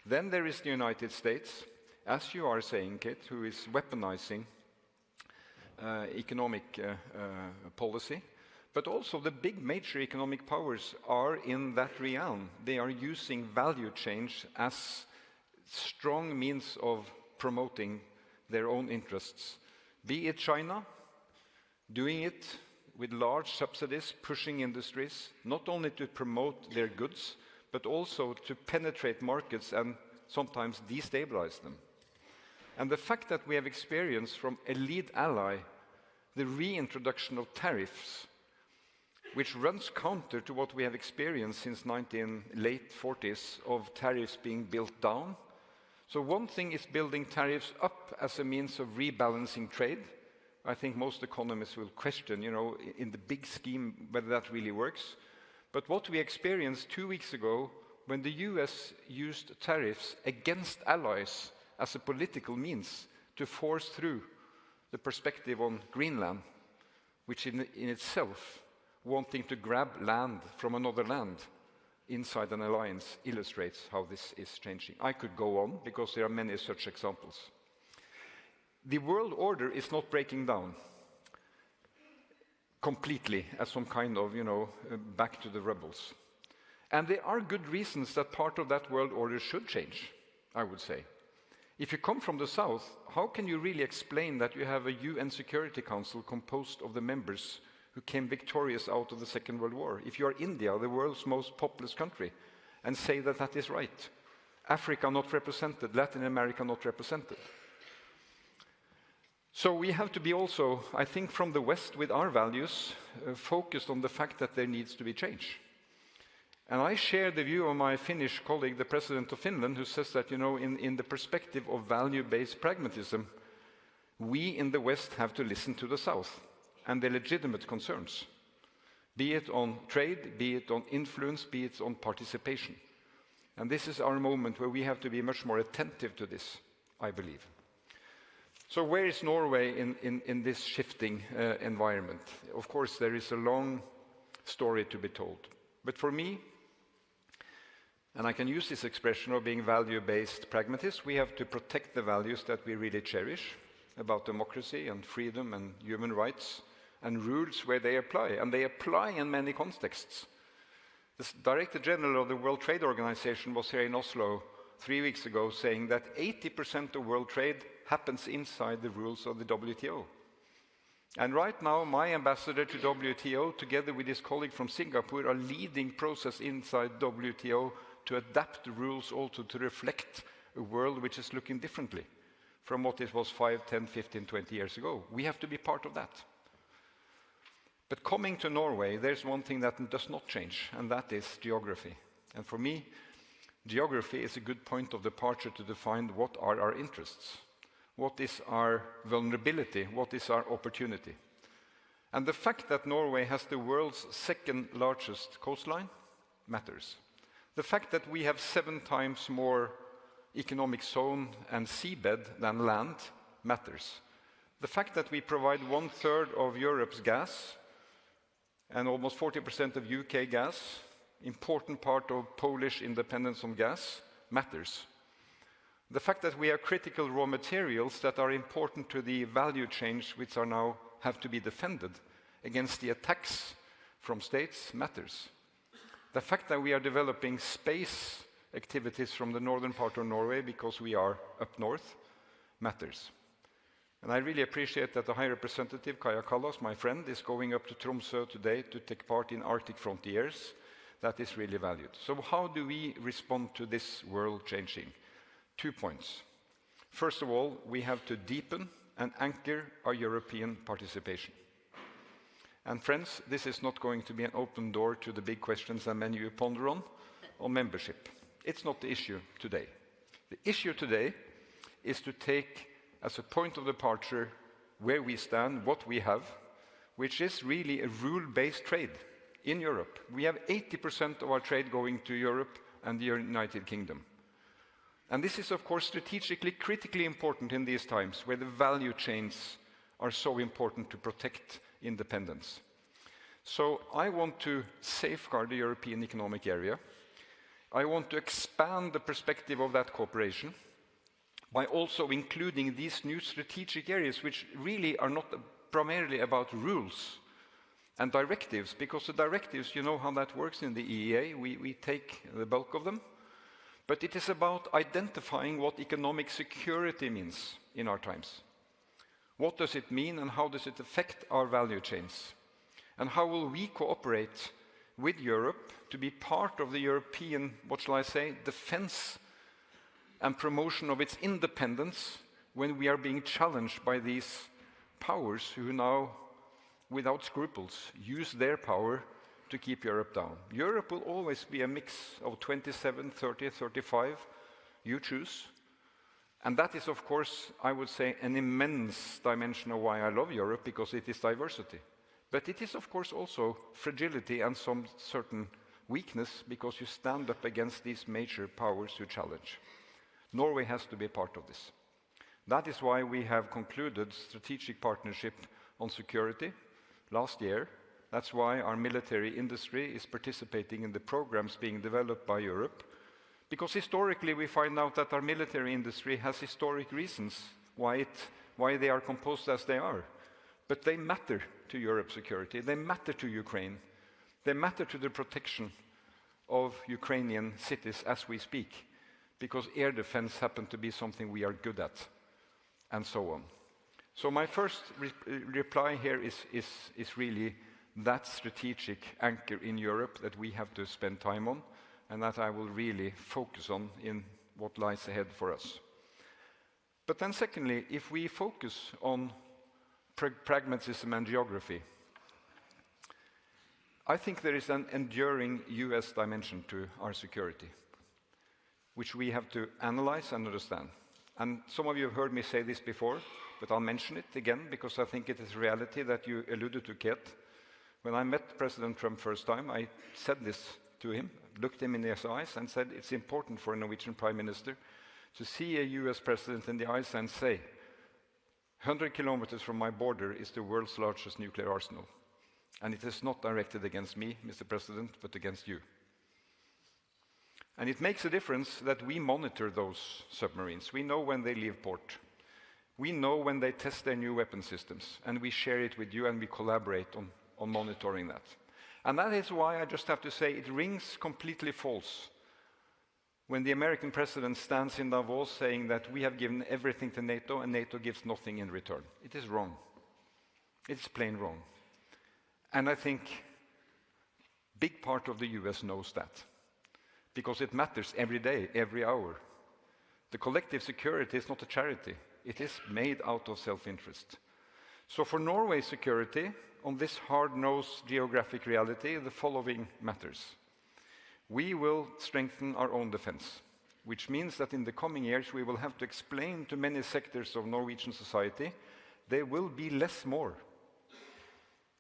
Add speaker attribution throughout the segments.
Speaker 1: Then there is the United States, as you are saying, Kate, who is weaponizing economic policy. But also the big major economic powers are in that realm. They are using value change as strong means of promoting their own interests. Be it China, doing it with large subsidies, pushing industries, not only to promote their goods, but also to penetrate markets and sometimes destabilize them. And the fact that we have experienced from a lead ally the reintroduction of tariffs, which runs counter to what we have experienced since late 40s of tariffs being built down. So one thing is building tariffs up as a means of rebalancing trade. I think most economists will question, in the big scheme, whether that really works. But what we experienced 2 weeks ago, when the US used tariffs against allies as a political means to force through the perspective on Greenland, which in itself, wanting to grab land from another land inside an alliance, illustrates how this is changing. I could go on, because there are many such examples. The world order is not breaking down completely as some kind of, back to the rebels. And there are good reasons that part of that world order should change, I would say. If you come from the south, how can you really explain that you have a UN Security Council composed of the members who came victorious out of the Second World War? If you are India, the world's most populous country, and say that that is right. Africa not represented, Latin America not represented. So we have to be also, I think, from the West with our values, focused on the fact that there needs to be change. And I share the view of my Finnish colleague, the President of Finland, who says that, in the perspective of value-based pragmatism, we in the West have to listen to the South and their legitimate concerns, be it on trade, be it on influence, be it on participation. And this is our moment where we have to be much more attentive to this, I believe. So where is Norway in this shifting environment? Of course, there is a long story to be told. But for me, and I can use this expression of being value-based pragmatists, we have to protect the values that we really cherish about democracy and freedom and human rights, and rules where they apply. And they apply in many contexts. The Director General of the World Trade Organization was here in Oslo 3 weeks ago saying that 80% of world trade happens inside the rules of the WTO. And right now, my ambassador to WTO, together with his colleague from Singapore, are leading process inside WTO to adapt the rules also to reflect a world which is looking differently from what it was 5, 10, 15, 20 years ago. We have to be part of that. But coming to Norway, there's one thing that does not change, and that is geography. And for me, geography is a good point of departure to define what are our interests. What is our vulnerability? What is our opportunity? And the fact that Norway has the world's second largest coastline matters. The fact that we have 7 times more economic zone and seabed than land matters. The fact that we provide 1/3 of Europe's gas and almost 40% of UK gas, important part of Polish independence on gas, matters. The fact that we have critical raw materials that are important to the value chains which are now have to be defended against the attacks from states matters. The fact that we are developing space activities from the northern part of Norway because we are up north matters. And I really appreciate that the High Representative, Kaja Kallas, my friend, is going up to Tromsø today to take part in Arctic Frontiers. That is really valued. So how do we respond to this world changing? 2 points. First of all, we have to deepen and anchor our European participation. And friends, this is not going to be an open door to the big questions that many of you ponder on membership. It's not the issue today. The issue today is to take as a point of departure where we stand, what we have, which is really a rule-based trade in Europe. We have 80% of our trade going to Europe and the United Kingdom. And this is, of course, strategically critically important in these times where the value chains are so important to protect independence. So I want to safeguard the European Economic Area. I want to expand the perspective of that cooperation by also including these new strategic areas, which really are not primarily about rules and directives, because the directives, you know how that works in the EEA, we take the bulk of them. But it is about identifying what economic security means in our times. What does it mean and how does it affect our value chains? And how will we cooperate with Europe to be part of the European, what shall I say, defense and promotion of its independence when we are being challenged by these powers who now, without scruples, use their power to keep Europe down. Europe will always be a mix of 27, 30, 35, you choose. And that is, of course, I would say, an immense dimension of why I love Europe, because it is diversity. But it is, of course, also fragility and some certain weakness, because you stand up against these major powers who challenge. Norway has to be part of this. That is why we have concluded strategic partnership on security last year. That's why our military industry is participating in the programs being developed by Europe. Because historically we find out that our military industry has historic reasons why they are composed as they are. But they matter to Europe's security. They matter to Ukraine. They matter to the protection of Ukrainian cities as we speak, because air defense happens to be something we are good at, and so on. So my first reply here is really that strategic anchor in Europe that we have to spend time on, and that I will really focus on in what lies ahead for us. But then secondly, if we focus on pragmatism and geography, I think there is an enduring US dimension to our security, which we have to analyze and understand. And some of you have heard me say this before, but I'll mention it again because I think it is a reality that you alluded to, Ket. When I met President Trump first time, I said this to him, looked him in his eyes and said it's important for a Norwegian Prime Minister to see a US President in the eyes and say, 100 kilometers from my border is the world's largest nuclear arsenal. And it is not directed against me, Mr. President, but against you. And it makes a difference that we monitor those submarines. We know when they leave port. We know when they test their new weapon systems. And we share it with you and we collaborate on monitoring that. And that is why I just have to say it rings completely false when the American president stands in Davos saying that we have given everything to NATO and NATO gives nothing in return. It is wrong. It's plain wrong. And I think a big part of the US knows that, because it matters every day, every hour. The collective security is not a charity. It is made out of self-interest. So for Norway's security, on this hard-nosed geographic reality, the following matters. We will strengthen our own defense, which means that in the coming years we will have to explain to many sectors of Norwegian society there will be less more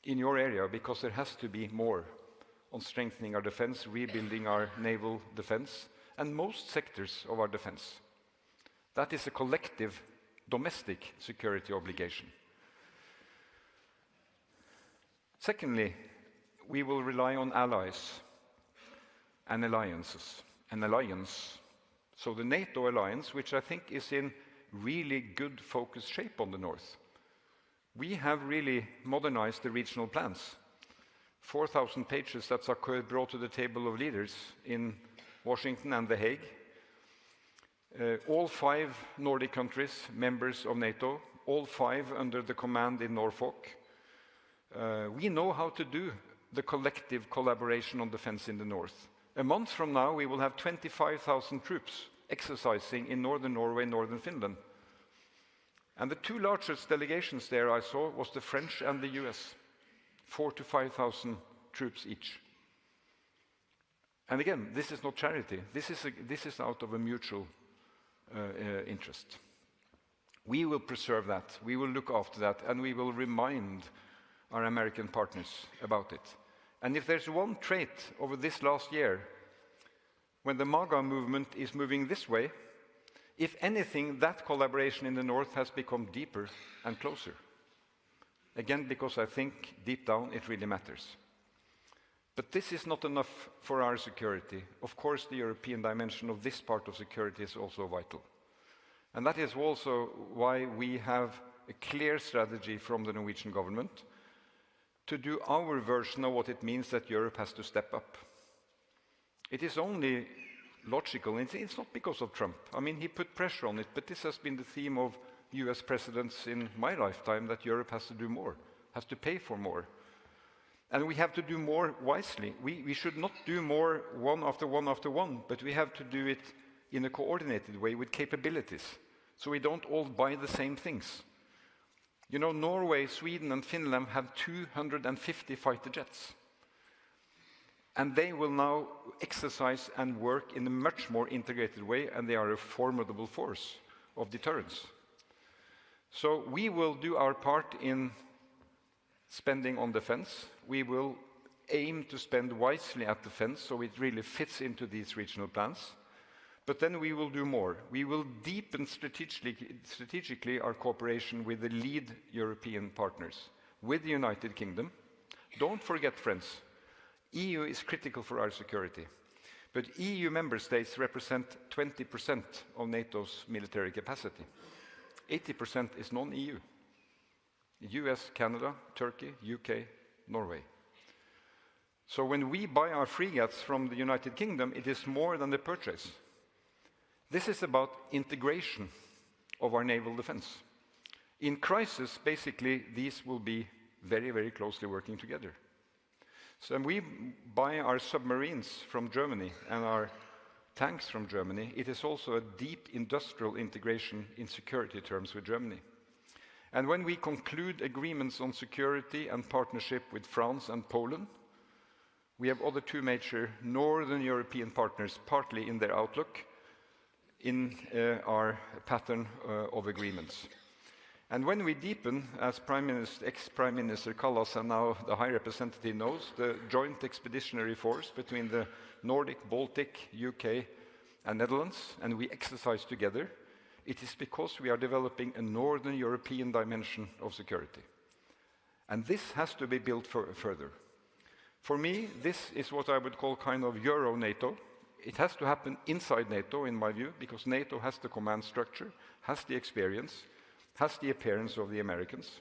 Speaker 1: in your area, because there has to be more on strengthening our defense, rebuilding our naval defense, and most sectors of our defense. That is a collective domestic security obligation. Secondly, we will rely on allies and alliances. An alliance, so the NATO alliance, which I think is in really good focused shape on the north. We have really modernized the regional plans. 4,000 pages that are brought to the table of leaders in Washington and The Hague. All 5 Nordic countries, members of NATO, all 5 under the command in Norfolk. We know how to do the collective collaboration on defense in the north. A month from now, we will have 25,000 troops exercising in northern Norway, northern Finland. And the 2 largest delegations there I saw was the French and the US. 4,000 to 5,000 troops each. And again, this is not charity. This is out of a mutual interest. We will preserve that. We will look after that. And we will remind our American partners about it. And if there's one trait over this last year, when the MAGA movement is moving this way, if anything, that collaboration in the north has become deeper and closer. Again, because I think deep down it really matters. But this is not enough for our security. Of course, the European dimension of this part of security is also vital. And that is also why we have a clear strategy from the Norwegian government to do our version of what it means that Europe has to step up. It is only logical. It's not because of Trump. I mean, he put pressure on it, but this has been the theme of US presidents in my lifetime, that Europe has to do more, has to pay for more. And we have to do more wisely. We should not do more one after one after one, but we have to do it in a coordinated way with capabilities, so we don't all buy the same things. You know, Norway, Sweden, and Finland have 250 fighter jets. And they will now exercise and work in a much more integrated way, and they are a formidable force of deterrence. So we will do our part in spending on defense. We will aim to spend wisely at defense, so it really fits into these regional plans. But then we will do more. We will deepen strategically our cooperation with the lead European partners, with the United Kingdom. Don't forget, friends, EU is critical for our security. But EU member states represent 20% of NATO's military capacity. 80% is non-EU. US, Canada, Turkey, UK, Norway. So when we buy our frigates from the United Kingdom, it is more than the purchase. This is about integration of our naval defense. In crisis, basically, these will be very, very closely working together. So when we buy our submarines from Germany and our tanks from Germany, it is also a deep industrial integration in security terms with Germany. And when we conclude agreements on security and partnership with France and Poland, we have other two major Northern European partners, partly in their outlook, in our pattern of agreements. And when we deepen, as ex-Prime Minister Kallas and now the High Representative knows, the joint expeditionary force between the Nordic, Baltic, UK and Netherlands, and we exercise together, it is because we are developing a Northern European dimension of security. And this has to be built further. For me, this is what I would call kind of Euro-NATO. It has to happen inside NATO, in my view, because NATO has the command structure, has the experience, has the appearance of the Americans.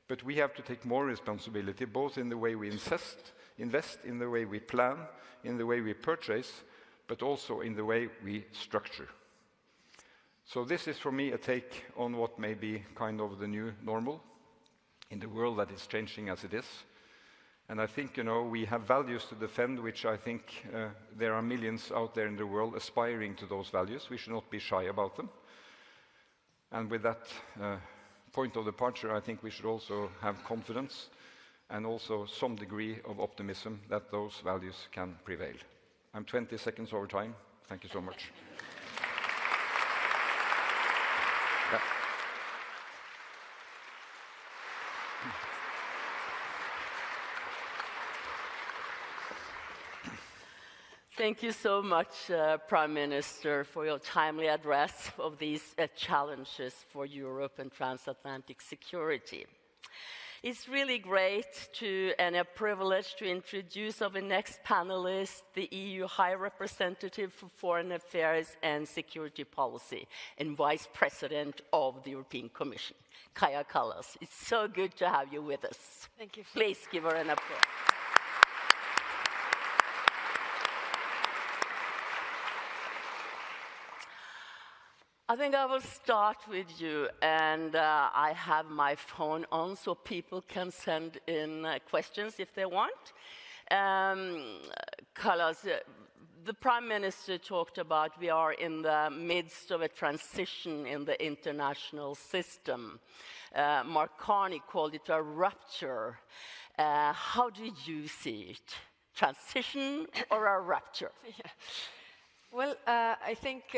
Speaker 1: But we have to take more responsibility, both in the way we invest, in the way we plan, in the way we purchase, but also in the way we structure. So this is, for me, a take on what may be kind of the new normal in the world that is changing as it is. And I think, you know, we have values to defend, which I think there are millions out there in the world aspiring to those values. We should not be shy about them. And with that point of departure, I think we should also have confidence and also some degree of optimism that those values can prevail. I'm 20 seconds over time. Thank you so much. Yeah.
Speaker 2: Thank you so much, Prime Minister, for your timely address of these challenges for Europe and transatlantic security. It's really great and a privilege to introduce our next panelist, the EU High Representative for Foreign Affairs and Security Policy and Vice President of the European Commission, Kaja Kallas. It's so good to have you with us.
Speaker 3: Thank you.
Speaker 2: Please give her an applause. I think I will start with you, and I have my phone on so people can send in questions if they want. Kallas, the Prime Minister talked about we are in the midst of a transition in the international system. Mark Carney called it a rupture. How do you see it? Transition or a rupture?
Speaker 3: Yeah. Well, I think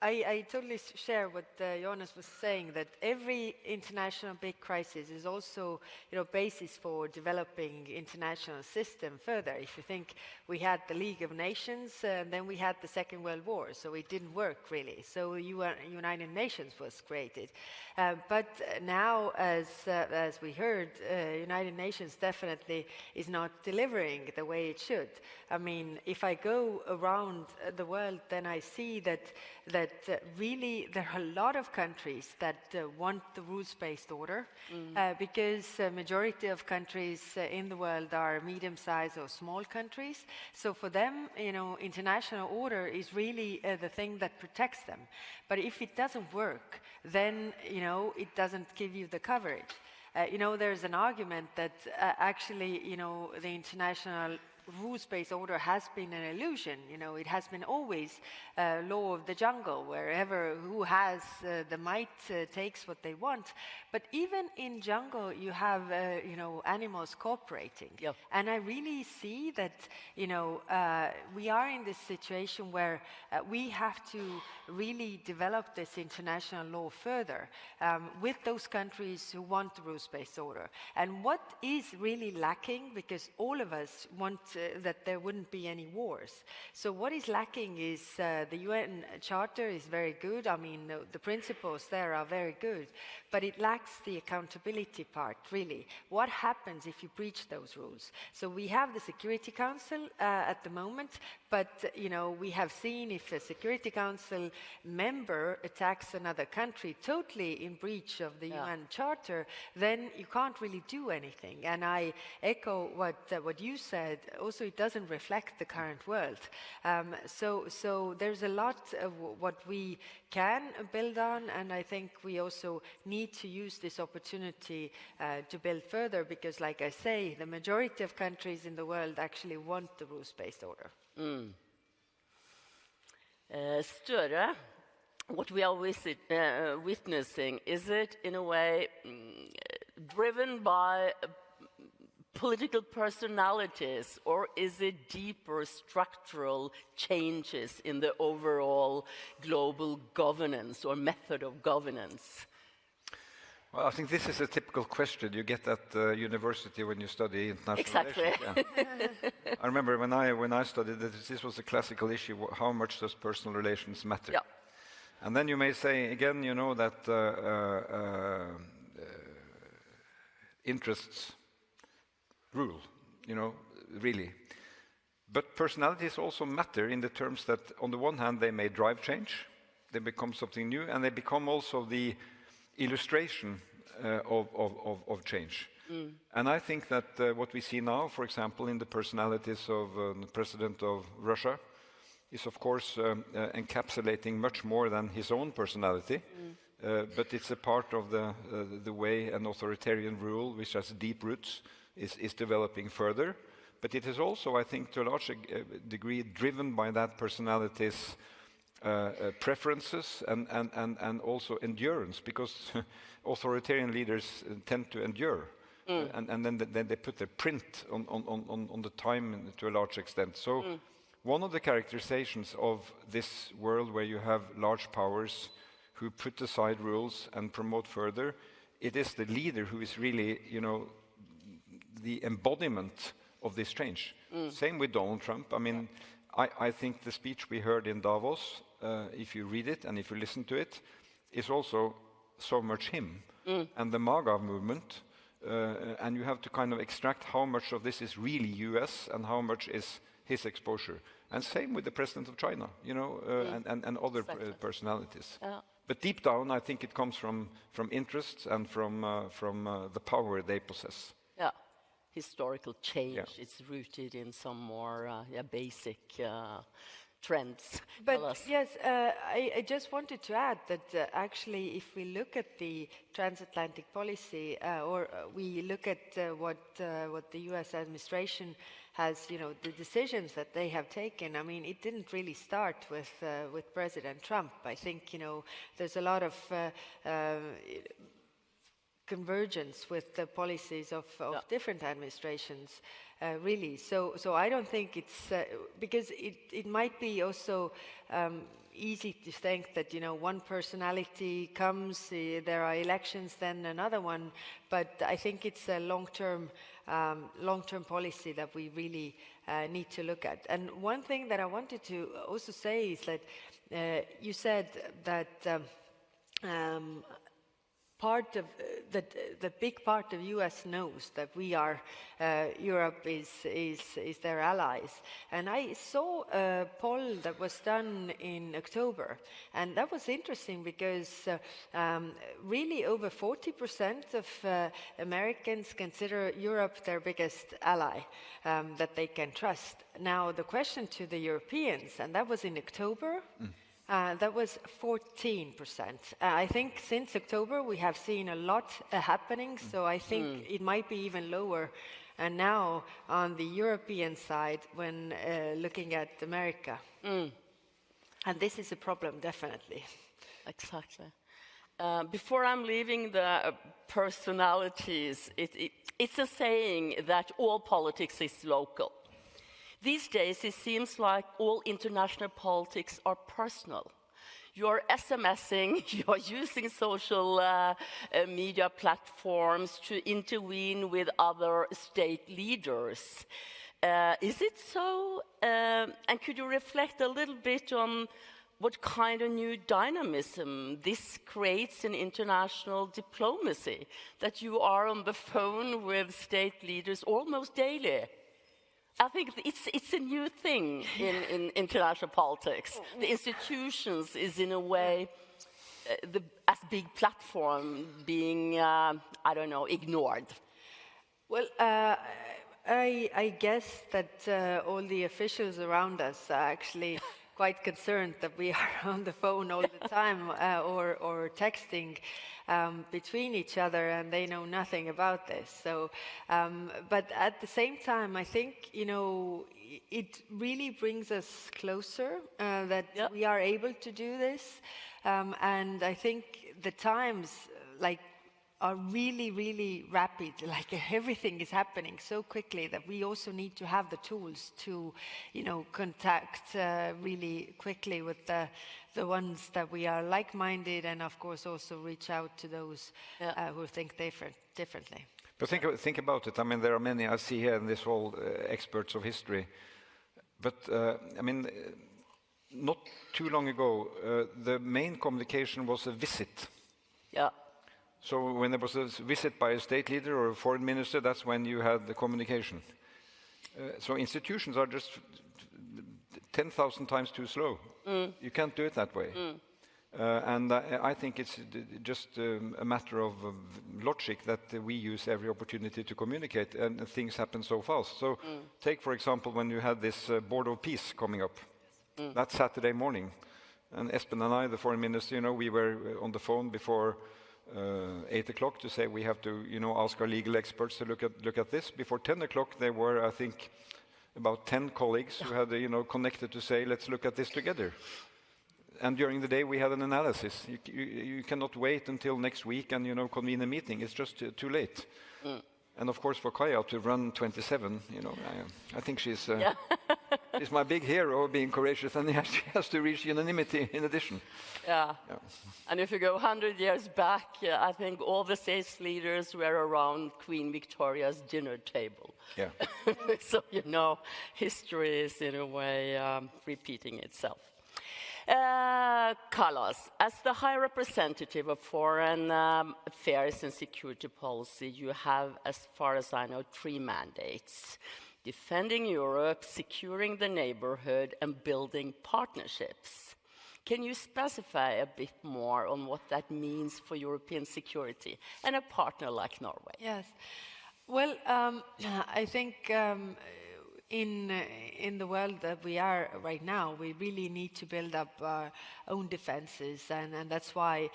Speaker 3: I totally share what Jonas was saying, that every international big crisis is also, basis for developing international system further. If you think we had the League of Nations, then we had the Second World War, so it didn't work really. So United Nations was created. But now, as we heard, United Nations definitely is not delivering the way it should. I mean, if I go around the world, then I see that really there are a lot of countries that want the rules-based order, because majority of countries in the world are medium-sized or small countries. So for them, international order is really the thing that protects them. But if it doesn't work, then it doesn't give you the coverage. There's an argument that actually, the international rules-based order has been an illusion. It has been always law of the jungle, wherever who has the might takes what they want. But even in jungle, you have animals cooperating.
Speaker 2: Yep.
Speaker 3: And I really see that we are in this situation where we have to really develop this international law further with those countries who want the rules-based order. And what is really lacking, because all of us want that there wouldn't be any wars. So what is lacking is the UN Charter is very good. I mean, the principles there are very good, but it lacks the accountability part, really. What happens if you breach those rules? So we have the Security Council at the moment, but we have seen if a Security Council member attacks another country totally in breach of the UN Charter, then you can't really do anything. And I echo what you said. Also, it doesn't reflect the current world. So there's a lot of what we can build on, and I think we also need to use this opportunity to build further, because, like I say, the majority of countries in the world actually want the rules-based order.
Speaker 2: Sture, what we are witnessing, is it in a way driven by political personalities, or is it deeper structural changes in the overall global governance or method of governance?
Speaker 1: Well, I think this is a typical question you get at university when you study international
Speaker 2: Exactly.
Speaker 1: relations. Yeah. I remember when I studied this was a classical issue: how much does personal relations matter?
Speaker 2: Yeah.
Speaker 1: And then you may say again, that interests rule, really. But personalities also matter in the terms that, on the one hand, they may drive change, they become something new, and they become also the illustration of change. And I think that what we see now, for example, in the personalities of the president of Russia, is of course encapsulating much more than his own personality, but it's a part of the way an authoritarian rule, which has deep roots, is developing further. But it is also, I think, to a large degree driven by that personality's preferences and also endurance, because authoritarian leaders tend to endure, and then they put their print on the time to a large extent. So one of the characterizations of this world where you have large powers who put aside rules and promote further, it is the leader who is really, the embodiment of this change. Same with Donald Trump. I mean, I think the speech we heard in Davos, if you read it and if you listen to it, is also so much him and the MAGA movement. And you have to kind of extract how much of this is really US and how much is his exposure. And same with the president of China, and other personalities. But deep down, I think it comes from interests and from the power they possess.
Speaker 2: Yeah, historical change. Yeah. It's rooted in some more basic trends.
Speaker 3: But yes, I just wanted to add that actually, if we look at the transatlantic policy, or we look at what the U.S. administration has, the decisions that they have taken. I mean, it didn't really start with President Trump. I think there's a lot of convergence with the policies of different administrations, really. So I don't think it's because it might be also easy to think that, one personality comes, there are elections, then another one. But I think it's a long-term policy that we really need to look at. And one thing that I wanted to also say is that you said that the big part of U.S. knows that we are Europe is their allies, and I saw a poll that was done in October, and that was interesting because really over 40% of Americans consider Europe their biggest ally that they can trust. Now the question to the Europeans, and that was in October. That was 14%. I think since October we have seen a lot happening, so I think it might be even lower. And now on the European side, when looking at America. And this is a problem, definitely.
Speaker 2: Exactly. Before I'm leaving the personalities, it's a saying that all politics is local. These days, it seems like all international politics are personal. You're SMSing, you're using social media platforms to intervene with other state leaders. Is it so? And could you reflect a little bit on what kind of new dynamism this creates in international diplomacy, that you are on the phone with state leaders almost daily? I think it's a new thing in international politics. The institutions is in a way as big platform being, ignored.
Speaker 3: Well, I guess that all the officials around us are actually quite concerned that we are on the phone all the time or texting between each other, and they know nothing about this. So, but at the same time, I think, it really brings us closer that we are able to do this. And I think the times, are really, really rapid. Everything is happening so quickly that we also need to have the tools to, contact really quickly with the ones that we are like-minded, and of course also reach out to those who think differently.
Speaker 1: But think about it. I mean, there are many I see here in this whole experts of history. But not too long ago, the main communication was a visit.
Speaker 2: Yeah.
Speaker 1: So when there was a visit by a state leader or a foreign minister, that's when you had the communication. So institutions are just 10,000 times too slow. You can't do it that way. And I think it's just a matter of logic that we use every opportunity to communicate, and things happen so fast. So take, for example, when you had this Board of Peace coming up, that Saturday morning, and Espen and I, the foreign minister, we were on the phone before 8 o'clock to say we have to, ask our legal experts to look at this. Before 10 o'clock, there were, I think, about 10 colleagues who had, connected to say, let's look at this together. And during the day, we had an analysis. You cannot wait until next week and, convene a meeting. It's just too late. And of course, for Kaja to run 27, I think she's she's my big hero of being courageous, and she has to reach unanimity in addition.
Speaker 2: Yeah. And if you go 100 years back, I think all the state leaders were around Queen Victoria's dinner table.
Speaker 1: Yeah.
Speaker 2: So, history is in a way repeating itself. Kallas, as the High Representative of Foreign Affairs and Security Policy, you have, as far as I know, 3 mandates: defending Europe, securing the neighborhood, and building partnerships. Can you specify a bit more on what that means for European security and a partner like Norway?
Speaker 3: Yes. Well, I think in the world that we are right now, we really need to build up our own defenses, and that's why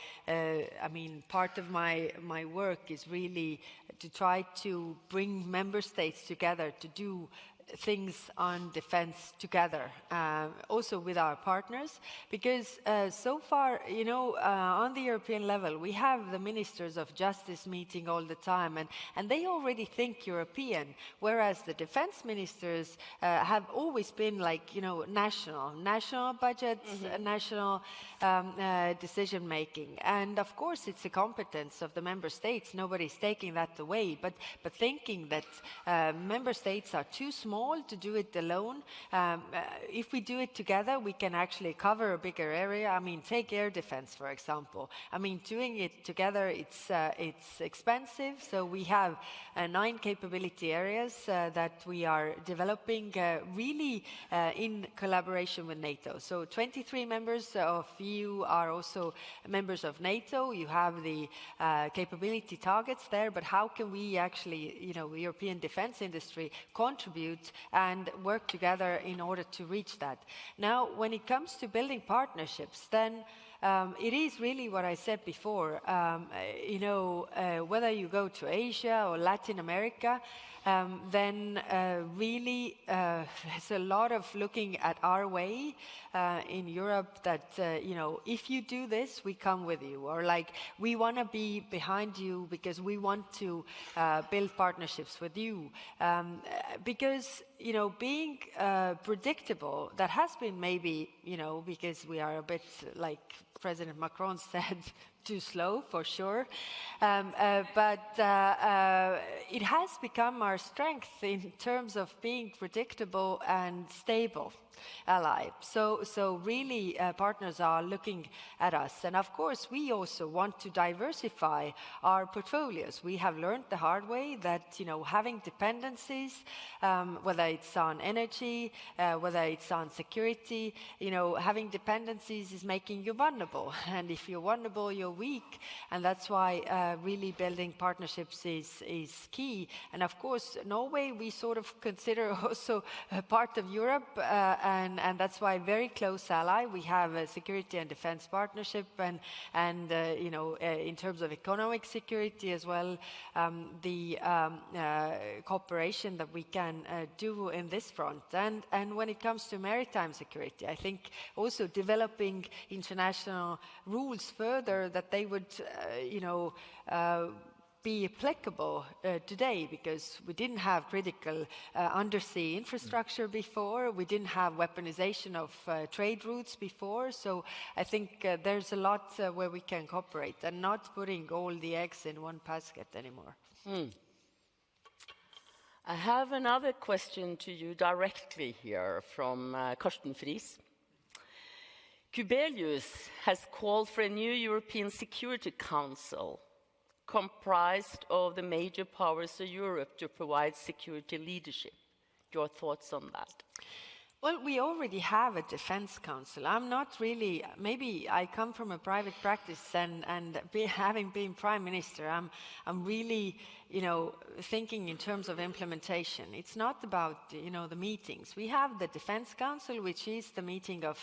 Speaker 3: part of my work is really to try to bring member states together to do things on defense together, also with our partners, because so far, on the European level, we have the ministers of justice meeting all the time, and they already think European, whereas the defense ministers have always been like, national budgets, national decision making. And of course, it's a competence of the member states. Nobody's taking that away, but thinking that member states are too small to do it alone. If we do it together, we can actually cover a bigger area. I mean, take air defense, for example. I mean, doing it together, it's expensive. So we have 9 capability areas that we are developing really in collaboration with NATO. So 23 members of EU are also members of NATO. You have the capability targets there, but how can we actually, the European defense industry contribute and work together in order to reach that? Now, when it comes to building partnerships, then it is really what I said before, whether you go to Asia or Latin America, then really there's a lot of looking at our way in Europe that, if you do this, we come with you, or like we want to be behind you because we want to build partnerships with you. Because, being predictable, that has been maybe, because we are a bit like President Macron said, too slow for sure, but it has become our strength in terms of being predictable and stable ally. So really partners are looking at us, and of course we also want to diversify our portfolios. We have learned the hard way that having dependencies, whether it's on energy, whether it's on security, having dependencies is making you vulnerable, and if you're vulnerable, you're weak, and that's why really building partnerships is key. And of course, Norway we sort of consider also a part of Europe, and that's why very close ally. We have a security and defense partnership, and in terms of economic security as well, the cooperation that we can do in this front. And when it comes to maritime security, I think also developing international rules further that they would, be applicable today, because we didn't have critical undersea infrastructure before, we didn't have weaponization of trade routes before, so I think there's a lot where we can cooperate and not putting all the eggs in one basket anymore.
Speaker 2: I have another question to you directly here from Karsten Friis. Kubelius has called for a new European Security Council comprised of the major powers of Europe to provide security leadership. Your thoughts on that?
Speaker 3: Well, we already have a defense council. I'm not really, maybe I come from a private practice, and having been prime minister, I'm really, thinking in terms of implementation. It's not about, the meetings. We have the defense council, which is the meeting of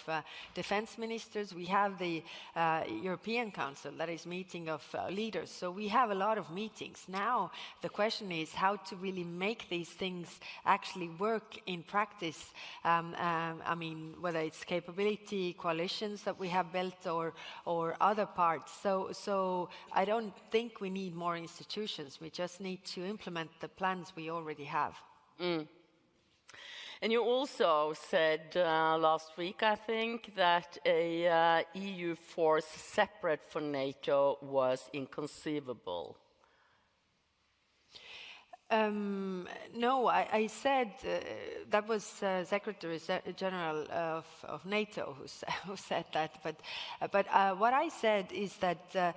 Speaker 3: defense ministers. We have the European Council, that is meeting of leaders. So we have a lot of meetings. Now, the question is how to really make these things actually work in practice. I mean, whether it's capability coalitions that we have built or other parts. So I don't think we need more institutions. We just need to implement the plans we already have.
Speaker 2: And you also said last week, I think, that a EU force separate from NATO was inconceivable.
Speaker 3: No, I said that was Secretary General of NATO who said that. But what I said is that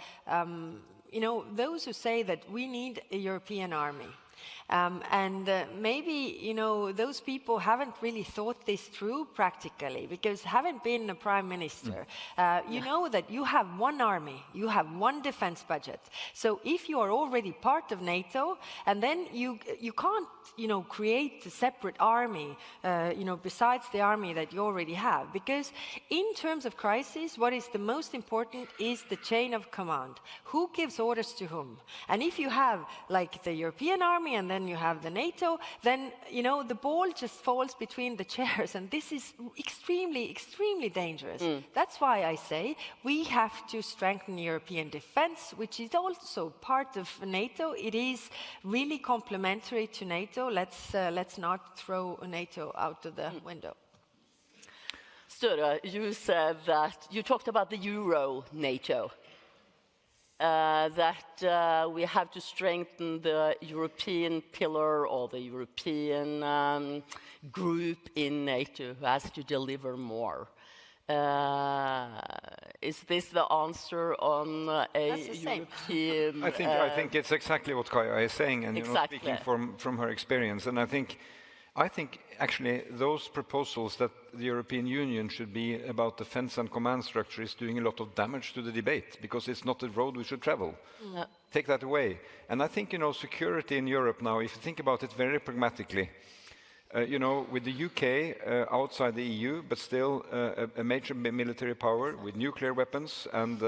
Speaker 3: those who say that we need a European army. And maybe, those people haven't really thought this through practically, because having been a prime minister, you know that you have one army, you have one defense budget. So if you are already part of NATO, and then you can't, create a separate army, besides the army that you already have. Because in terms of crisis, what is the most important is the chain of command. Who gives orders to whom? And if you have, like, the European army and then then you have the NATO, then, you know, the ball just falls between the chairs, and this is extremely, extremely dangerous. That's why I say we have to strengthen European defense, which is also part of NATO. It is really complementary to NATO. Let's not throw NATO out of the window.
Speaker 2: Sture, you said that you talked about the Euro NATO, that we have to strengthen the European pillar or the European group in NATO who has to deliver more. Is this the answer on a European?
Speaker 1: I think it's exactly what Kaja is saying, and
Speaker 2: exactly.
Speaker 1: Speaking from her experience. And I think actually those proposals that the European Union should be about defense and command structure is doing a lot of damage to the debate, because it's not the road we should travel.
Speaker 2: No.
Speaker 1: Take that away. And I think, security in Europe now, if you think about it very pragmatically, with the UK outside the EU, but still a major military power with nuclear weapons and,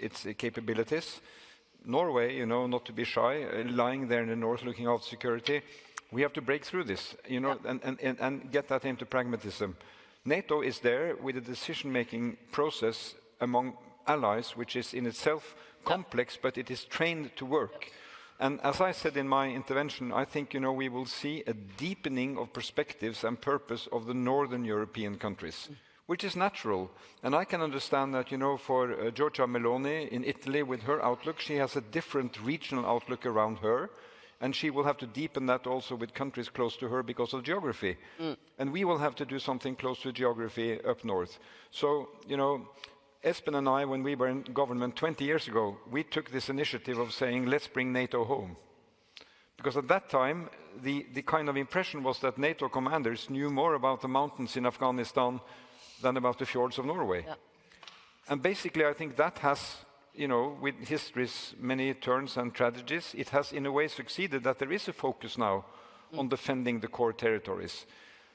Speaker 1: its capabilities. Norway, not to be shy, lying there in the north looking out security. We have to break through this, and get that into pragmatism. NATO is there with a decision-making process among allies, which is in itself complex, but it is trained to work. And as I said in my intervention, I think, we will see a deepening of perspectives and purpose of the northern European countries, which is natural. And I can understand that, for Giorgia Meloni in Italy, with her outlook, she has a different regional outlook around her. And she will have to deepen that also with countries close to her because of geography. And we will have to do something close to geography up north. So, Espen and I, when we were in government 20 years ago, we took this initiative of saying, let's bring NATO home. Because at that time, the kind of impression was that NATO commanders knew more about the mountains in Afghanistan than about the fjords of Norway. Yeah. And basically, I think that has, with history's many turns and tragedies, it has in a way succeeded that there is a focus now on defending the core territories.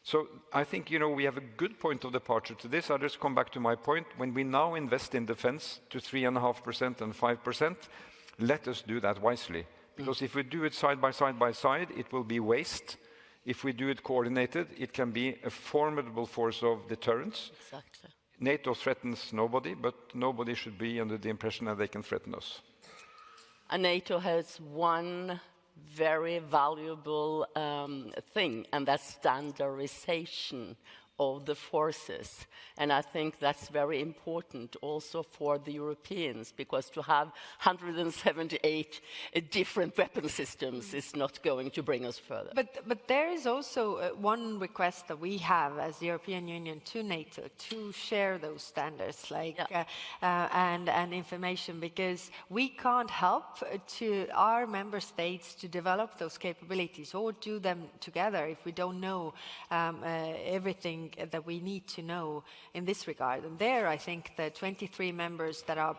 Speaker 1: So I think, we have a good point of departure to this. I'll just come back to my point. When we now invest in defense to 3.5% and 5%, let us do that wisely. Because if we do it side by side, it will be waste. If we do it coordinated, it can be a formidable force of deterrence.
Speaker 2: Exactly.
Speaker 1: NATO threatens nobody, but nobody should be under the impression that they can threaten us.
Speaker 2: And NATO has one very valuable thing, and that's standardization of the forces. And I think that's very important also for the Europeans, because to have 178 different weapon systems is not going to bring us further.
Speaker 3: But there is also one request that we have as the European Union to NATO to share those standards, and information, because we can't help to our member states to develop those capabilities or do them together if we don't know everything that we need to know in this regard. And there, I think the 23 members that are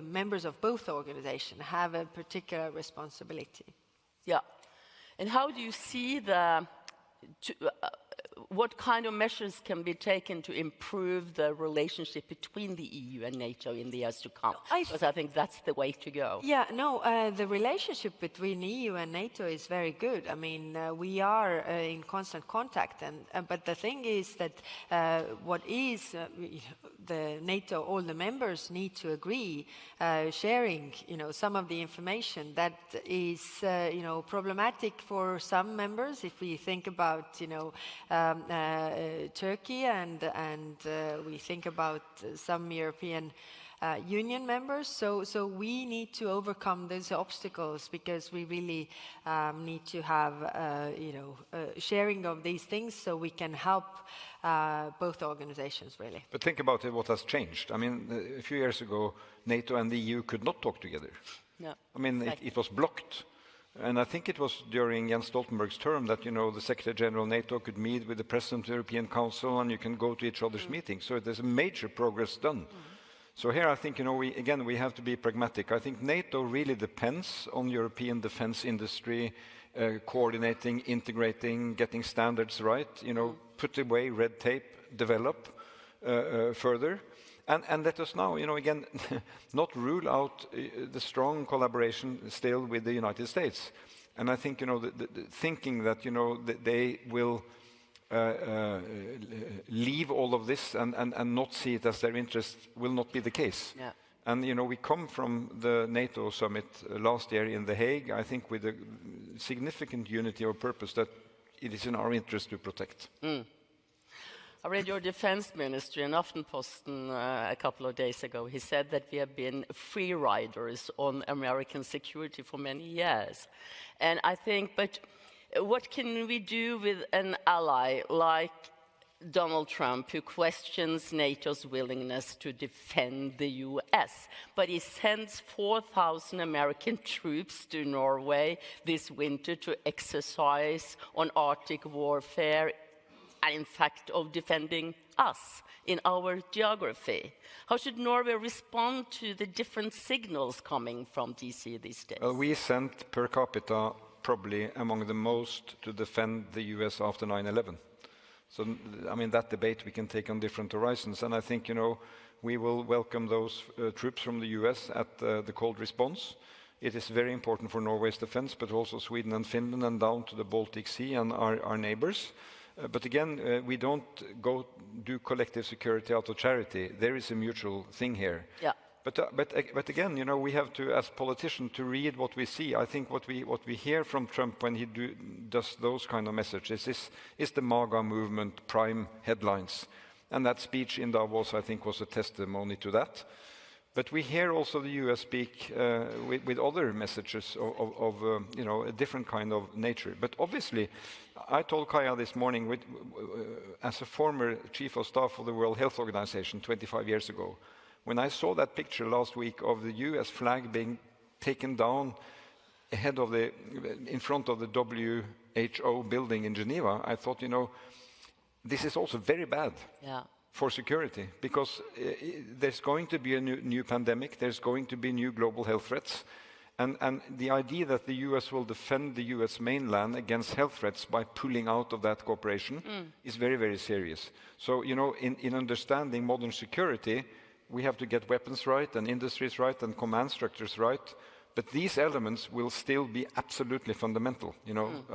Speaker 3: members of both organizations have a particular responsibility.
Speaker 2: Yeah. And how do you see what kind of measures can be taken to improve the relationship between the EU and NATO in the years to come? Because I think that's the way to go.
Speaker 3: Yeah, the relationship between EU and NATO is very good. I mean, we are in constant contact, but the thing is that the NATO, all the members need to agree, sharing, some of the information that is, problematic for some members. If we think about, Turkey and we think about some European Union members. So we need to overcome those obstacles, because we really need to have, sharing of these things so we can help both organizations, really.
Speaker 1: But think about it, what has changed. I mean, a few years ago, NATO and the EU could not talk together.
Speaker 2: No,
Speaker 1: I mean,
Speaker 2: exactly.
Speaker 1: it was blocked. And I think it was during Jens Stoltenberg's term that, the Secretary General of NATO could meet with the President of the European Council, and you can go to each other's meetings. So there's a major progress done. So here I think, we have to be pragmatic. I think NATO really depends on European defense industry, coordinating, integrating, getting standards right, put away red tape, develop further. And let us now, again, not rule out the strong collaboration still with the United States. And I think, the thinking that, that they will leave all of this and not see it as their interest will not be the case.
Speaker 2: Yeah.
Speaker 1: And, we come from the NATO summit last year in The Hague, I think with a significant unity of purpose that it is in our interest to protect.
Speaker 2: I read your defense minister in Aftenposten a couple of days ago. He said that we have been free riders on American security for many years. And I think, but what can we do with an ally like Donald Trump, who questions NATO's willingness to defend the US, but he sends 4,000 American troops to Norway this winter to exercise on Arctic warfare, and in fact of defending us in our geography? How should Norway respond to the different signals coming from DC these days?
Speaker 1: Well, we sent per capita probably among the most to defend the US after 9/11. So, I mean, that debate we can take on different horizons. And I think, we will welcome those troops from the US at the cold response. It is very important for Norway's defense, but also Sweden and Finland and down to the Baltic Sea and our neighbors. But again, we don't go do collective security out of charity. There is a mutual thing here.
Speaker 2: Yeah.
Speaker 1: But again, we have to, as politicians, to read what we see. I think what we hear from Trump when he does those kind of messages is the MAGA movement prime headlines. And that speech in Davos, I think, was a testimony to that. But we hear also the US speak with other messages of a different kind of nature. But obviously, I told Kaja this morning, as a former chief of staff of the World Health Organization 25 years ago, when I saw that picture last week of the US flag being taken down in front of the WHO building in Geneva, I thought, this is also very bad.
Speaker 2: Yeah.
Speaker 1: For security, because there's going to be a new pandemic, there's going to be new global health threats, and the idea that the US will defend the US mainland against health threats by pulling out of that cooperation is very, very serious. So, in understanding modern security, we have to get weapons right, and industries right, and command structures right, but these elements will still be absolutely fundamental,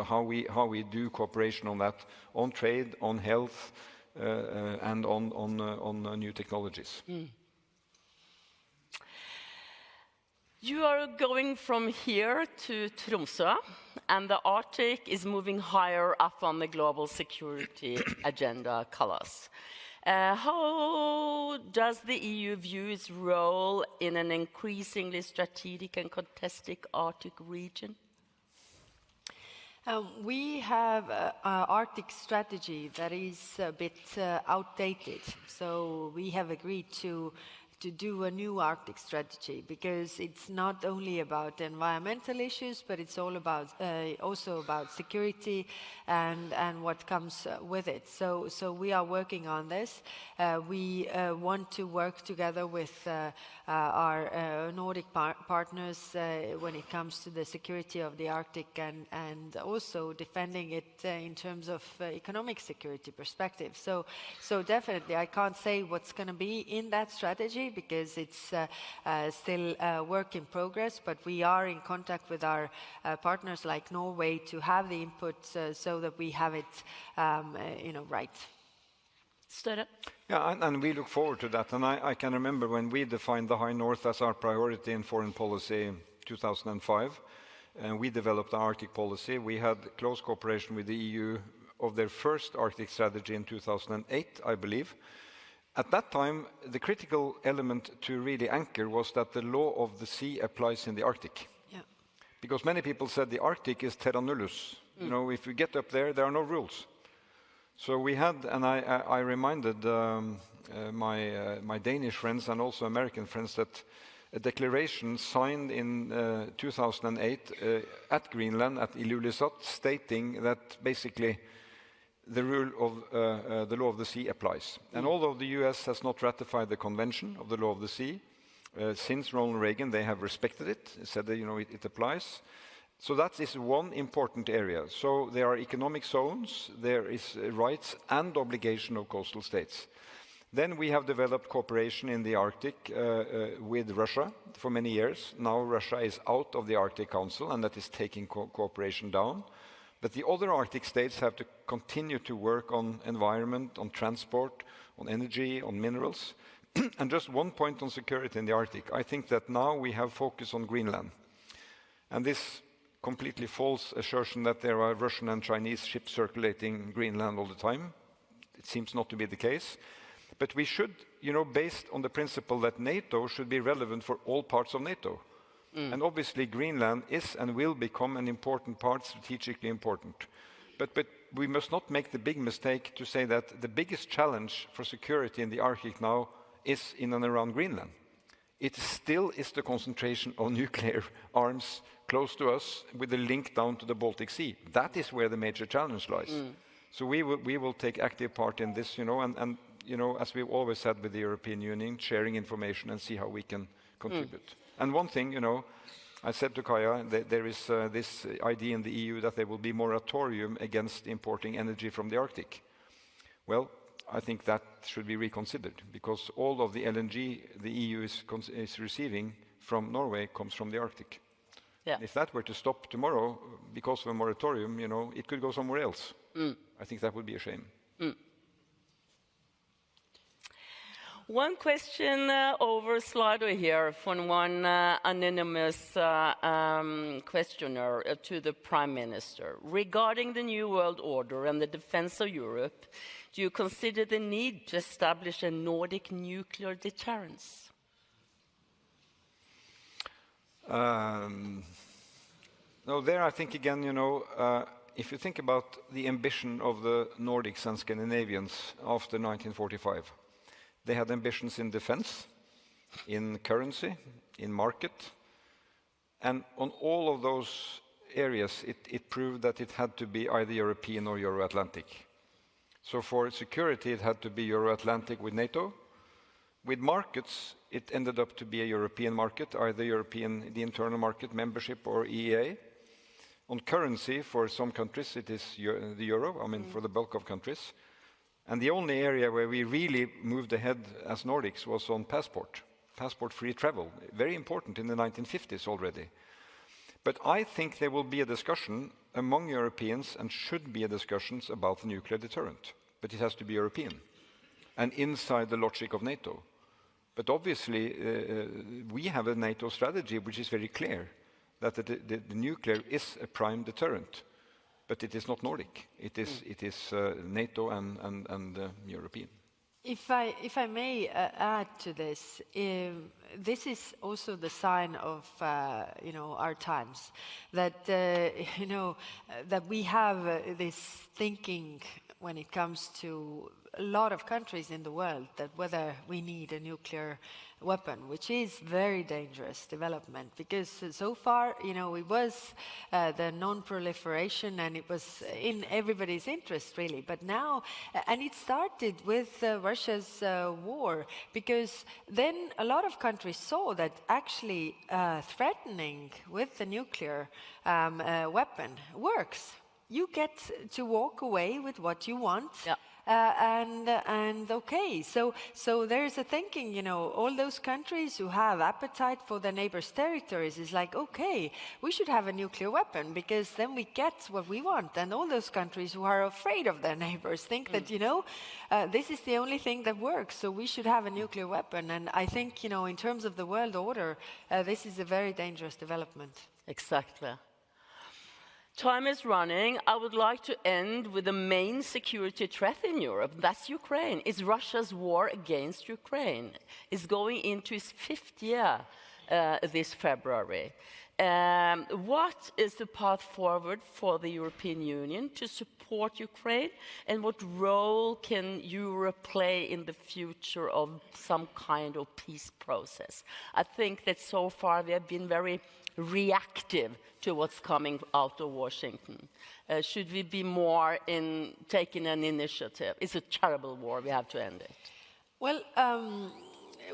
Speaker 1: how we do cooperation on that, on trade, on health, and on new technologies.
Speaker 2: You are going from here to Tromsø, and the Arctic is moving higher up on the global security agenda, Kallas. How does the EU view its role in an increasingly strategic and contested Arctic region?
Speaker 3: We have an Arctic strategy that is a bit outdated. So we have agreed to do a new Arctic strategy, because it's not only about environmental issues, but it's all about also about security and what comes with it. So we are working on this. We want to work together with our Nordic partners when it comes to the security of the Arctic, and also defending it in terms of economic security perspective. So definitely I can't say what's going to be in that strategy, because it's still a work in progress, but we are in contact with our partners like Norway to have the input so that we have it right.
Speaker 2: Sture?
Speaker 1: Yeah, and we look forward to that. And I can remember when we defined the High North as our priority in foreign policy in 2005, and we developed the Arctic policy. We had close cooperation with the EU of their first Arctic strategy in 2008, I believe. At that time, the critical element to really anchor was that the law of the sea applies in the Arctic.
Speaker 3: Yeah.
Speaker 1: Because many people said the Arctic is terra nullus. If we get up there are no rules. So we had, and I reminded my Danish friends and also American friends that a declaration signed in 2008 at Greenland, at Ilulissat, stating that basically the rule of the law of the sea applies. And although the US has not ratified the Convention of the Law of the Sea, since Ronald Reagan, they have respected it, said that it applies. So that is one important area. So there are economic zones, there is rights and obligation of coastal states. Then we have developed cooperation in the Arctic with Russia for many years. Now Russia is out of the Arctic Council, and that is taking cooperation down. But the other Arctic states have to continue to work on environment, on transport, on energy, on minerals. And just one point on security in the Arctic. I think that now we have focus on Greenland. And this completely false assertion that there are Russian and Chinese ships circulating Greenland all the time. It seems not to be the case. But we should, based on the principle that NATO should be relevant for all parts of NATO. And obviously Greenland is and will become an important part, strategically important. But we must not make the big mistake to say that the biggest challenge for security in the Arctic now is in and around Greenland. It still is the concentration of nuclear arms close to us with a link down to the Baltic Sea. That is where the major challenge lies. So we will take active part in this, and as we've always said with the European Union, sharing information and see how we can contribute. And one thing, I said to Kaja, there is this idea in the EU that there will be moratorium against importing energy from the Arctic. Well, I think that should be reconsidered, because all of the LNG the EU is receiving from Norway comes from the Arctic.
Speaker 2: Yeah.
Speaker 1: If that were to stop tomorrow because of a moratorium, it could go somewhere else. I think that would be a shame.
Speaker 2: One question over Slido here from one anonymous questioner to the Prime Minister. Regarding the New World Order and the defense of Europe, do you consider the need to establish a Nordic nuclear deterrence?
Speaker 1: No, there I think again, if you think about the ambition of the Nordics and Scandinavians after 1945, they had ambitions in defense, in currency, in market, and on all of those areas it proved that it had to be either European or Euro-Atlantic. So for security it had to be Euro-Atlantic with NATO. With markets it ended up to be a European market, either the internal market membership or EEA. On currency, for some countries it is the euro, for the bulk of countries. And the only area where we really moved ahead as Nordics was on passport-free travel, very important in the 1950s already. But I think there will be a discussion among Europeans, and should be a discussions about the nuclear deterrent. But it has to be European, and inside the logic of NATO. But obviously, we have a NATO strategy which is very clear, that the nuclear is a prime deterrent. But it is not Nordic. It is NATO and European.
Speaker 3: If I may add to this, this is also the sign of our times, that that we have this thinking when it comes to a lot of countries in the world, that whether we need a nuclear weapon, which is very dangerous development, because so far, it was the non-proliferation, and it was in everybody's interest, really. But now, and it started with Russia's war, because then a lot of countries saw that actually threatening with the nuclear weapon works. You get to walk away with what you want. Yeah. And okay, so there's a thinking, all those countries who have appetite for their neighbors' territories is like, okay, we should have a nuclear weapon, because then we get what we want. And all those countries who are afraid of their neighbors think that, this is the only thing that works, so we should have a nuclear weapon. And I think, in terms of the world order, this is a very dangerous development.
Speaker 2: Exactly. Time is running. I would like to end with the main security threat in Europe. That's Ukraine. It's Russia's war against Ukraine. It's going into its 5th year this February. What is the path forward for the European Union to support Ukraine? And what role can Europe play in the future of some kind of peace process? I think that so far we have been very reactive to what's coming out of Washington. Should we be more in taking an initiative? It's a terrible war. We have to end it.
Speaker 3: Well,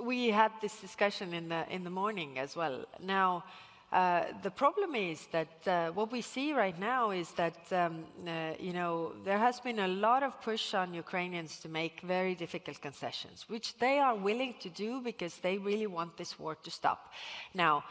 Speaker 3: we had this discussion in the morning as well. Now, the problem is that what we see right now is that, there has been a lot of push on Ukrainians to make very difficult concessions, which they are willing to do because they really want this war to stop. Now,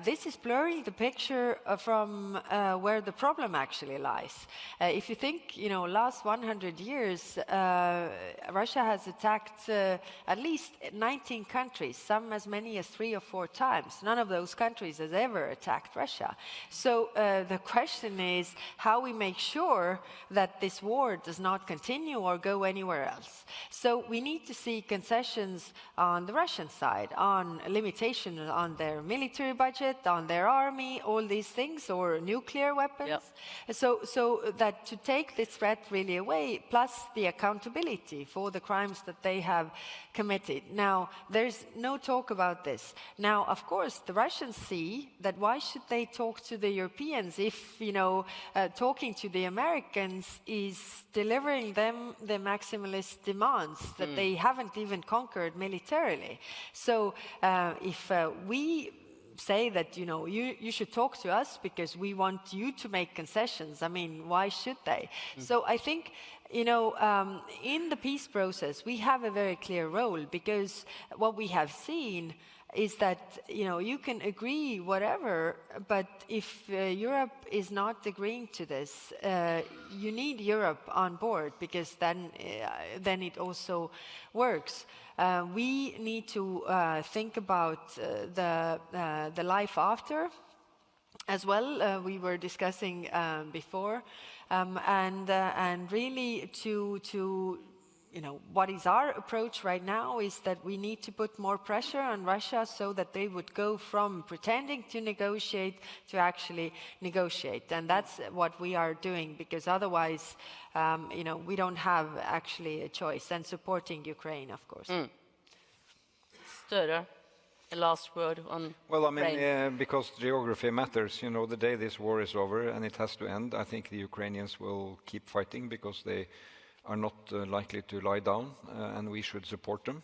Speaker 3: this is blurring the picture from where the problem actually lies. If you think, last 100 years, Russia has attacked at least 19 countries, some as many as 3 or 4 times. None of those countries has ever attacked Russia. So the question is how we make sure that this war does not continue or go anywhere else. So we need to see concessions on the Russian side, on limitations on their military budget, on their army, all these things, or nuclear weapons. Yep. So that to take this threat really away, plus the accountability for the crimes that they have committed. Now, there's no talk about this. Now, of course, the Russians see that why should they talk to the Europeans if, talking to the Americans is delivering them the maximalist demands that they haven't even conquered militarily. So if we say that, you should talk to us because we want you to make concessions, I mean, why should they? So I think, in the peace process, we have a very clear role because what we have seen is that, you can agree whatever, but if Europe is not agreeing to this, you need Europe on board because then it also works. We need to think about the life after as well. We were discussing before, and really to what is our approach right now is that we need to put more pressure on Russia so that they would go from pretending to negotiate to actually negotiate. And that's what we are doing, because otherwise, we don't have actually a choice. And supporting Ukraine, of course.
Speaker 2: Stöder, a last word on
Speaker 1: Well, I mean, because geography matters, the day this war is over and it has to end, I think the Ukrainians will keep fighting because they are not likely to lie down, and we should support them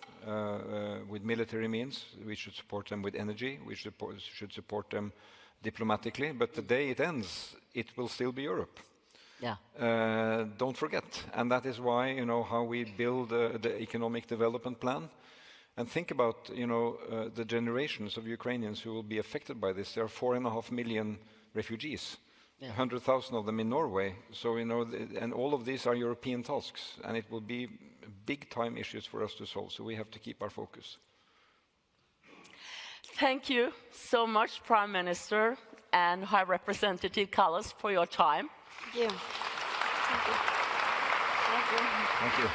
Speaker 1: with military means. We should support them with energy. We should support them diplomatically. But the day it ends, it will still be Europe.
Speaker 2: Yeah.
Speaker 1: Don't forget. And that is why, how we build the economic development plan. And think about, the generations of Ukrainians who will be affected by this. There are 4.5 million refugees. 100,000 of them in Norway. So, and all of these are European tasks, and it will be big-time issues for us to solve. So we have to keep our focus.
Speaker 2: Thank you so much, Prime Minister and High Representative Kallas, for your time.
Speaker 3: Thank you. Thank you.
Speaker 1: Thank you.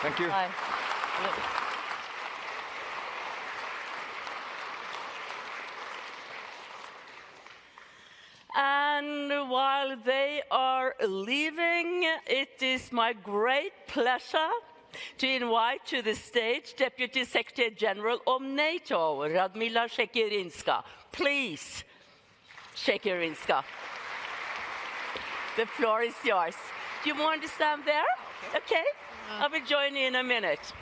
Speaker 1: Thank you.
Speaker 2: Bye. And while they are leaving, it is my great pleasure to invite to the stage Deputy Secretary General of NATO, Radmila Shekerinska. Please, Shekerinska. The floor is yours. Do you want to stand there? Okay. I will join you in a minute.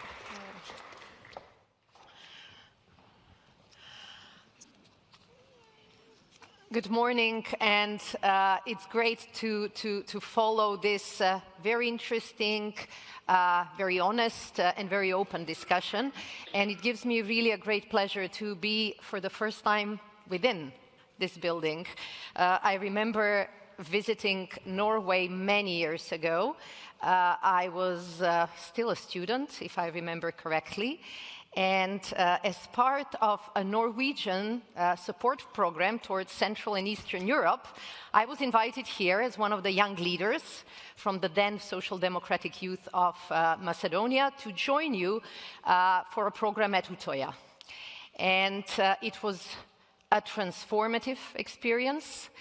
Speaker 4: Good morning, and it's great to follow this very interesting, very honest, and very open discussion. And it gives me really a great pleasure to be, for the first time, within this building. I remember visiting Norway many years ago. I was still a student, if I remember correctly. And as part of a Norwegian support program towards Central and Eastern Europe, I was invited here as one of the young leaders from the then Social Democratic Youth of Macedonia to join you for a program at Utoya. And it was a transformative experience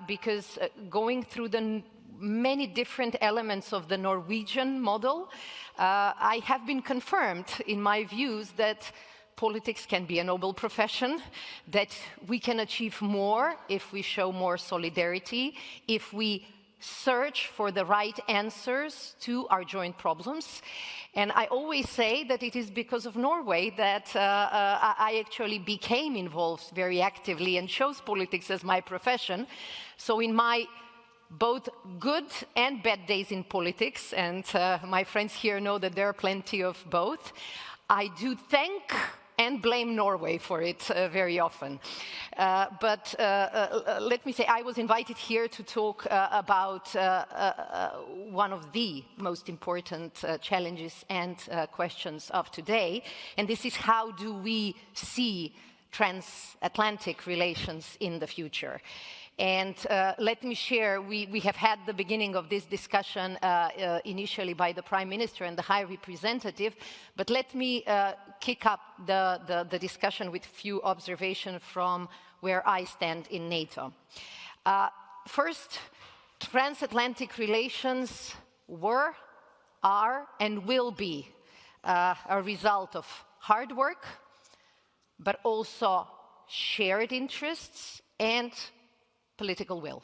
Speaker 4: because going through the many different elements of the Norwegian model, I have been confirmed in my views that politics can be a noble profession, that we can achieve more if we show more solidarity, if we search for the right answers to our joint problems. And I always say that it is because of Norway that I actually became involved very actively and chose politics as my profession. So in my both good and bad days in politics, and my friends here know that there are plenty of both, I do thank and blame Norway for it very often. But let me say, I was invited here to talk about one of the most important challenges and questions of today, and this is how do we see transatlantic relations in the future. And let me share, we have had the beginning of this discussion initially by the Prime Minister and the High Representative, but let me kick up the discussion with a few observations from where I stand in NATO. First, transatlantic relations were, are, and will be a result of hard work, but also shared interests and political will.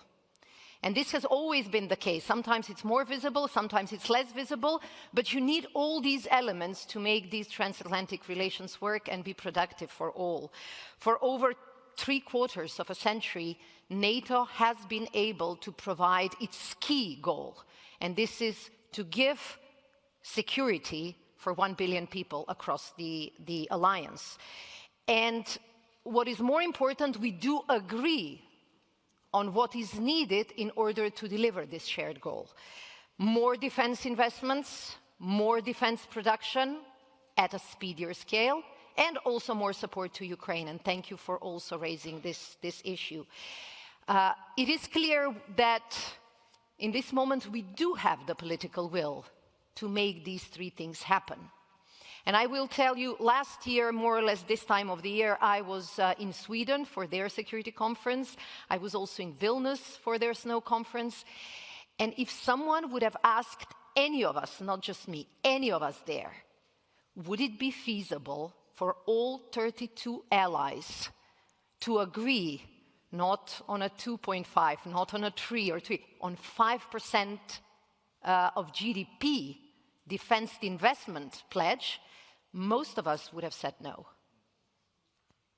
Speaker 4: And this has always been the case. Sometimes it's more visible, sometimes it's less visible, but you need all these elements to make these transatlantic relations work and be productive for all. For over 3/4 of a century, NATO has been able to provide its key goal, and this is to give security for 1 billion people across the alliance. And what is more important, we do agree on what is needed in order to deliver this shared goal. More defense investments, more defense production at a speedier scale, and also more support to Ukraine. And thank you for also raising this issue. It is clear that in this moment we do have the political will to make these three things happen. And I will tell you, last year, more or less this time of the year, I was in Sweden for their security conference. I was also in Vilnius for their snow conference. And if someone would have asked any of us, not just me, any of us there, would it be feasible for all 32 allies to agree not on a 2.5, not on a 3 or 3, on 5% of GDP defense investment pledge, most of us would have said no.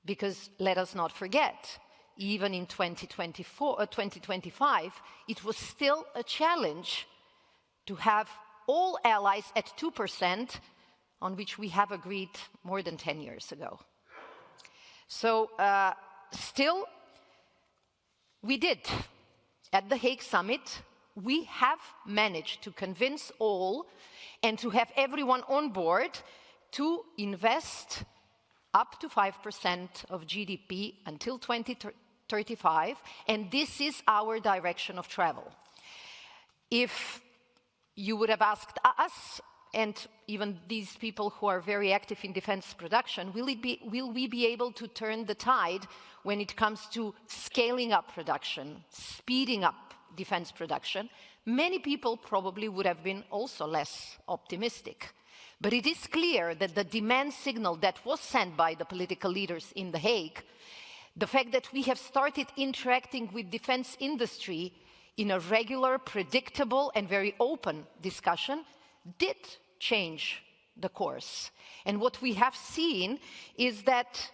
Speaker 4: Because let us not forget, even in 2025, it was still a challenge to have all allies at 2%, on which we have agreed more than 10 years ago. So still, we did. At the Hague Summit, we have managed to convince all and to have everyone on board to invest up to 5% of GDP until 2035, and this is our direction of travel. If you would have asked us, and even these people who are very active in defense production, will we be able to turn the tide when it comes to scaling up production, speeding up defense production? Many people probably would have been also less optimistic. But it is clear that the demand signal that was sent by the political leaders in The Hague, the fact that we have started interacting with defense industry in a regular, predictable, and very open discussion, did change the course. And what we have seen is that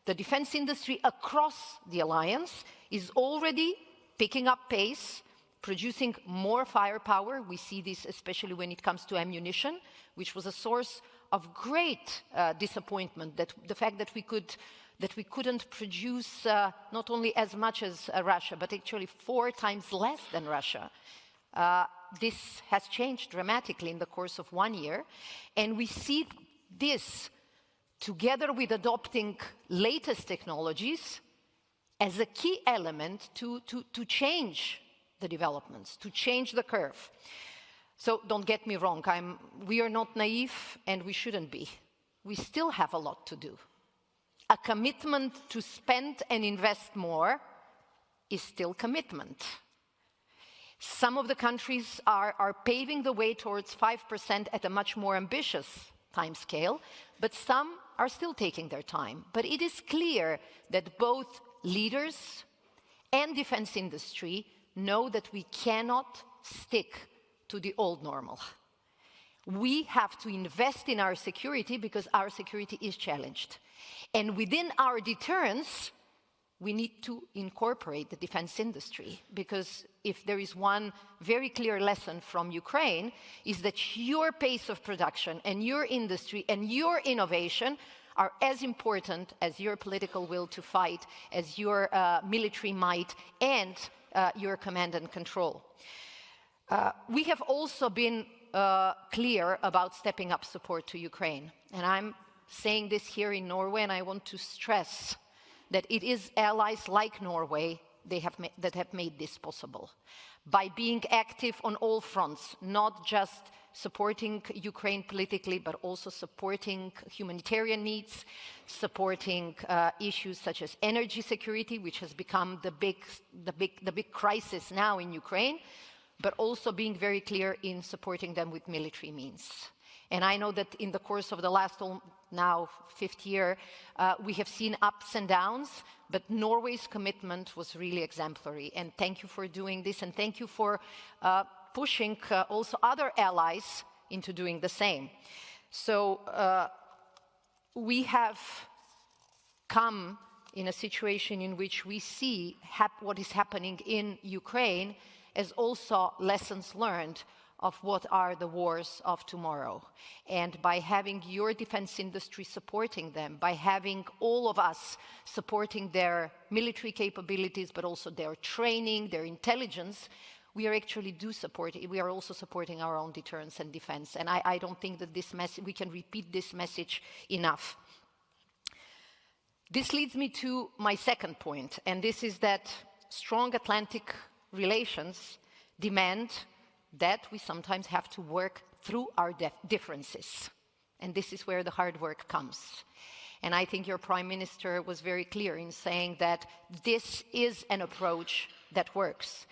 Speaker 4: the defense industry across the alliance is already picking up pace, producing more firepower. We see this especially when it comes to ammunition, which was a source of great disappointment, that the fact that we couldn't produce not only as much as Russia, but actually 4 times less than Russia. This has changed dramatically in the course of 1 year, and we see this together with adopting latest technologies as a key element to change the developments, to change the curve. So don't get me wrong, we are not naive and we shouldn't be. We still have a lot to do. A commitment to spend and invest more is still commitment. Some of the countries are paving the way towards 5% at a much more ambitious timescale, but some are still taking their time. But it is clear that both leaders and defense industry know that we cannot stick to the old normal. We have to invest in our security because our security is challenged. And within our deterrence, we need to incorporate the defense industry, because if there is one very clear lesson from Ukraine, is that your pace of production and your industry and your innovation are as important as your political will to fight, as your military might and your command and control. We have also been clear about stepping up support to Ukraine. And I'm saying this here in Norway, and I want to stress that it is allies like Norway that have made this possible. By being active on all fronts, not just supporting Ukraine politically, but also supporting humanitarian needs, supporting issues such as energy security, which has become the big crisis now in Ukraine, but also being very clear in supporting them with military means. And I know that in the course of the last now fifth year, we have seen ups and downs, but Norway's commitment was really exemplary. And thank you for doing this, and thank you for pushing also other allies into doing the same. So we have come in a situation in which we see what is happening in Ukraine as also lessons learned of what are the wars of tomorrow. And by having your defense industry supporting them, by having all of us supporting their military capabilities, but also their training, their intelligence, we are actually we are also supporting our own deterrence and defense. And I don't think that this message, we can repeat this message enough. This leads me to my second point, and this is that strong Atlantic relations demand that we sometimes have to work through our differences. And this is where the hard work comes. And I think your Prime Minister was very clear in saying that this is an approach that works.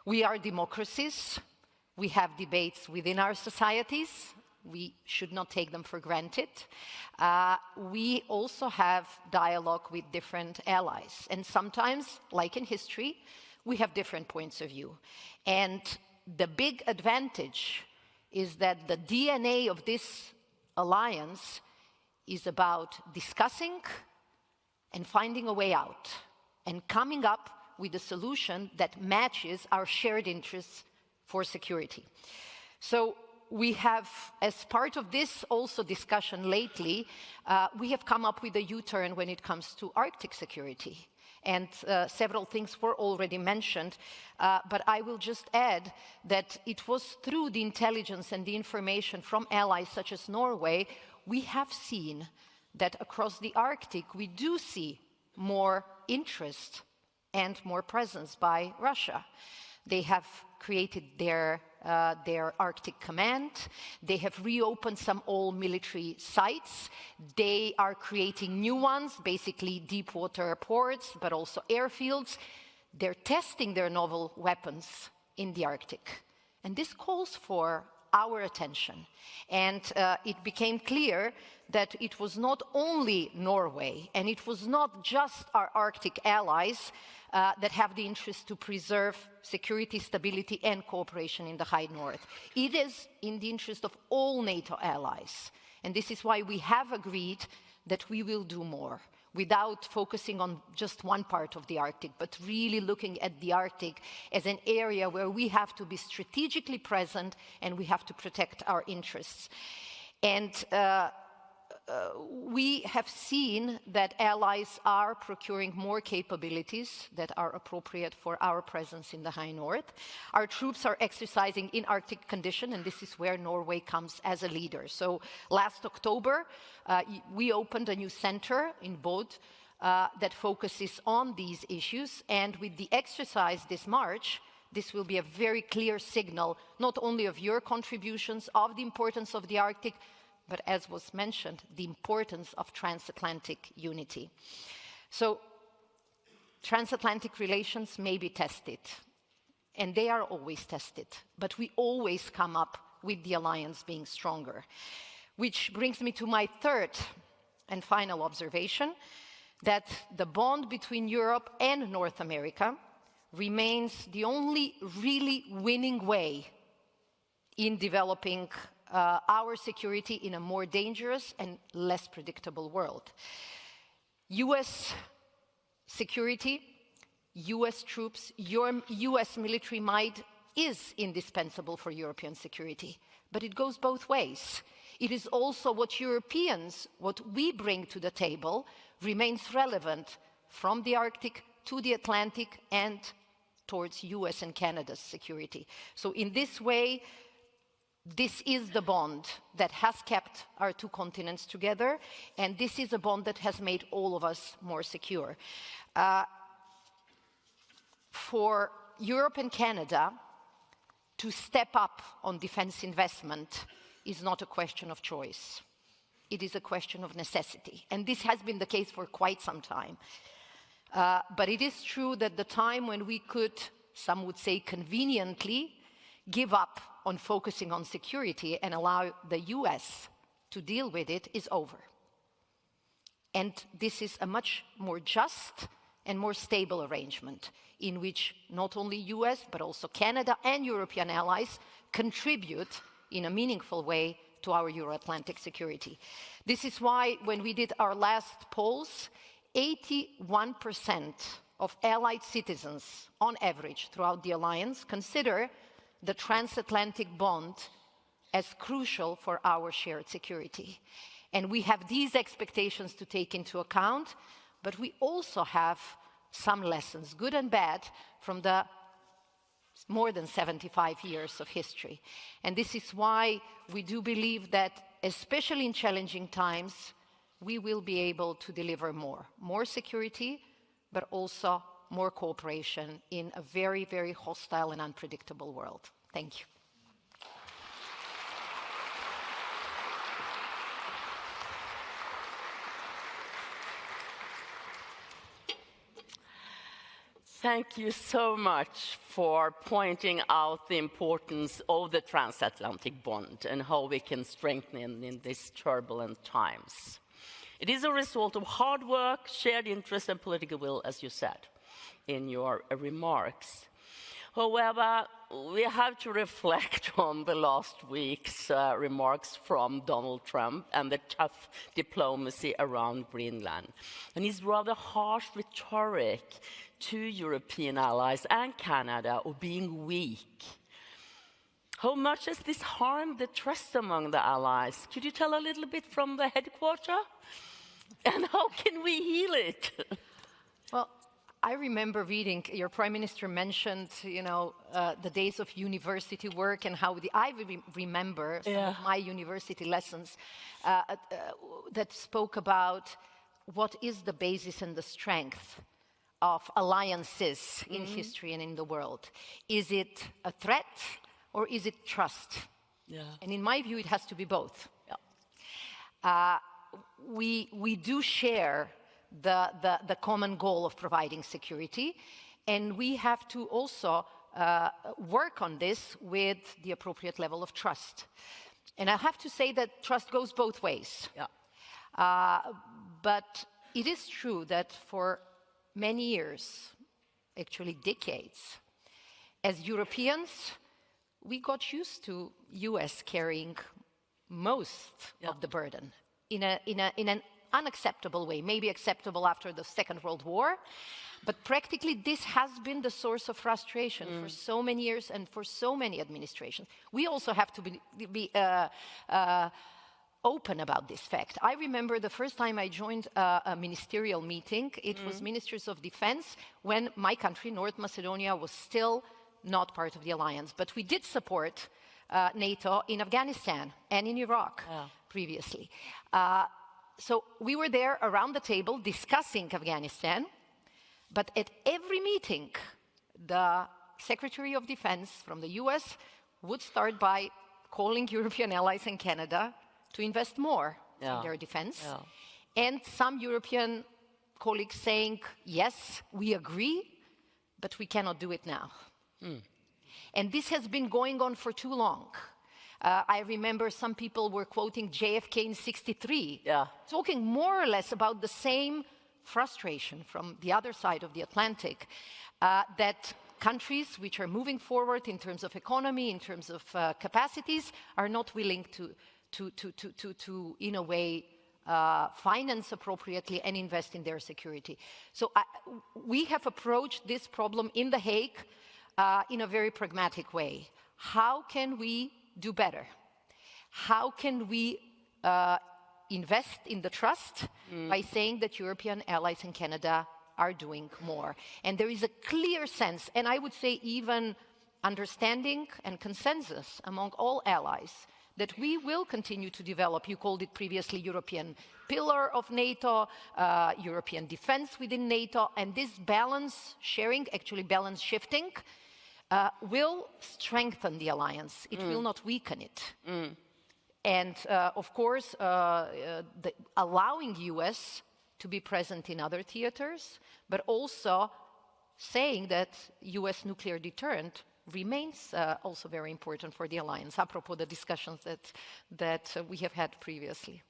Speaker 4: We are democracies. We have debates within our societies. We should not take them for granted. We also have dialogue with different allies. And sometimes, like in history, we have different points of view. And the big advantage is that the DNA of this alliance is about discussing and finding a way out and coming up with a solution that matches our shared interests for security. So we have, as part of this also discussion lately, we have come up with a U-turn when it comes to Arctic security. And several things were already mentioned, but I will just add that it was through the intelligence and the information from allies such as Norway, we have seen that across the Arctic we do see more interest and more presence by Russia. They have created their Arctic command. They have reopened some old military sites. They are creating new ones, basically deep water ports, but also airfields. They're testing their novel weapons in the Arctic. And this calls for our attention. And it became clear that it was not only Norway, and it was not just our Arctic allies that have the interest to preserve security, stability, and cooperation in the High North. It is in the interest of all NATO allies. And this is why we have agreed that we will do more, without focusing on just one part of the Arctic, but really looking at the Arctic as an area where we have to be strategically present and we have to protect our interests. And we have seen that allies are procuring more capabilities that are appropriate for our presence in the High North. Our troops are exercising in Arctic condition, and this is where Norway comes as a leader. So last October, we opened a new center in Barth that focuses on these issues, and with the exercise this March, this will be a very clear signal, not only of your contributions, of the importance of the Arctic, but as was mentioned, the importance of transatlantic unity. So transatlantic relations may be tested, and they are always tested, but we always come up with the alliance being stronger. Which brings me to my third and final observation, that the bond between Europe and North America remains the only really winning way in developing our security in a more dangerous and less predictable world. US security, US troops, US military might is indispensable for European security, but it goes both ways. It is also what Europeans, what we bring to the table, remains relevant from the Arctic to the Atlantic and towards US and Canada's security. So in this way, this is the bond that has kept our two continents together, and this is a bond that has made all of us more secure. For Europe and Canada to step up on defense investment is not a question of choice. It is a question of necessity. And this has been the case for quite some time. But it is true that the time when we could, some would say conveniently, give up on focusing on security and allow the US to deal with it is over. And this is a much more just and more stable arrangement in which not only US, but also Canada and European allies contribute in a meaningful way to our Euro-Atlantic security. This is why when we did our last polls, 81% of allied citizens, on average, throughout the alliance, consider the transatlantic bond as crucial for our shared security. And we have these expectations to take into account, but we also have some lessons, good and bad, from the more than 75 years of history. And this is why we do believe that, especially in challenging times, we will be able to deliver more security, but also more cooperation in a very, very hostile and unpredictable world. Thank you.
Speaker 2: Thank you so much for pointing out the importance of the transatlantic bond and how we can strengthen in these turbulent times. It is a result of hard work, shared interest, and political will, as you said in your remarks. However, we have to reflect on the last week's remarks from Donald Trump and the tough diplomacy around Greenland, and his rather harsh rhetoric to European allies and Canada of being weak. How much has this harmed the trust among the allies? Could you tell a little bit from the headquarters? And how can we heal it?
Speaker 4: Well, I remember reading, your Prime Minister mentioned, the days of university work and how I remember some of my university lessons that spoke about what is the basis and the strength of alliances in history and in the world. Is it a threat or is it trust? Yeah. And in my view, it has to be both. Yeah. We do share the common goal of providing security, and we have to also work on this with the appropriate level of trust. And I have to say that trust goes both ways. Yeah. But it is true that for many years, actually decades, as Europeans, we got used to US carrying most of the burden in an unacceptable way, maybe acceptable after the Second World War, but practically this has been the source of frustration for so many years and for so many administrations. We also have to be open about this fact. I remember the first time I joined a ministerial meeting, it was Ministers of Defense when my country, North Macedonia, was still not part of the alliance. But we did support NATO in Afghanistan and in Iraq previously. So we were there around the table discussing Afghanistan, but at every meeting, the Secretary of Defense from the US would start by calling European allies and Canada to invest more in their defense. Yeah. And some European colleagues saying, yes, we agree, but we cannot do it now. And this has been going on for too long. I remember some people were quoting JFK in '63, talking more or less about the same frustration from the other side of the Atlantic that countries which are moving forward in terms of economy, in terms of capacities, are not willing to in a way, finance appropriately and invest in their security. So we have approached this problem in The Hague in a very pragmatic way. How can we do better? How can we invest in the trust by saying that European allies and Canada are doing more? And there is a clear sense, and I would say even understanding and consensus among all allies, that we will continue to develop, you called it previously, European pillar of NATO, European defense within NATO, and this balance sharing, actually balance shifting, will strengthen the alliance. It will not weaken it. And of course, allowing US to be present in other theaters, but also saying that US nuclear deterrent remains also very important for the alliance, apropos the discussions that we have had previously.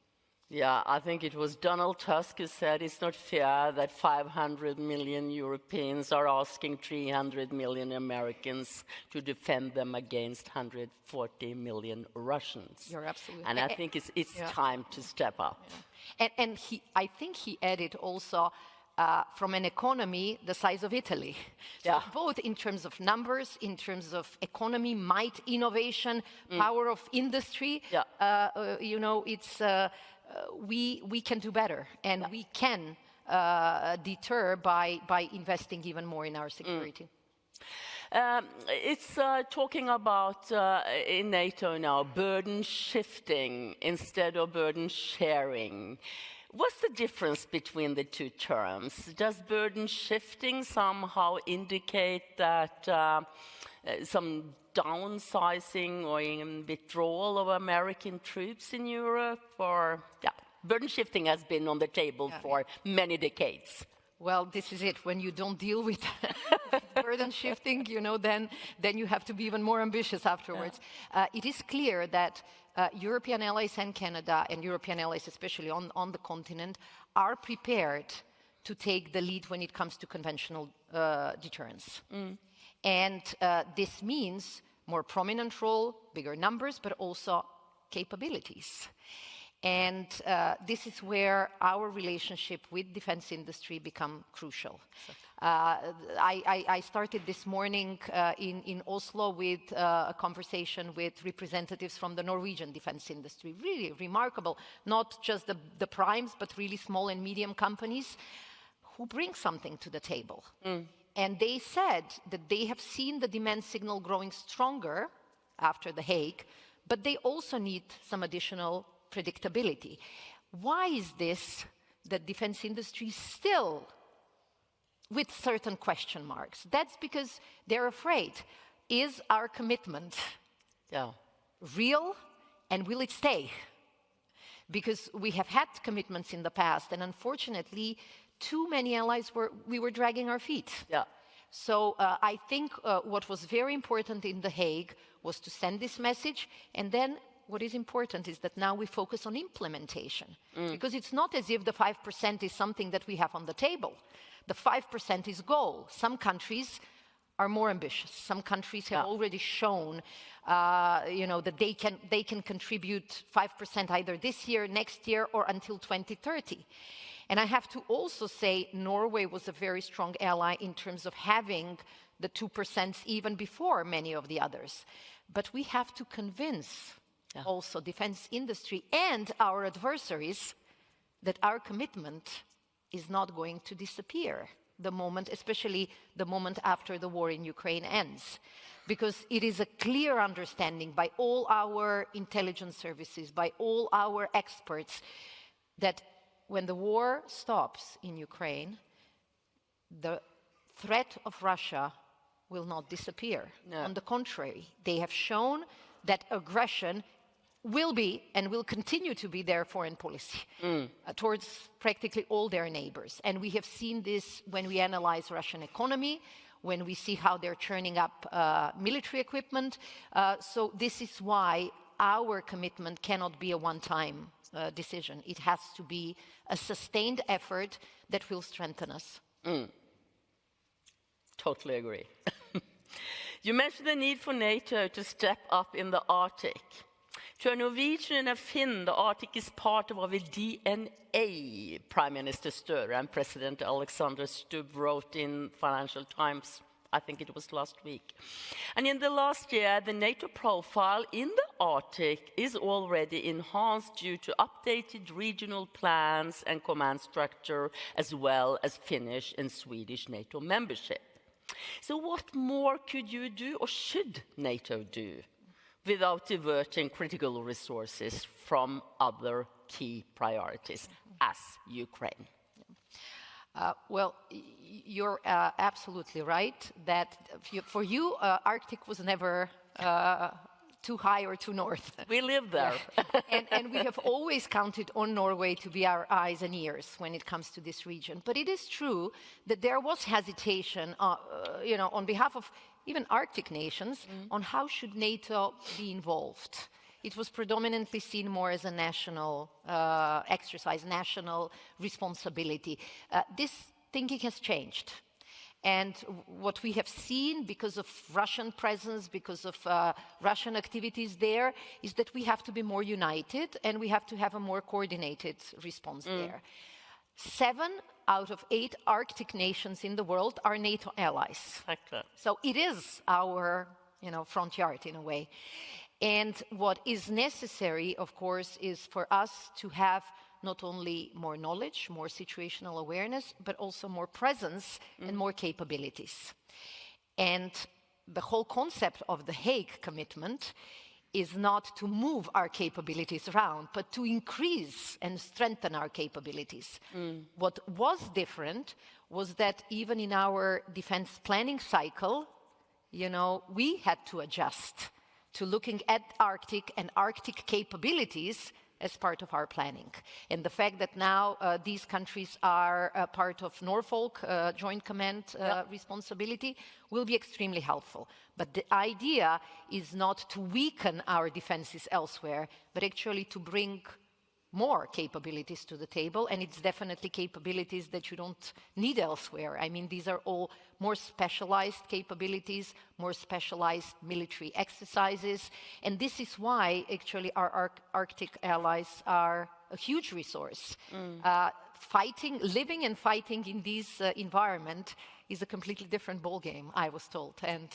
Speaker 2: Yeah, I think it was Donald Tusk who said it's not fair that 500 million Europeans are asking 300 million Americans to defend them against 140 million Russians.
Speaker 4: You're absolutely
Speaker 2: right. And I think it's time to step up.
Speaker 4: Yeah. And I think he added also from an economy the size of Italy. So both in terms of numbers, in terms of economy, might, innovation, power of industry, you know, it's... we can do better, and we can deter by investing even more in our security.
Speaker 2: It's talking about in NATO now, burden shifting instead of burden sharing. What's the difference between the two terms? Does burden shifting somehow indicate that some downsizing or even withdrawal of American troops in Europe? Or, burden shifting has been on the table for many decades.
Speaker 4: Well, this is it. When you don't deal with burden shifting, you know, then you have to be even more ambitious afterwards. It is clear that European allies and Canada, and European allies especially on the continent, are prepared to take the lead when it comes to conventional deterrence. And this means more prominent role, bigger numbers, but also capabilities. And this is where our relationship with defense industry become crucial. I started this morning in Oslo with a conversation with representatives from the Norwegian defense industry. Really remarkable, not just the primes, but really small and medium companies who bring something to the table. And they said that they have seen the demand signal growing stronger after The Hague, but they also need some additional predictability. Why is this that defense industry still with certain question marks? That's because they're afraid. Is our commitment real, and will it stay? Because we have had commitments in the past, and unfortunately, too many allies we were dragging our feet. So I think what was very important in The Hague was to send this message, and then what is important is that now we focus on implementation, because it's not as if the 5% is something that we have on the table. The 5% is goal. Some countries are more ambitious. Some countries have already shown, you know, that they can contribute 5% either this year, next year, or until 2030. And I have to also say Norway was a very strong ally in terms of having the 2% even before many of the others. But we have to convince also defense industry and our adversaries that our commitment is not going to disappear the moment, especially the moment after the war in Ukraine ends. Because it is a clear understanding by all our intelligence services, by all our experts, that when the war stops in Ukraine, the threat of Russia will not disappear. On the contrary, they have shown that aggression will be and will continue to be their foreign policy towards practically all their neighbors. And we have seen this when we analyze Russian economy, when we see how they're churning up military equipment. So this is why our commitment cannot be a one-time decision. It has to be a sustained effort that will strengthen us.
Speaker 2: Totally agree. You mentioned the need for NATO to step up in the Arctic. To a Norwegian and a Finn, the Arctic is part of our DNA, Prime Minister Støre and President Alexander Stubb wrote in Financial Times, I think it was last week. And in the last year, the NATO profile in the Arctic is already enhanced due to updated regional plans and command structure, as well as Finnish and Swedish NATO membership. So what more could you do, or should NATO do, without diverting critical resources from other key priorities, as Ukraine?
Speaker 4: Well, you're absolutely right that for you, Arctic was never too high or too north.
Speaker 2: We live there.
Speaker 4: and we have always counted on Norway to be our eyes and ears when it comes to this region. But it is true that there was hesitation, on behalf of even Arctic nations, on how should NATO be involved. It was predominantly seen more as a national exercise, national responsibility. This thinking has changed. And what we have seen because of Russian presence, because of Russian activities there, is that we have to be more united and we have to have a more coordinated response there. 7 out of 8 Arctic nations in the world are NATO allies.
Speaker 2: Okay.
Speaker 4: So it is our, front yard in a way. And what is necessary, of course, is for us to have not only more knowledge, more situational awareness, but also more presence and more capabilities. And the whole concept of the Hague commitment is not to move our capabilities around, but to increase and strengthen our capabilities. What was different was that even in our defense planning cycle, we had to adjust to looking at Arctic and Arctic capabilities as part of our planning. And the fact that now these countries are part of Norfolk Joint Command responsibility will be extremely helpful. But the idea is not to weaken our defenses elsewhere, but actually to bring more capabilities to the table, and it's definitely capabilities that you don't need elsewhere. I mean, these are all more specialized capabilities, more specialized military exercises, and this is why actually our Arctic allies are a huge resource. Living and fighting in this environment is a completely different ballgame, I was told. And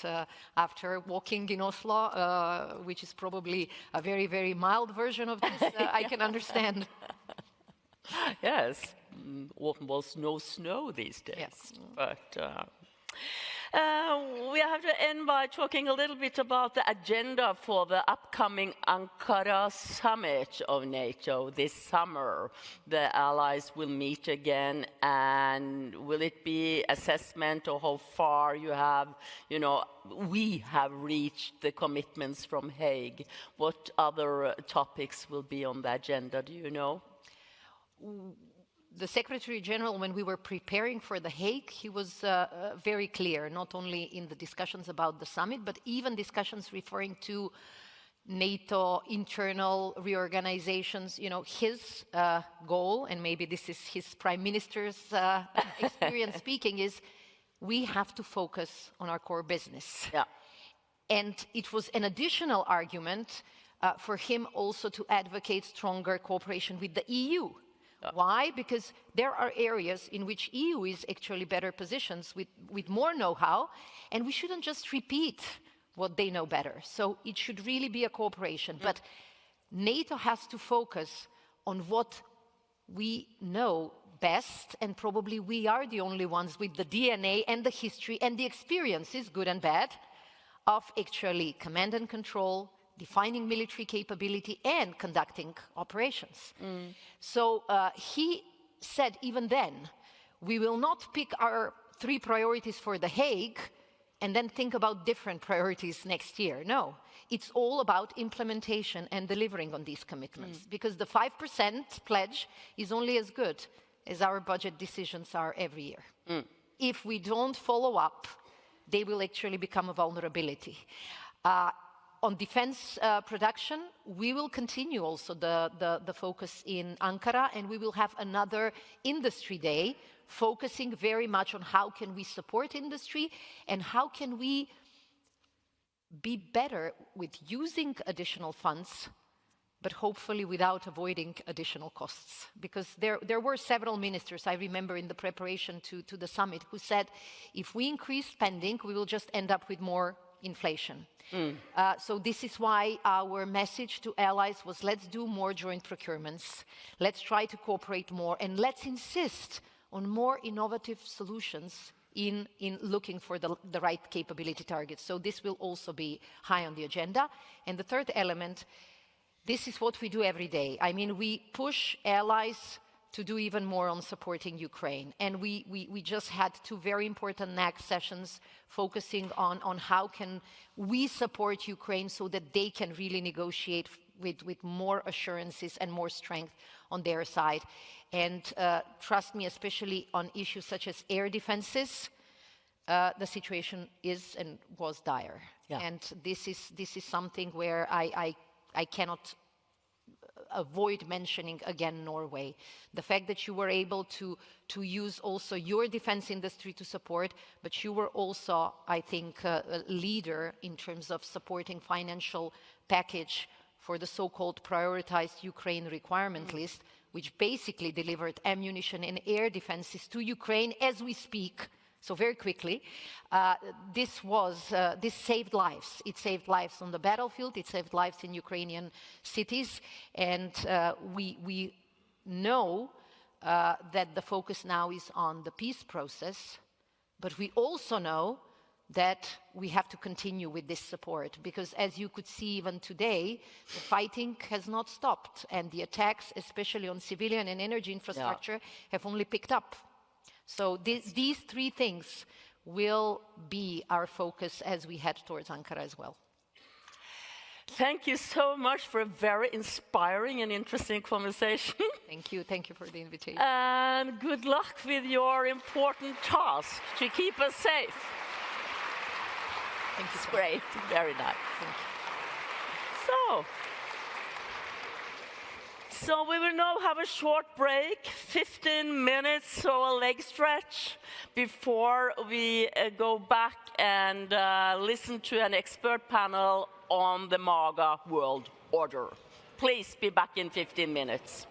Speaker 4: after walking in Oslo, which is probably a very, very mild version of this, I can understand.
Speaker 2: Yes, almost no snow these days.
Speaker 4: Yes.
Speaker 2: But we have to end by talking a little bit about the agenda for the upcoming Ankara summit of NATO this summer. The allies will meet again, and will it be assessment of how far you have, we have reached the commitments from Hague? What other topics will be on the agenda, do you know? The Secretary General, when we were preparing for The Hague, he was very clear, not only in the discussions about the summit, but even discussions referring to NATO internal reorganizations. His goal, and maybe this is his Prime Minister's experience speaking, is we have to focus on our core business. Yeah. And it was an additional argument for him also to advocate stronger cooperation with the EU. Why? Because there are areas in which EU is actually better positioned with more know-how, and we shouldn't just repeat what they know better. So it should really be a cooperation. But NATO has to focus on what we know best, and probably we are the only ones with the DNA and the history and the experiences, good and bad, of actually command and control, defining military capability and conducting operations. So he said even then, we will not pick our 3 priorities for The Hague and then think about different priorities next year. No, it's all about implementation and delivering on these commitments, because the 5% pledge is only as good as our budget decisions are every year. If we don't follow up, they will actually become a vulnerability.
Speaker 4: On defense production, we will continue also the focus in Ankara, and we will have another industry day focusing very much on how can we support industry and how can we be better with using additional funds, but hopefully without avoiding additional costs. Because there were several ministers, I remember in the preparation to the summit, who said, if we increase spending, we will just end up with more inflation. So this is why our message to allies was, let's do more joint procurements, let's try to cooperate more, and let's insist on more innovative solutions in looking for the right capability targets. So this will also be high on the agenda. And the third element, this is what we do every day. I mean, we push allies to do even more on supporting Ukraine. And we just had 2 very important next sessions focusing on how can we support Ukraine so that they can really negotiate with more assurances and more strength on their side. And trust me, especially on issues such as air defenses, the situation is and was dire.
Speaker 2: Yeah.
Speaker 4: And this is something where I cannot avoid mentioning again Norway. The fact that you were able to use also your defense industry to support, but you were also, I think, a leader in terms of supporting financial package for the so-called prioritized Ukraine requirement list, which basically delivered ammunition and air defenses to Ukraine as we speak. So very quickly, this saved lives. It saved lives on the battlefield, it saved lives in Ukrainian cities, and we know that the focus now is on the peace process, but we also know that we have to continue with this support, because as you could see even today, the fighting has not stopped, and the attacks, especially on civilian and energy infrastructure, have only picked up. So these 3 things will be our focus as we head towards Ankara as well.
Speaker 2: Thank you so much for a very inspiring and interesting conversation.
Speaker 4: Thank you for the invitation.
Speaker 2: And good luck with your important task to keep us safe.
Speaker 4: Thank you.
Speaker 2: It's great, very nice.
Speaker 4: Thank you.
Speaker 2: So we will now have a short break, 15 minutes, so a leg stretch, before we go back and listen to an expert panel on the MAGA world order. Please be back in 15 minutes.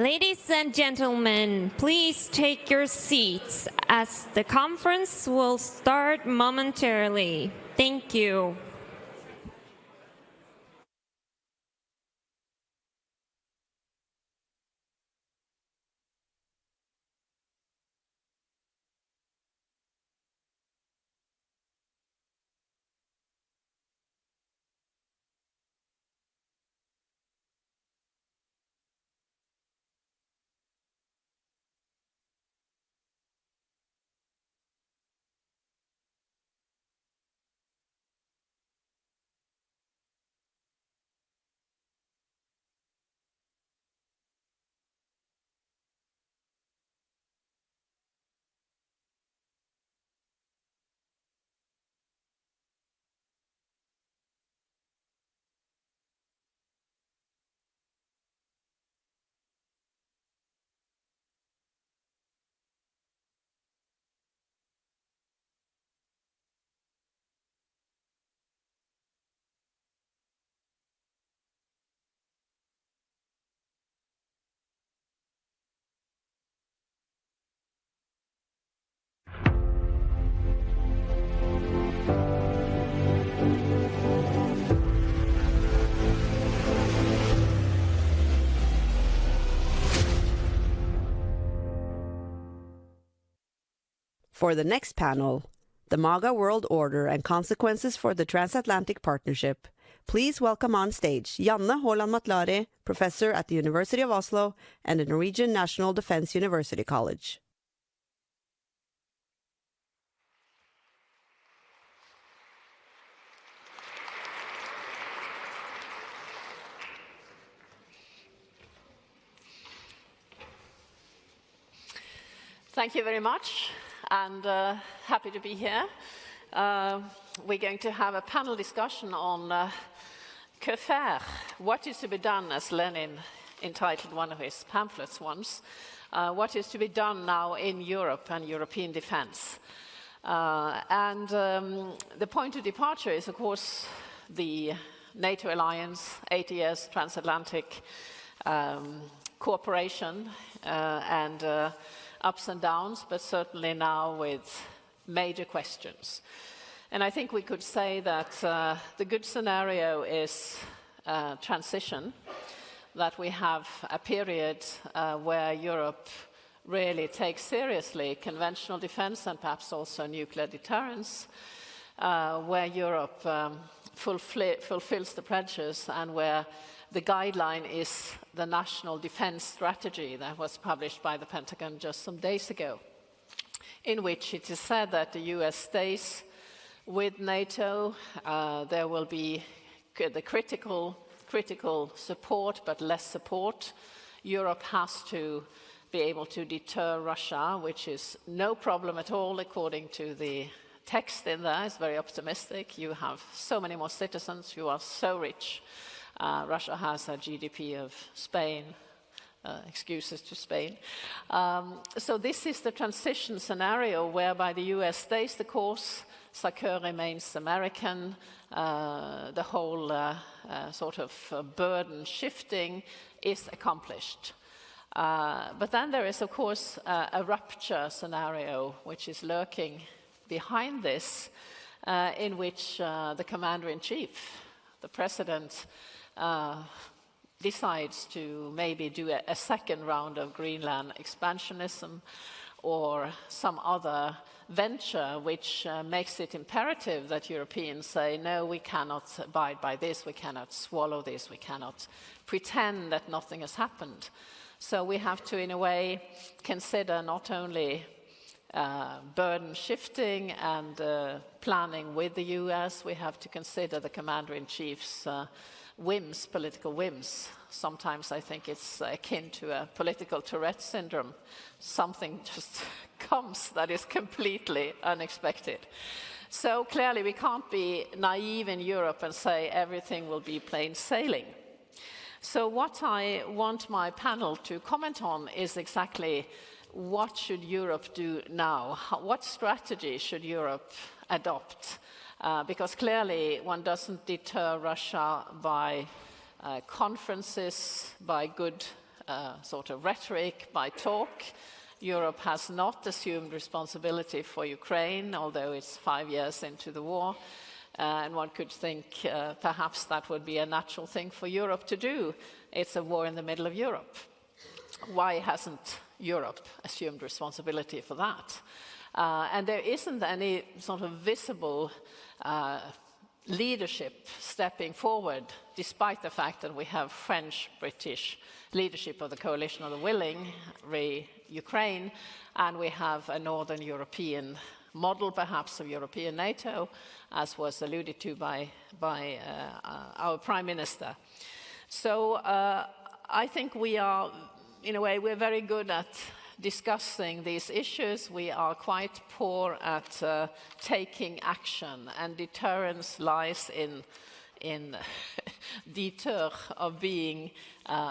Speaker 5: Ladies and gentlemen, please take your seats as the conference will start momentarily. Thank you.
Speaker 6: For the next panel, the MAGA World Order and Consequences for the Transatlantic Partnership, please welcome on stage Janne Haaland Matlari, professor at the University of Oslo and the Norwegian National Defense University College.
Speaker 7: Thank you very much, and happy to be here. We're going to have a panel discussion on que faire, what is to be done, as Lenin entitled one of his pamphlets once, what is to be done now in Europe and European defense. The point of departure is, of course, the NATO alliance, 80 years transatlantic cooperation, and ups and downs, but certainly now with major questions. And I think we could say that the good scenario is transition, that we have a period where Europe really takes seriously conventional defense and perhaps also nuclear deterrence, where Europe fulfills the pledges, and where the guideline is the National Defense Strategy that was published by the Pentagon just some days ago, in which it is said that the US stays with NATO. There will be the critical support, but less support. Europe has to be able to deter Russia, which is no problem at all according to the text in there. It's very optimistic. You have so many more citizens. You are so rich. Russia has a GDP of Spain, excuses to Spain. So this is the transition scenario whereby the US stays the course, SACEUR remains American, the whole sort of burden shifting is accomplished. But then there is, of course, a rupture scenario which is lurking behind this, in which the commander-in-chief, the president, decides to maybe do a second round of Greenland expansionism or some other venture which makes it imperative that Europeans say, no, we cannot abide by this, we cannot swallow this, we cannot pretend that nothing has happened. So we have to, in a way, consider not only burden shifting and planning with the US, we have to consider the commander-in-chief's whims, political whims. Sometimes I think it's akin to a political Tourette syndrome. Something just comes that is completely unexpected. So clearly we can't be naive in Europe and say everything will be plain sailing. So what I want my panel to comment on is exactly what should Europe do now? What strategy should Europe adopt? Because clearly one doesn't deter Russia by conferences, by good sort of rhetoric, by talk. Europe has not assumed responsibility for Ukraine, although it's 5 years into the war. And one could think perhaps that would be a natural thing for Europe to do. It's a war in the middle of Europe. Why hasn't Europe assumed responsibility for that? And there isn't any sort of visible leadership stepping forward, despite the fact that we have French-British leadership of the coalition of the willing, Ukraine, and we have a Northern European model, perhaps, of European NATO, as was alluded to by our Prime Minister. So I think we are, in a way, we're very good at discussing these issues. We are quite poor at taking action, and deterrence lies in deter of being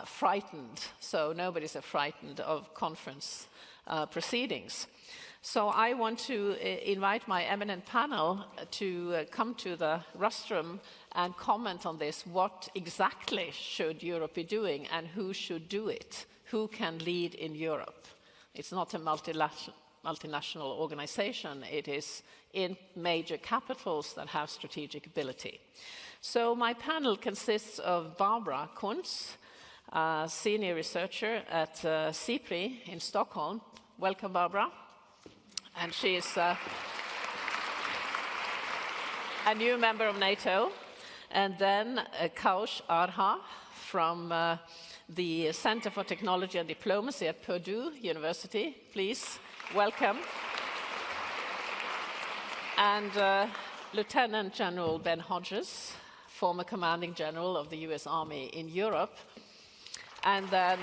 Speaker 7: frightened. So nobody's frightened of conference proceedings. So I want to invite my eminent panel to come to the rostrum and comment on this. What exactly should Europe be doing, and who should do it? Who can lead in Europe? It's not a multinational organization. It is in major capitals that have strategic ability. So my panel consists of Barbara Kunz, senior researcher at SIPRI in Stockholm. Welcome, Barbara. And she is a new member of NATO. And then Kaush Arha from the Center for Technology and Diplomacy at Purdue University. Please, welcome. And Lieutenant General Ben Hodges, former commanding general of the US Army in Europe. And then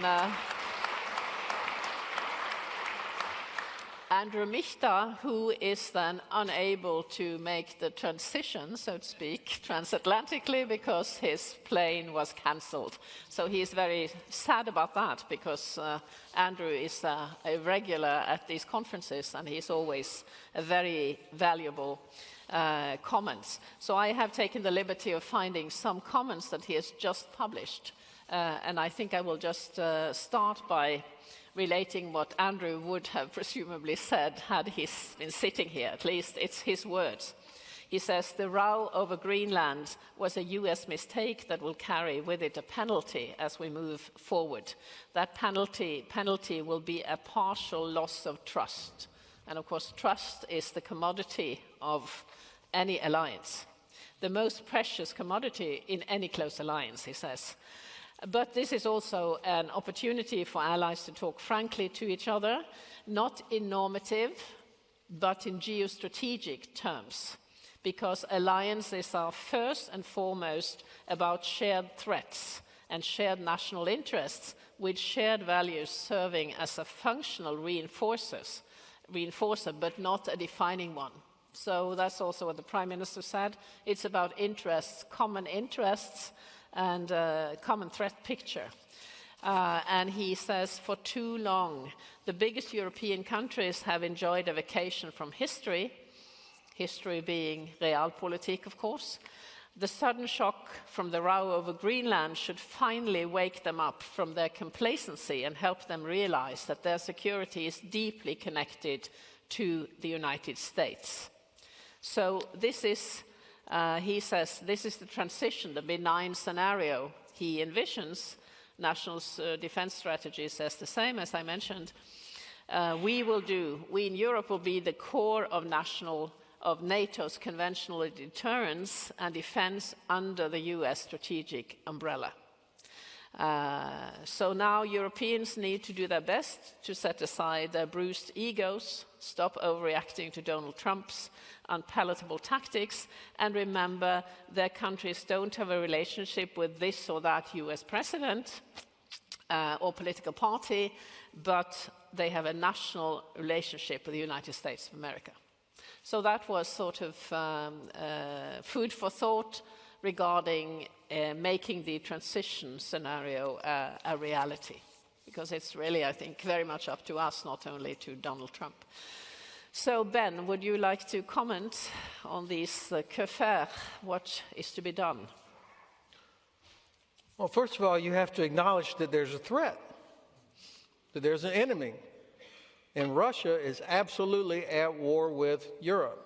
Speaker 7: Andrew Michta, who is then unable to make the transition, so to speak, transatlantically because his plane was cancelled. So he is very sad about that, because Andrew is a regular at these conferences, and he's always a very valuable comments. So I have taken the liberty of finding some comments that he has just published. And I think I will just start by relating what Andrew would have presumably said had he been sitting here. At least it's his words. He says, the row over Greenland was a US mistake that will carry with it a penalty as we move forward. That penalty will be a partial loss of trust. And of course, trust is the commodity of any alliance, the most precious commodity in any close alliance, he says. But this is also an opportunity for allies to talk frankly to each other, not in normative, but in geostrategic terms, because alliances are first and foremost about shared threats and shared national interests, with shared values serving as a functional reinforcer, but not a defining one. So that's also what the Prime Minister said. It's about interests, common interests, and common threat picture. And he says, for too long, the biggest European countries have enjoyed a vacation from history being realpolitik, of course. The sudden shock from the row over Greenland should finally wake them up from their complacency and help them realize that their security is deeply connected to the United States. So this is, he says, this is the transition, the benign scenario he envisions. National defense strategy says the same, as I mentioned. We in Europe will be the core of NATO's conventional deterrence and defense under the US strategic umbrella. So now Europeans need to do their best to set aside their bruised egos, stop overreacting to Donald Trump's unpalatable tactics, and remember their countries don't have a relationship with this or that US president or political party, but they have a national relationship with the United States of America. So that was sort of food for thought regarding making the transition scenario a reality, because it's really, I think, very much up to us, not only to Donald Trump. So, Ben, would you like to comment on these que faire, what is to be done?
Speaker 8: Well, first of all, you have to acknowledge that there's a threat. that there's an enemy. And Russia is absolutely at war with Europe.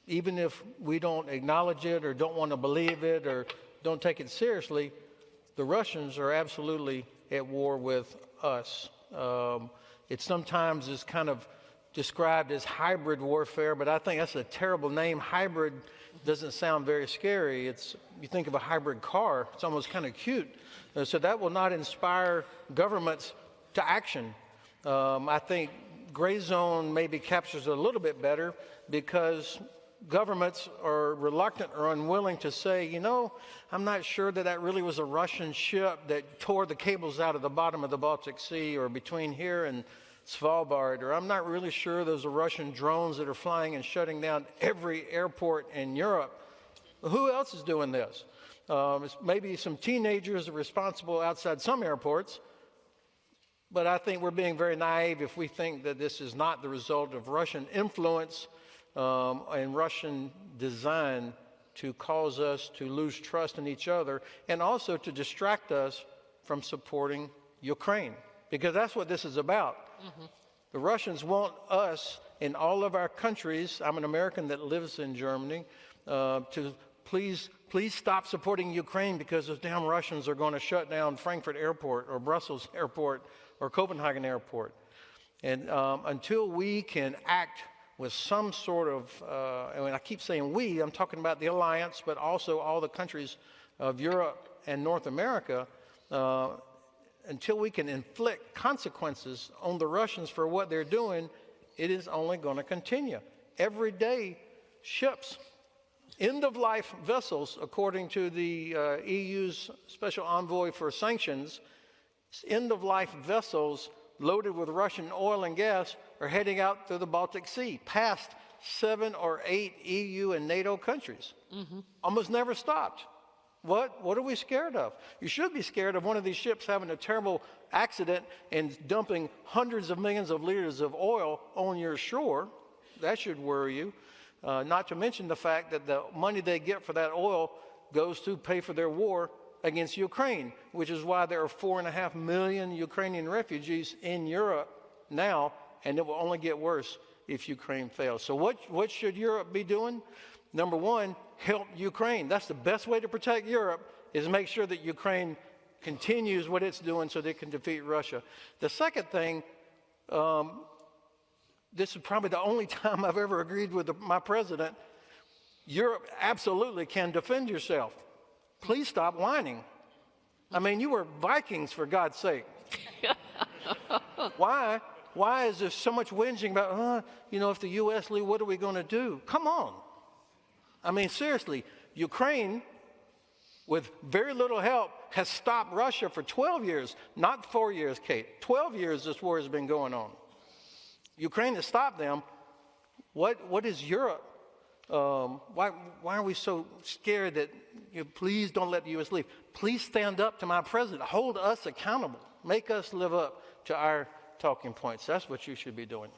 Speaker 8: Even if we don't acknowledge it or don't want to believe it or don't take it seriously, the Russians are absolutely at war with us. It sometimes is kind of described as hybrid warfare, but I think that's a terrible name. Hybrid doesn't sound very scary. You think of a hybrid car, it's almost kind of cute. So that will not inspire governments to action. I think gray zone maybe captures it a little bit better because governments are reluctant or unwilling to say, you know, I'm not sure that that really was a Russian ship that tore the cables out of the bottom of the Baltic Sea or between here and Svalbard, or I'm not really sure those are Russian drones that are flying and shutting down every airport in Europe. Who else is doing this? Maybe some teenagers are responsible outside some airports, but I think we're being very naive if we think that this is not the result of Russian influence and Russian design to cause us to lose trust in each other and also to distract us from supporting Ukraine, because that's what this is about. Mm-hmm. The Russians want us in all of our countries, I'm an American that lives in Germany, to please stop supporting Ukraine because those damn Russians are going to shut down Frankfurt Airport or Brussels Airport or Copenhagen Airport. And until we can act with some sort of, I keep saying we, I'm talking about the alliance, but also all the countries of Europe and North America, until we can inflict consequences on the Russians for what they're doing, it is only going to continue. Every day, ships, end-of-life vessels, according to the EU's Special Envoy for Sanctions, end-of-life vessels loaded with Russian oil and gas are heading out through the Baltic Sea, past 7 or 8 EU and NATO countries. Mm-hmm. Almost never stopped. What are we scared of? You should be scared of one of these ships having a terrible accident and dumping hundreds of millions of liters of oil on your shore. That should worry you. Not to mention the fact that the money they get for that oil goes to pay for their war against Ukraine, which is why there are 4.5 million Ukrainian refugees in Europe now, and it will only get worse if Ukraine fails. So what should Europe be doing? Number one, help Ukraine. That's the best way to protect Europe, is make sure that Ukraine continues what it's doing so they can defeat Russia. The second thing, this is probably the only time I've ever agreed with my president, Europe absolutely can defend yourself. Please stop whining. I mean, you were Vikings, for God's sake. Why is there so much whinging about, if the U.S. leave, what are we going to do? Come on. I mean, seriously, Ukraine, with very little help, has stopped Russia for 12 years, not 4 years, Kate. 12 years this war has been going on. Ukraine has stopped them. What is Europe? Why are we so scared that please don't let the U.S. leave? Please stand up to my president. Hold us accountable. Make us live up to our talking points. That's what you should be doing.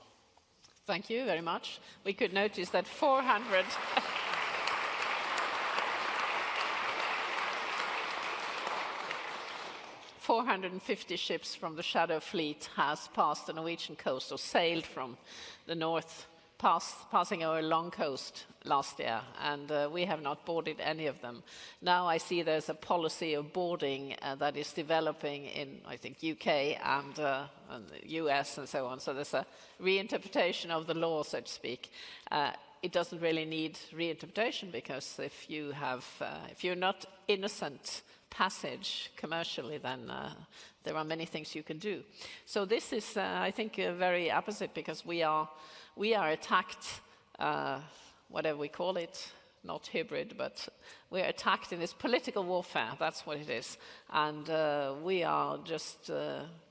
Speaker 7: Thank you very much. We could notice that 450 ships from the Shadow Fleet has passed the Norwegian coast or sailed from the north, passing our long coast last year, and we have not boarded any of them. Now I see there's a policy of boarding that is developing in, I think, UK and the US and so on. So there's a reinterpretation of the law, so to speak. It doesn't really need reinterpretation because if you're not innocent passage commercially, then there are many things you can do. So this is, I think, very opposite because we are attacked, whatever we call it, not hybrid, but we are attacked in this political warfare. That's what it is. And we are just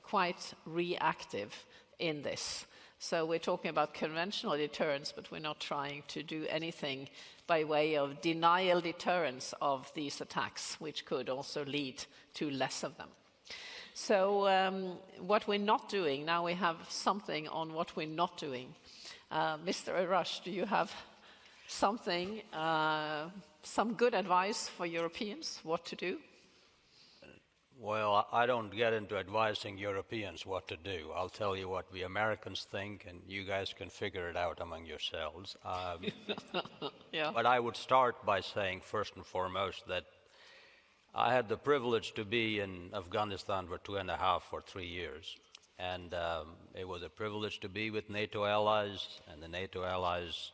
Speaker 7: quite reactive in this. So we're talking about conventional deterrence, but we're not trying to do anything by way of denial deterrence of these attacks, which could also lead to less of them. So what we're not doing, now we have something on what we're not doing. Mr. Rush, do you have something, some good advice for Europeans, what to do?
Speaker 9: Well, I don't get into advising Europeans what to do. I'll tell you what we Americans think, and you guys can figure it out among yourselves.
Speaker 7: Yeah.
Speaker 9: But I would start by saying, first and foremost, that I had the privilege to be in Afghanistan for 2.5 or 3 years. And it was a privilege to be with NATO allies, and the NATO allies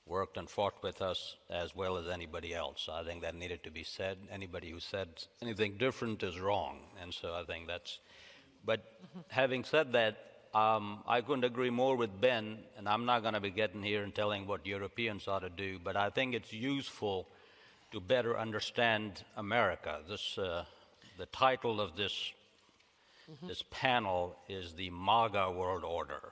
Speaker 9: worked and fought with us as well as anybody else. I think that needed to be said. Anybody who said anything different is wrong. And so I think that's... But having said that, I couldn't agree more with Ben, and I'm not going to be getting here and telling what Europeans ought to do, but I think it's useful to better understand America. The title of this panel is the MAGA World Order.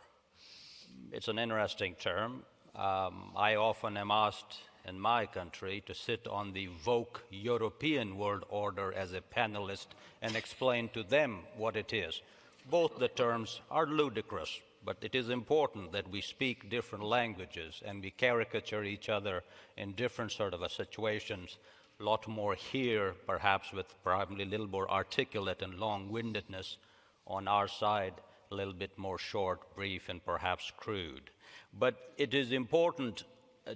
Speaker 9: It's an interesting term. I often am asked in my country to sit on the woke European world order as a panelist and explain to them what it is. Both the terms are ludicrous, but it is important that we speak different languages and we caricature each other in different sort of situations. A lot more here, perhaps with probably a little more articulate and long-windedness on our side, a little bit more short, brief, and perhaps crude. But it is important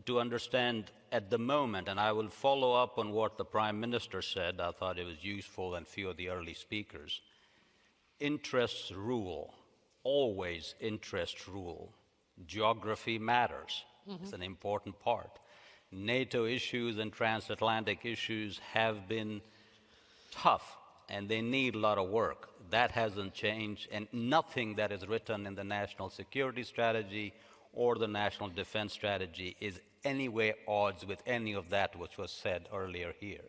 Speaker 9: to understand at the moment, and I will follow up on what the Prime Minister said. I thought it was useful, and few of the early speakers. Interests rule. Always interests rule. Geography matters. It's an important part. NATO issues and transatlantic issues have been tough, and they need a lot of work. That hasn't changed, and nothing that is written in the National Security Strategy or the National Defense Strategy is anyway odds with any of that which was said earlier here.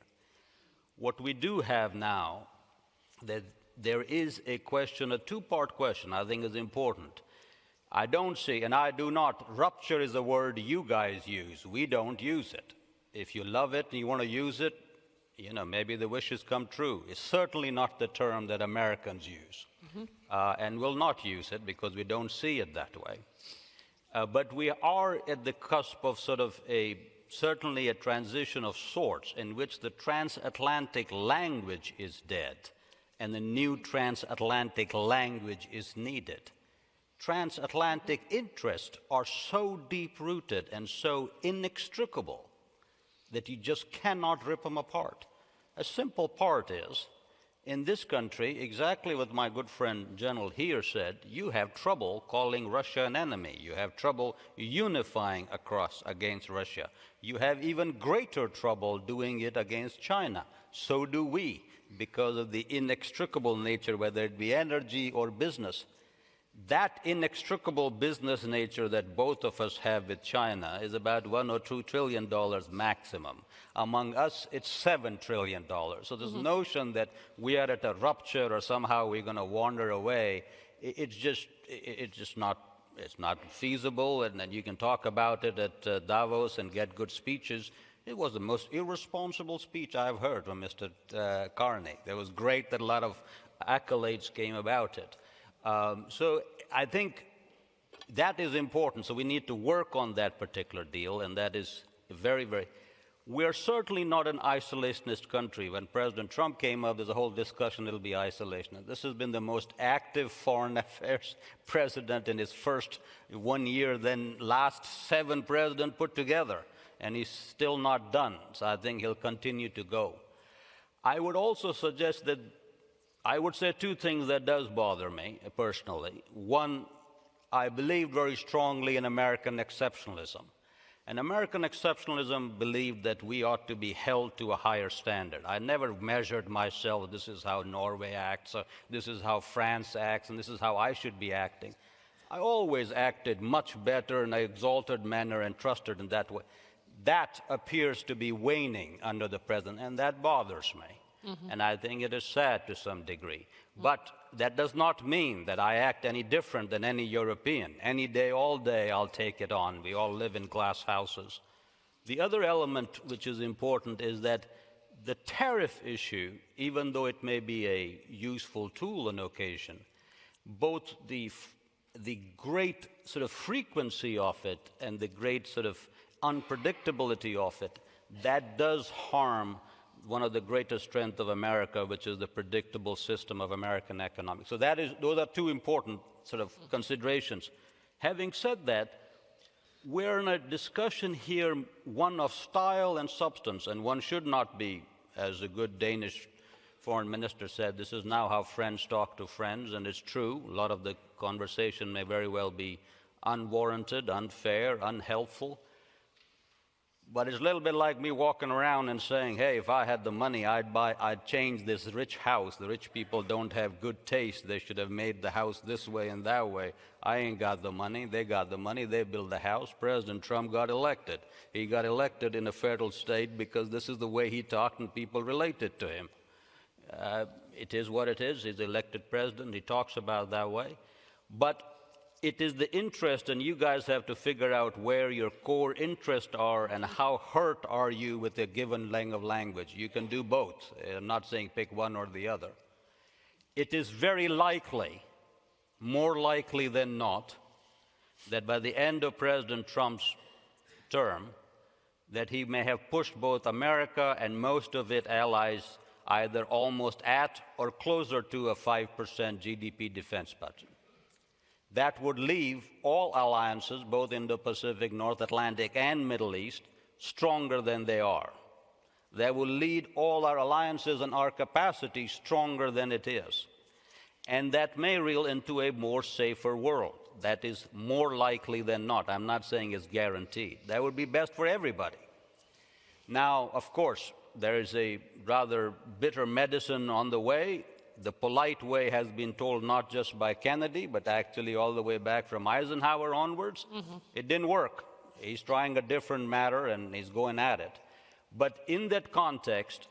Speaker 9: What we do have now, that there is a question, a two-part question I think is important. I don't see, and I do not, rupture is a word you guys use. We don't use it. If you love it and you want to use it, you know, maybe the wishes come true. It's certainly not the term that Americans use, and will not use it because we don't see it that way. But we are at the cusp of sort of certainly a transition of sorts in which the transatlantic language is dead and the new transatlantic language is needed. Transatlantic interests are so deep-rooted and so inextricable that you just cannot rip them apart. A simple part is, in this country, exactly what my good friend General here said, you have trouble calling Russia an enemy. You have trouble unifying against Russia. You have even greater trouble doing it against China. So do we, because of the inextricable nature, whether it be energy or business. That inextricable business nature that both of us have with China is about $1 or $2 trillion maximum. Among us, it's $7 trillion. So this notion that we are at a rupture or somehow we're going to wander away, it's not feasible. And then you can talk about it at Davos and get good speeches. It was the most irresponsible speech I've heard from Mr. Carney. It was great that a lot of accolades came about it. So I think that is important. So we need to work on that particular deal, and that is very, very... We're certainly not an isolationist country. When President Trump came up, there's a whole discussion it'll be isolationist. This has been the most active foreign affairs president in his first 1 year than last 7 presidents put together, and he's still not done. So I think he'll continue to go. I would also suggest that I would say 2 things that does bother me personally. One, I believe very strongly in American exceptionalism. And American exceptionalism believed that we ought to be held to a higher standard. I never measured myself, this is how Norway acts, or this is how France acts, and this is how I should be acting. I always acted much better in an exalted manner and trusted in that way. That appears to be waning under the president, and that bothers me. And I think it is sad to some degree. But that does not mean that I act any different than any European. Any day, all day, I'll take it on. We all live in glass houses. The other element which is important is that the tariff issue, even though it may be a useful tool on occasion, both the great sort of frequency of it and the great sort of unpredictability of it, that does harm one of the greatest strengths of America, which is the predictable system of American economics. So those are two important sort of considerations. Having said that, we're in a discussion here, one of style and substance, and one should not be, as a good Danish foreign minister said, this is now how friends talk to friends, and it's true. A lot of the conversation may very well be unwarranted, unfair, unhelpful. But it's a little bit like me walking around and saying, hey, if I had the money, I'd change this rich house. The rich people don't have good taste. They should have made the house this way and that way. I ain't got the money. They got the money. They built the house. President Trump got elected. He got elected in a federal state because this is the way he talked and people related to him. It is what it is. He's elected president. He talks about it that way. But it is the interest, and you guys have to figure out where your core interests are and how hurt are you with a given language. You can do both. I'm not saying pick one or the other. It is very likely, more likely than not, that by the end of President Trump's term, that he may have pushed both America and most of its allies either almost at or closer to a 5% GDP defense budget. That would leave all alliances, both Indo-Pacific, North Atlantic, and Middle East, stronger than they are. That will lead all our alliances and our capacity stronger than it is. And that may reel into a more safer world. That is more likely than not. I'm not saying it's guaranteed. That would be best for everybody. Now, of course, there is a rather bitter medicine on the way. The polite way has been told not just by Kennedy, but actually all the way back from Eisenhower onwards. It didn't work. He's trying a different matter and he's going at it. But in that context,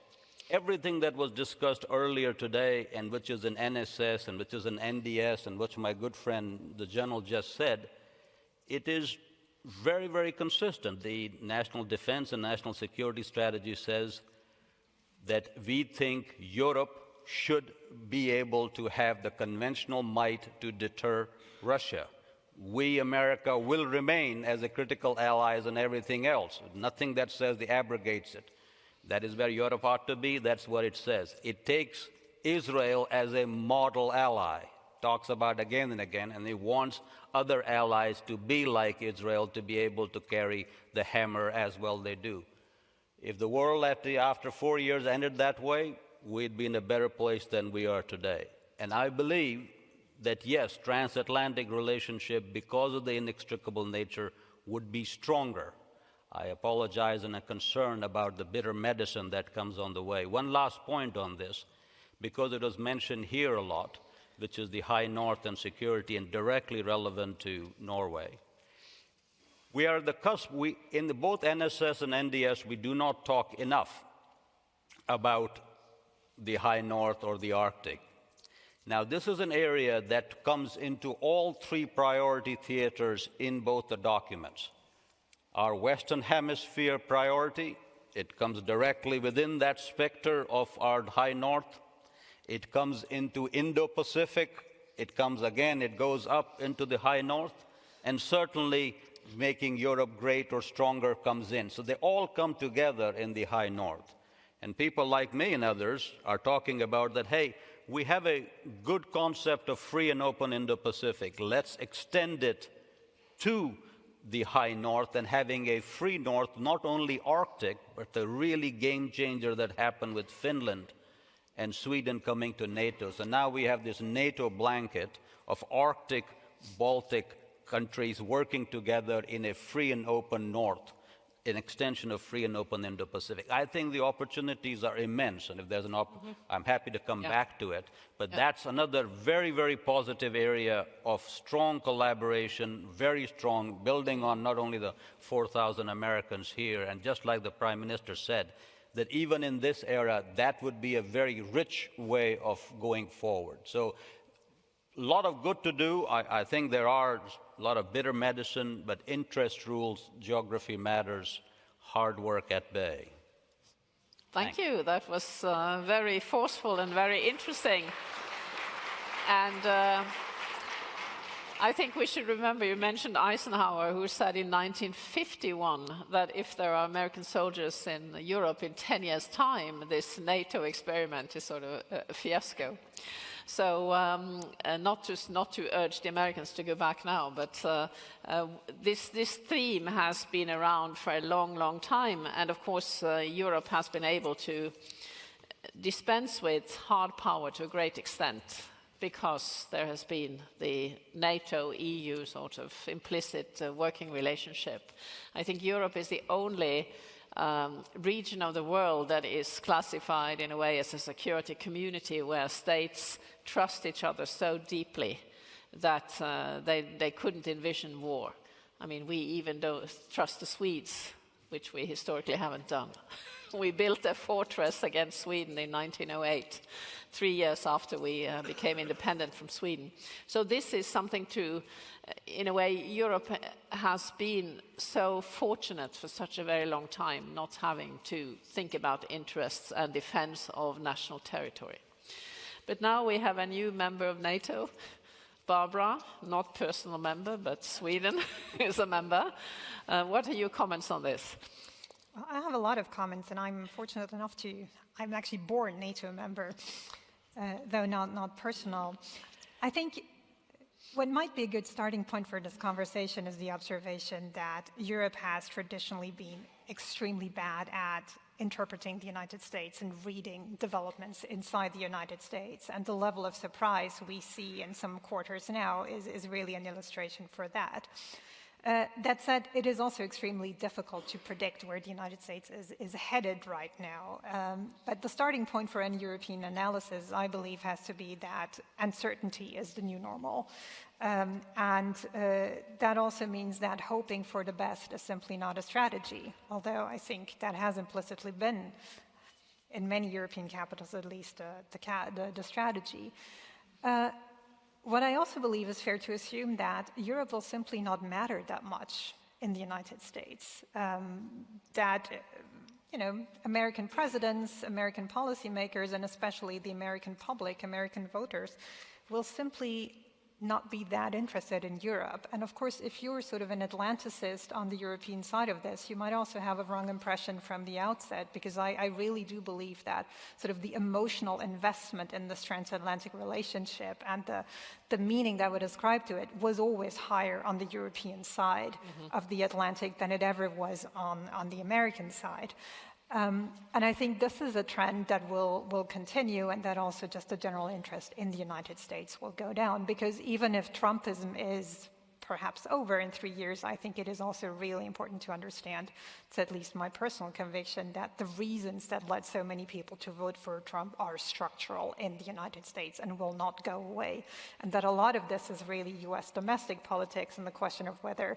Speaker 9: everything that was discussed earlier today, and which is an NSS and which is an NDS, and which my good friend, the General, just said, it is very, very consistent. The National Defense and National Security Strategy says that we think Europe should be able to have the conventional might to deter Russia. We, America, will remain as a critical allies and everything else. Nothing that says it abrogates it. That is where Europe ought to be. That's what it says. It takes Israel as a model ally, talks about again and again, and it wants other allies to be like Israel, to be able to carry the hammer as well they do. If the world after 4 years ended that way, we'd be in a better place than we are today. And I believe that, yes, transatlantic relationship, because of the inextricable nature, would be stronger. I apologize and am concerned about the bitter medicine that comes on the way. One last point on this, because it was mentioned here a lot, which is the high north and security, and directly relevant to Norway. We are at the cusp. In both NSS and NDS, we do not talk enough about the high north or the Arctic. Now, this is an area that comes into all three priority theaters in both the documents. Our Western Hemisphere priority, it comes directly within that specter of our high north. It comes into Indo-Pacific. It goes up into the high north. And certainly, making Europe great or stronger comes in. So they all come together in the high north. And people like me and others are talking about that, hey, we have a good concept of free and open Indo-Pacific. Let's extend it to the high north, and having a free north, not only Arctic, but the really game changer that happened with Finland and Sweden coming to NATO. So now we have this NATO blanket of Arctic, Baltic countries working together in a free and open north, an extension of free and open Indo-Pacific. I think the opportunities are immense, and if there's an I'm happy to come back to it. But that's another very, very positive area of strong collaboration, very strong, building on not only the 4,000 Americans here, and just like the Prime Minister said, that even in this era, that would be a very rich way of going forward. So a lot of good to do. I think there are a lot of bitter medicine, but interest rules, geography matters, hard work at bay.
Speaker 7: Thank you. That was very forceful and very interesting. And I think we should remember, you mentioned Eisenhower, who said in 1951 that if there are American soldiers in Europe in 10 years' time, this NATO experiment is sort of a fiasco. So not to urge the Americans to go back now, but this theme has been around for a long, long time. And of course, Europe has been able to dispense with hard power to a great extent, because there has been the NATO-EU sort of implicit working relationship. I think Europe is the only region of the world that is classified in a way as a security community where states trust each other so deeply that they couldn't envision war. I mean, we even don't trust the Swedes, which we historically haven't done. We built a fortress against Sweden in 1908, 3 years after we became independent from Sweden. So this is something to, in a way, Europe has been so fortunate for such a very long time, not having to think about interests and defense of national territory. But now we have a new member of NATO, Barbara, not personal member, but Sweden is a member. What are your comments on this?
Speaker 10: I have a lot of comments, and I'm fortunate enough I'm actually born NATO member, though not personal. I think what might be a good starting point for this conversation is the observation that Europe has traditionally been extremely bad at interpreting the United States and reading developments inside the United States. And the level of surprise we see in some quarters now is really an illustration for that. That said, it is also extremely difficult to predict where the United States is headed right now. But the starting point for any European analysis, I believe, has to be that uncertainty is the new normal. And that also means that hoping for the best is simply not a strategy, although I think that has implicitly been, in many European capitals at least, the strategy. What I also believe is fair to assume that Europe will simply not matter that much in the United States. That American presidents, American policymakers, and especially the American public, American voters, will simply not be that interested in Europe. And of course, if you're sort of an Atlanticist on the European side of this, you might also have a wrong impression from the outset, because I really do believe that sort of the emotional investment in this transatlantic relationship and the meaning that would ascribe to it was always higher on the European side of the Atlantic than it ever was on the American side. And I think this is a trend that will continue, and that also just the general interest in the United States will go down, because even if Trumpism is perhaps over in 3 years, I think it is also really important to understand, it's at least my personal conviction, that the reasons that led so many people to vote for Trump are structural in the United States and will not go away. And that a lot of this is really US domestic politics and the question of whether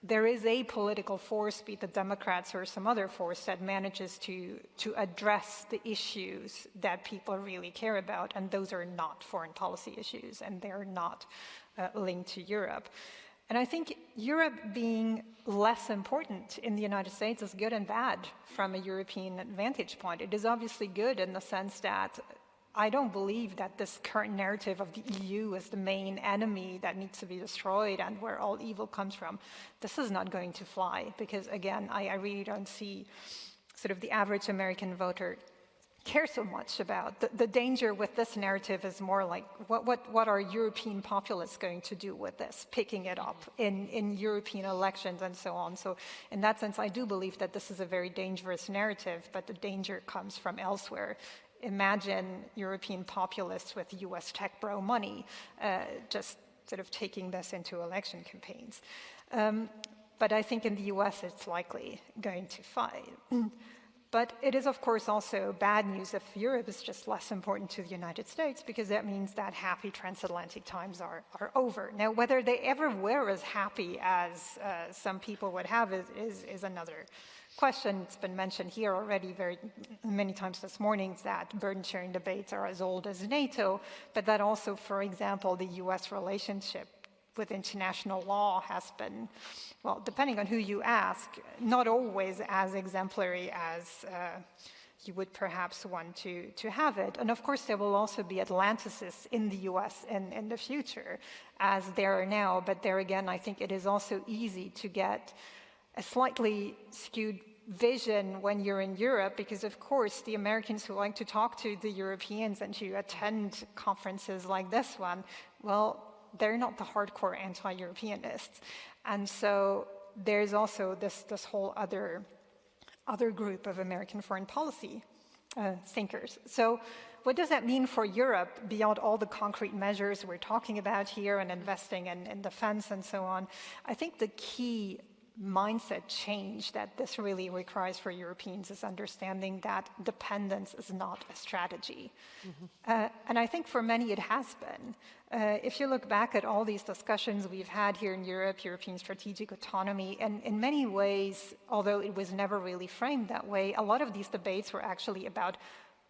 Speaker 10: there is a political force, be it the Democrats or some other force, that manages to address the issues that people really care about, and those are not foreign policy issues, and they're not linked to Europe. And I think Europe being less important in the United States is good and bad from a European vantage point. It is obviously good in the sense that I don't believe that this current narrative of the EU as the main enemy that needs to be destroyed and where all evil comes from, this is not going to fly, because again, I really don't see sort of the average American voter care so much about. The danger with this narrative is more like, what are European populists going to do with this, picking it up in European elections and so on. So in that sense, I do believe that this is a very dangerous narrative, but the danger comes from elsewhere. Imagine European populists with US tech bro money just sort of taking this into election campaigns. But I think in the US it's likely going to fight. But it is, of course, also bad news if Europe is just less important to the United States, because that means that happy transatlantic times are over. Now, whether they ever were as happy as some people would have is another question. It's been mentioned here already very many times this morning that burden-sharing debates are as old as NATO, but that also, for example, the US relationship with international law has been, well, depending on who you ask, not always as exemplary as you would perhaps want to have it. And of course, there will also be Atlanticists in the US in the future, as there are now. But there again, I think it is also easy to get a slightly skewed vision when you're in Europe, because of course the Americans who like to talk to the Europeans and to attend conferences like this one, well, they're not the hardcore anti-Europeanists. And so there's also this whole other group of American foreign policy thinkers. So what does that mean for Europe beyond all the concrete measures we're talking about here and investing in defense and so on? I think the key mindset change that this really requires for Europeans is understanding that dependence is not a strategy. And I think for many it has been. If you look back at all these discussions we've had here in Europe, European strategic autonomy, and in many ways, although it was never really framed that way, a lot of these debates were actually about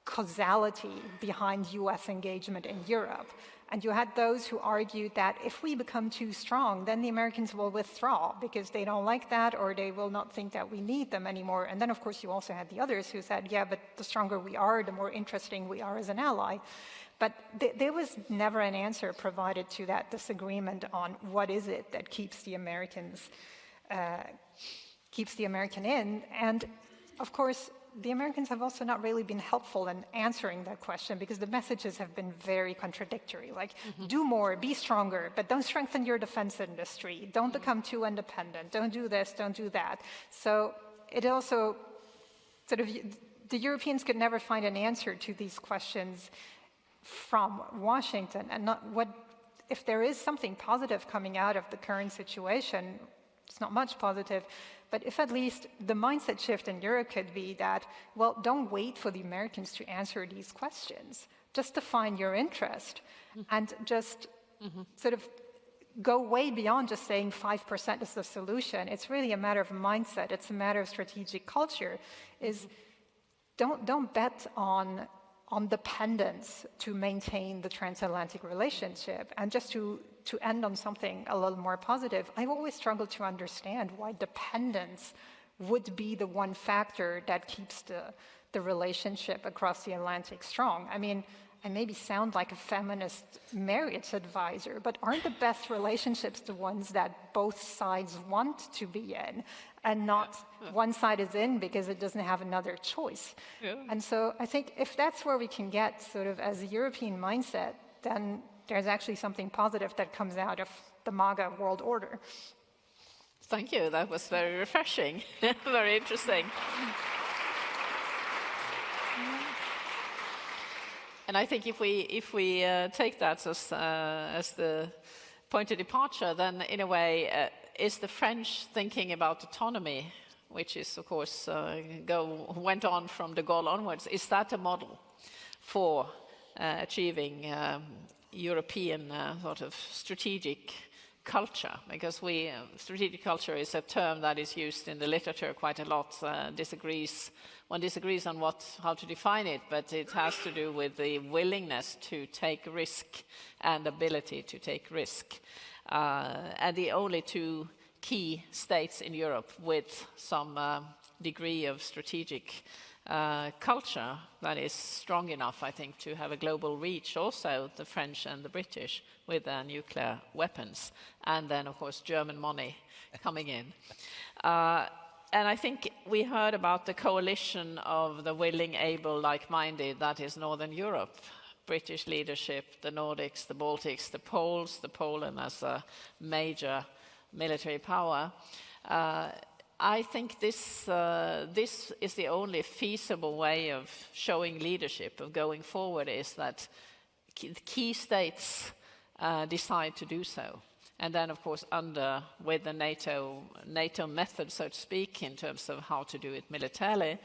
Speaker 10: causality behind US engagement in Europe. And you had those who argued that if we become too strong, then the Americans will withdraw because they don't like that, or they will not think that we need them anymore. And then, of course, you also had the others who said, yeah, but the stronger we are, the more interesting we are as an ally. But there was never an answer provided to that disagreement on what is it that keeps the American in. And, of course, the Americans have also not really been helpful in answering that question, because the messages have been very contradictory. Like, do more, be stronger, but don't strengthen your defense industry. Don't become too independent. Don't do this, don't do that. So it also sort of, the Europeans could never find an answer to these questions from Washington. And not what, if there is something positive coming out of the current situation, it's not much positive, but if at least the mindset shift in Europe could be that, well, don't wait for the Americans to answer these questions. Just define your interest and just sort of go way beyond just saying 5% is the solution. It's really a matter of mindset. It's a matter of strategic culture. Is don't bet on dependence to maintain the transatlantic relationship. And just to end on something a little more positive, I've always struggled to understand why dependence would be the one factor that keeps the relationship across the Atlantic strong. I mean, I maybe sound like a feminist marriage advisor, but aren't the best relationships the ones that both sides want to be in, and not one side is in because it doesn't have another choice? And so I think if that's where we can get sort of as a European mindset, then there's actually something positive that comes out of the MAGA world order.
Speaker 7: Thank you. That was very refreshing. Very interesting. And I think if we take that as the point of departure, then in a way, is the French thinking about autonomy, which is, of course, went on from de Gaulle onwards, is that a model for achieving European sort of strategic culture? Because strategic culture is a term that is used in the literature quite a lot. One disagrees on how to define it, but it has to do with the willingness to take risk and ability to take risk. And the only two key states in Europe with some degree of strategic culture that is strong enough, I think, to have a global reach, also the French and the British with their nuclear weapons, and then, of course, German money coming in. And I think we heard about the coalition of the willing, able, like-minded, that is Northern Europe. British leadership, the Nordics, the Baltics, the Poles, Poland as a major military power. I think this is the only feasible way of showing leadership, of going forward, is that key states decide to do so. And then, of course, with the NATO method, so to speak, in terms of how to do it militarily.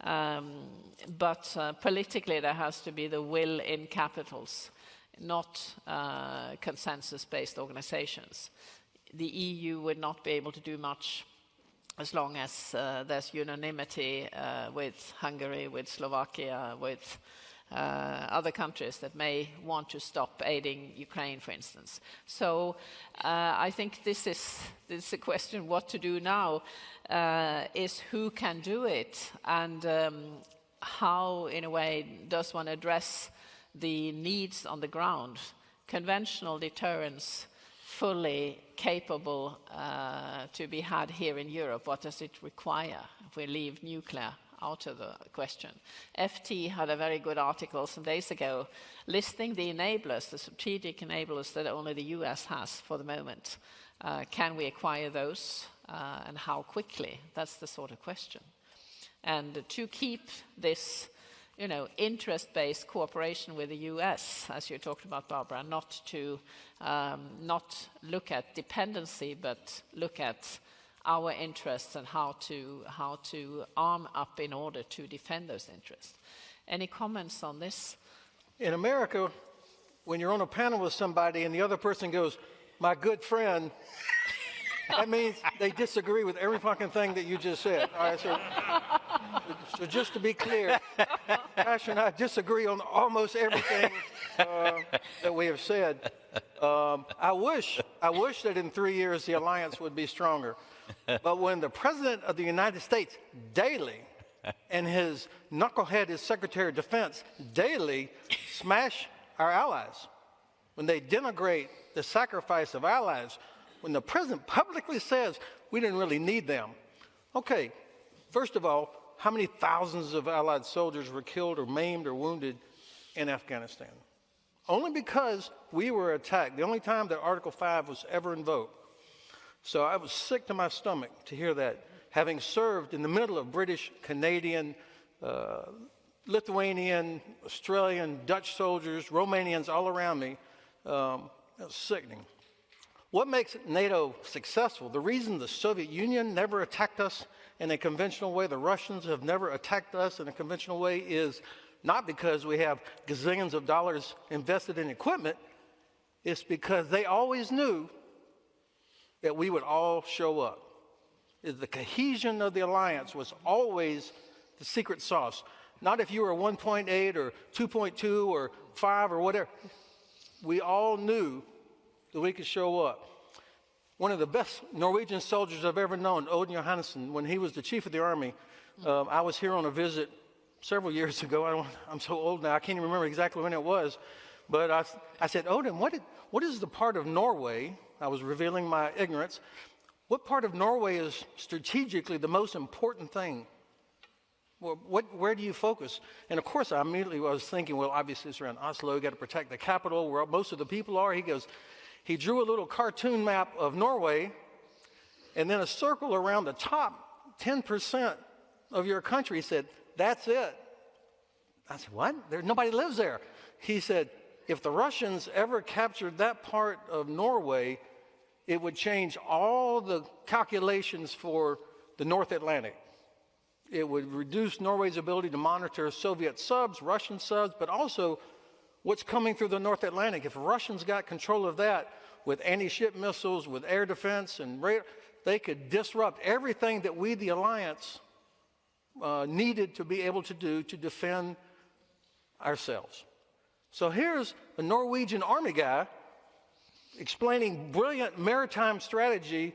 Speaker 7: But politically, there has to be the will in capitals, not consensus-based organizations. The EU would not be able to do much as long as there's unanimity with Hungary, with Slovakia, with other countries that may want to stop aiding Ukraine, for instance. So I think this is a question what to do now, is who can do it. And how, in a way, does one address the needs on the ground? Conventional deterrence, fully capable to be had here in Europe, what does it require if we leave nuclear out of the question? FT had a very good article some days ago listing the enablers, the strategic enablers that only the US has for the moment. Can we acquire those and how quickly? That's the sort of question. And to keep this, you know, interest-based cooperation with the US, as you talked about, Barbara, not to not look at dependency, but look at our interests and how to arm up in order to defend those interests. Any comments on this?
Speaker 8: In America, when you're on a panel with somebody and the other person goes, "My good friend," that means they disagree with every fucking thing that you just said. All right, so just to be clear, Ash and I disagree on almost everything that we have said. I wish that in 3 years the alliance would be stronger. But when the President of the United States daily and his knucklehead, his Secretary of Defense, daily smash our allies, when they denigrate the sacrifice of allies, when the President publicly says we didn't really need them. Okay, first of all, how many thousands of Allied soldiers were killed or maimed or wounded in Afghanistan? Only because we were attacked. The only time that Article 5 was ever invoked. So I was sick to my stomach to hear that, having served in the middle of British, Canadian, Lithuanian, Australian, Dutch soldiers, Romanians all around me. It was sickening. What makes NATO successful? The reason the Soviet Union never attacked us in a conventional way, the Russians have never attacked us in a conventional way, is not because we have gazillions of dollars invested in equipment. It's because they always knew that we would all show up. The cohesion of the alliance was always the secret sauce. Not if you were 1.8 or 2.2 or 5 or whatever. We all knew that we could show up. One of the best Norwegian soldiers I've ever known, Odin Johannesson, when he was the chief of the army, I was here on a visit several years ago. I'm so old now, I can't even remember exactly when it was. But I said, Odin, what is the part of Norway? I was revealing my ignorance. What part of Norway is strategically the most important thing? Well, where do you focus? And of course, I immediately was thinking, well, obviously it's around Oslo. You got to protect the capital where most of the people are. He drew a little cartoon map of Norway and then a circle around the top 10% of your country. He said, that's it. I said, what? Nobody lives there. He said, if the Russians ever captured that part of Norway, it would change all the calculations for the North Atlantic. It would reduce Norway's ability to monitor Soviet subs, Russian subs, but also what's coming through the North Atlantic. If the Russians got control of that with anti-ship missiles, with air defense and radar, they could disrupt everything that we, the alliance, needed to be able to do to defend ourselves. So here's a Norwegian army guy explaining brilliant maritime strategy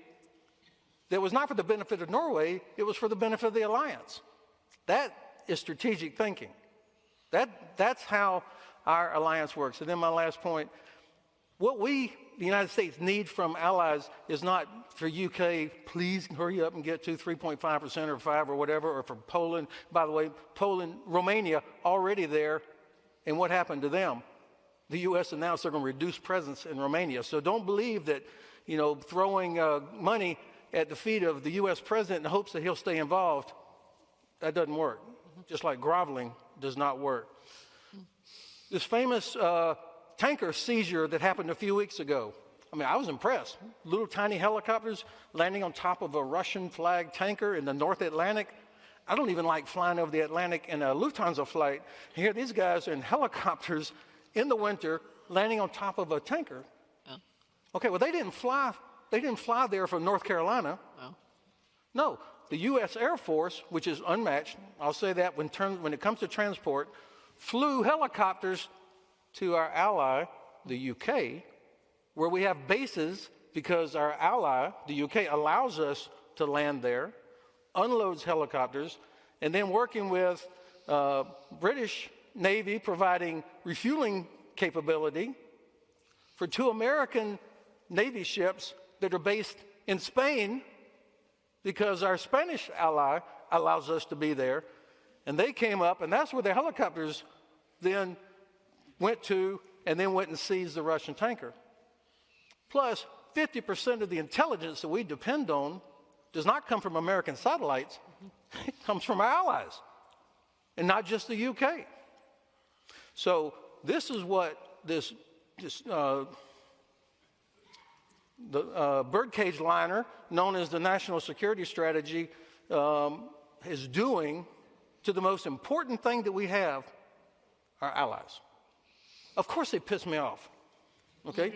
Speaker 8: that was not for the benefit of Norway, it was for the benefit of the alliance. That is strategic thinking. That's how our alliance works. And then my last point, what we, the United States, need from allies is not for UK, please hurry up and get to 3.5% or 5 or whatever, or for Poland. By the way, Poland, Romania, already there. And what happened to them? The U.S. announced they're going to reduce presence in Romania. So don't believe that, throwing money at the feet of the U.S. president in hopes that he'll stay involved, that doesn't work. Just like groveling does not work. This famous tanker seizure that happened a few weeks ago, I was impressed. Little tiny helicopters landing on top of a Russian flag tanker in the North Atlantic. I don't even like flying over the Atlantic in a Lufthansa flight. Here these guys are in helicopters in the winter landing on top of a tanker. Oh. Okay, well, they didn't fly there from North Carolina. Oh. No, the U.S. Air Force, which is unmatched, I'll say that when it comes to transport, flew helicopters to our ally, the UK, where we have bases because our ally, the UK, allows us to land there, unloads helicopters, and then working with British Navy providing refueling capability for 2 American Navy ships that are based in Spain because our Spanish ally allows us to be there. And they came up, and that's where the helicopters then went to, and then went and seized the Russian tanker. Plus, 50% of the intelligence that we depend on does not come from American satellites. It comes from our allies, and not just the UK. So this is what the birdcage liner, known as the National Security Strategy, is doing to the most important thing that we have, our allies. Of course they piss me off, okay?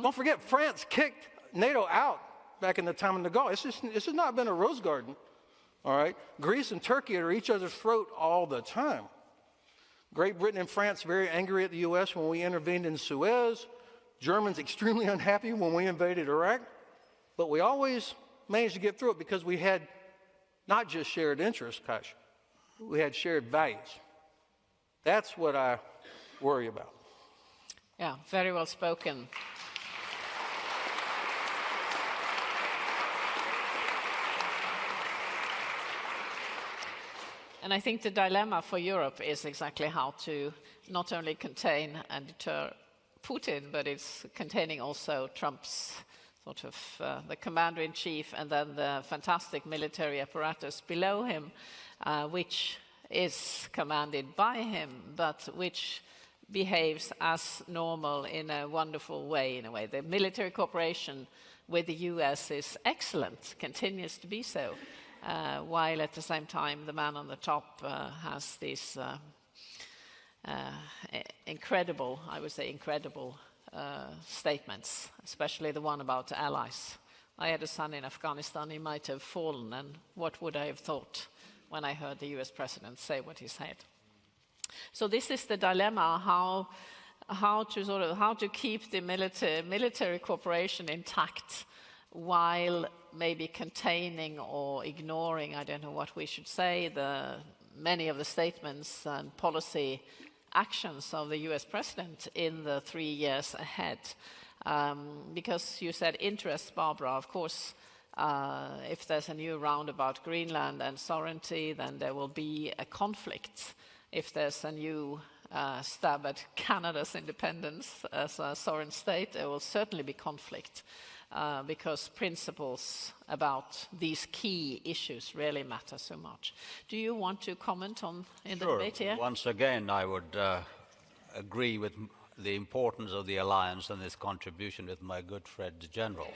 Speaker 8: Don't forget, France kicked NATO out back in the time of the Gulf. This has not been a rose garden, all right? Greece and Turkey are at each other's throat all the time. Great Britain and France very angry at the U.S. when we intervened in Suez. Germans extremely unhappy when we invaded Iraq. But we always managed to get through it because we had not just shared interests, Kaja. We had shared values. That's what I worry about.
Speaker 7: Yeah, very well spoken. And I think the dilemma for Europe is exactly how to not only contain and deter Putin, but it's containing also Trump's sort of the commander-in-chief and then the fantastic military apparatus below him, which is commanded by him, but which behaves as normal in a wonderful way, in a way. The military cooperation with the US is excellent, continues to be so, while at the same time the man on the top has these incredible, I would say incredible statements, especially the one about allies. I had a son in Afghanistan, he might have fallen, and what would I have thought when I heard the US president say what he said? So this is the dilemma, how to keep the military cooperation intact while maybe containing or ignoring, I don't know what we should say, many of the statements and policy actions of the US president in the 3 years ahead. Because you said interest, Barbara, of course, if there's a new round about Greenland and sovereignty, then there will be a conflict. If there's a new stab at Canada's independence as a sovereign state, there will certainly be conflict because principles about these key issues really matter so much. Do you want to comment on in the debate here?
Speaker 9: Once again, I would agree with the importance of the alliance and its contribution with my good friend, the General.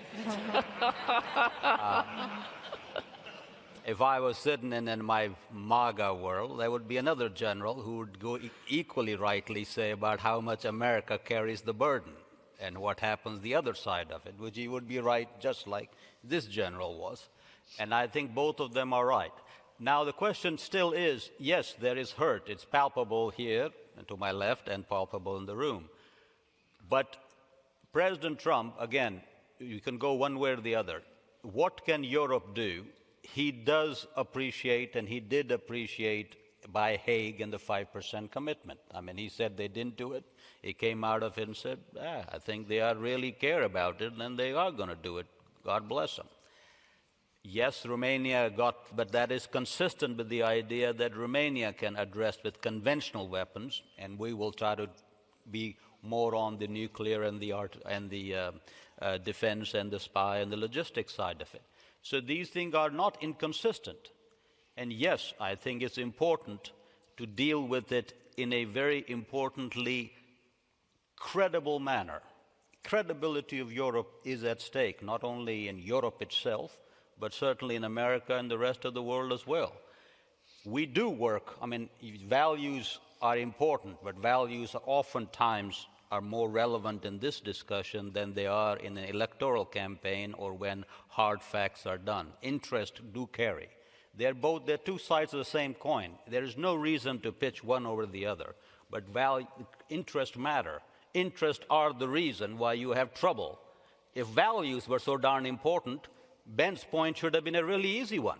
Speaker 9: If I was sitting in my MAGA world, there would be another general who would go equally rightly say about how much America carries the burden and what happens the other side of it, which he would be right just like this general was. And I think both of them are right. Now the question still is, yes, there is hurt. It's palpable here and to my left and palpable in the room. But President Trump, again, you can go one way or the other. What can Europe do? He does appreciate, and he did appreciate by Hague and the 5% commitment. I mean, he said they didn't do it. He came out of it and said, I think they really care about it, and they are going to do it. God bless them. Yes, Romania but that is consistent with the idea that Romania can address with conventional weapons, and we will try to be more on the nuclear and the defense and the spy and the logistics side of it. So these things are not inconsistent. And yes, I think it's important to deal with it in a very importantly credible manner. Credibility of Europe is at stake, not only in Europe itself, but certainly in America and the rest of the world as well. We do work, I mean, values are important, but values oftentimes are more relevant in this discussion than they are in an electoral campaign or when hard facts are done. Interests do carry. They're two sides of the same coin. There is no reason to pitch one over the other, but interests matter. Interests are the reason why you have trouble. If values were so darn important, Ben's point should have been a really easy one,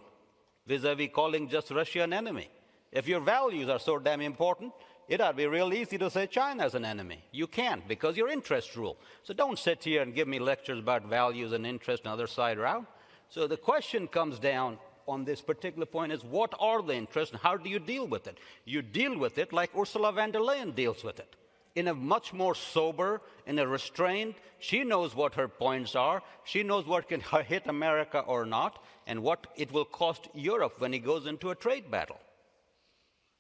Speaker 9: vis-a-vis calling just Russia an enemy. If your values are so damn important, it ought to be real easy to say China is an enemy. You can't, because your interests rule. So don't sit here and give me lectures about values and interests and other side around. So the question comes down on this particular point is, what are the interests and how do you deal with it? You deal with it like Ursula von der Leyen deals with it, in a much more sober, in a restrained. She knows what her points are. She knows what can hit America or not, and what it will cost Europe when he goes into a trade battle.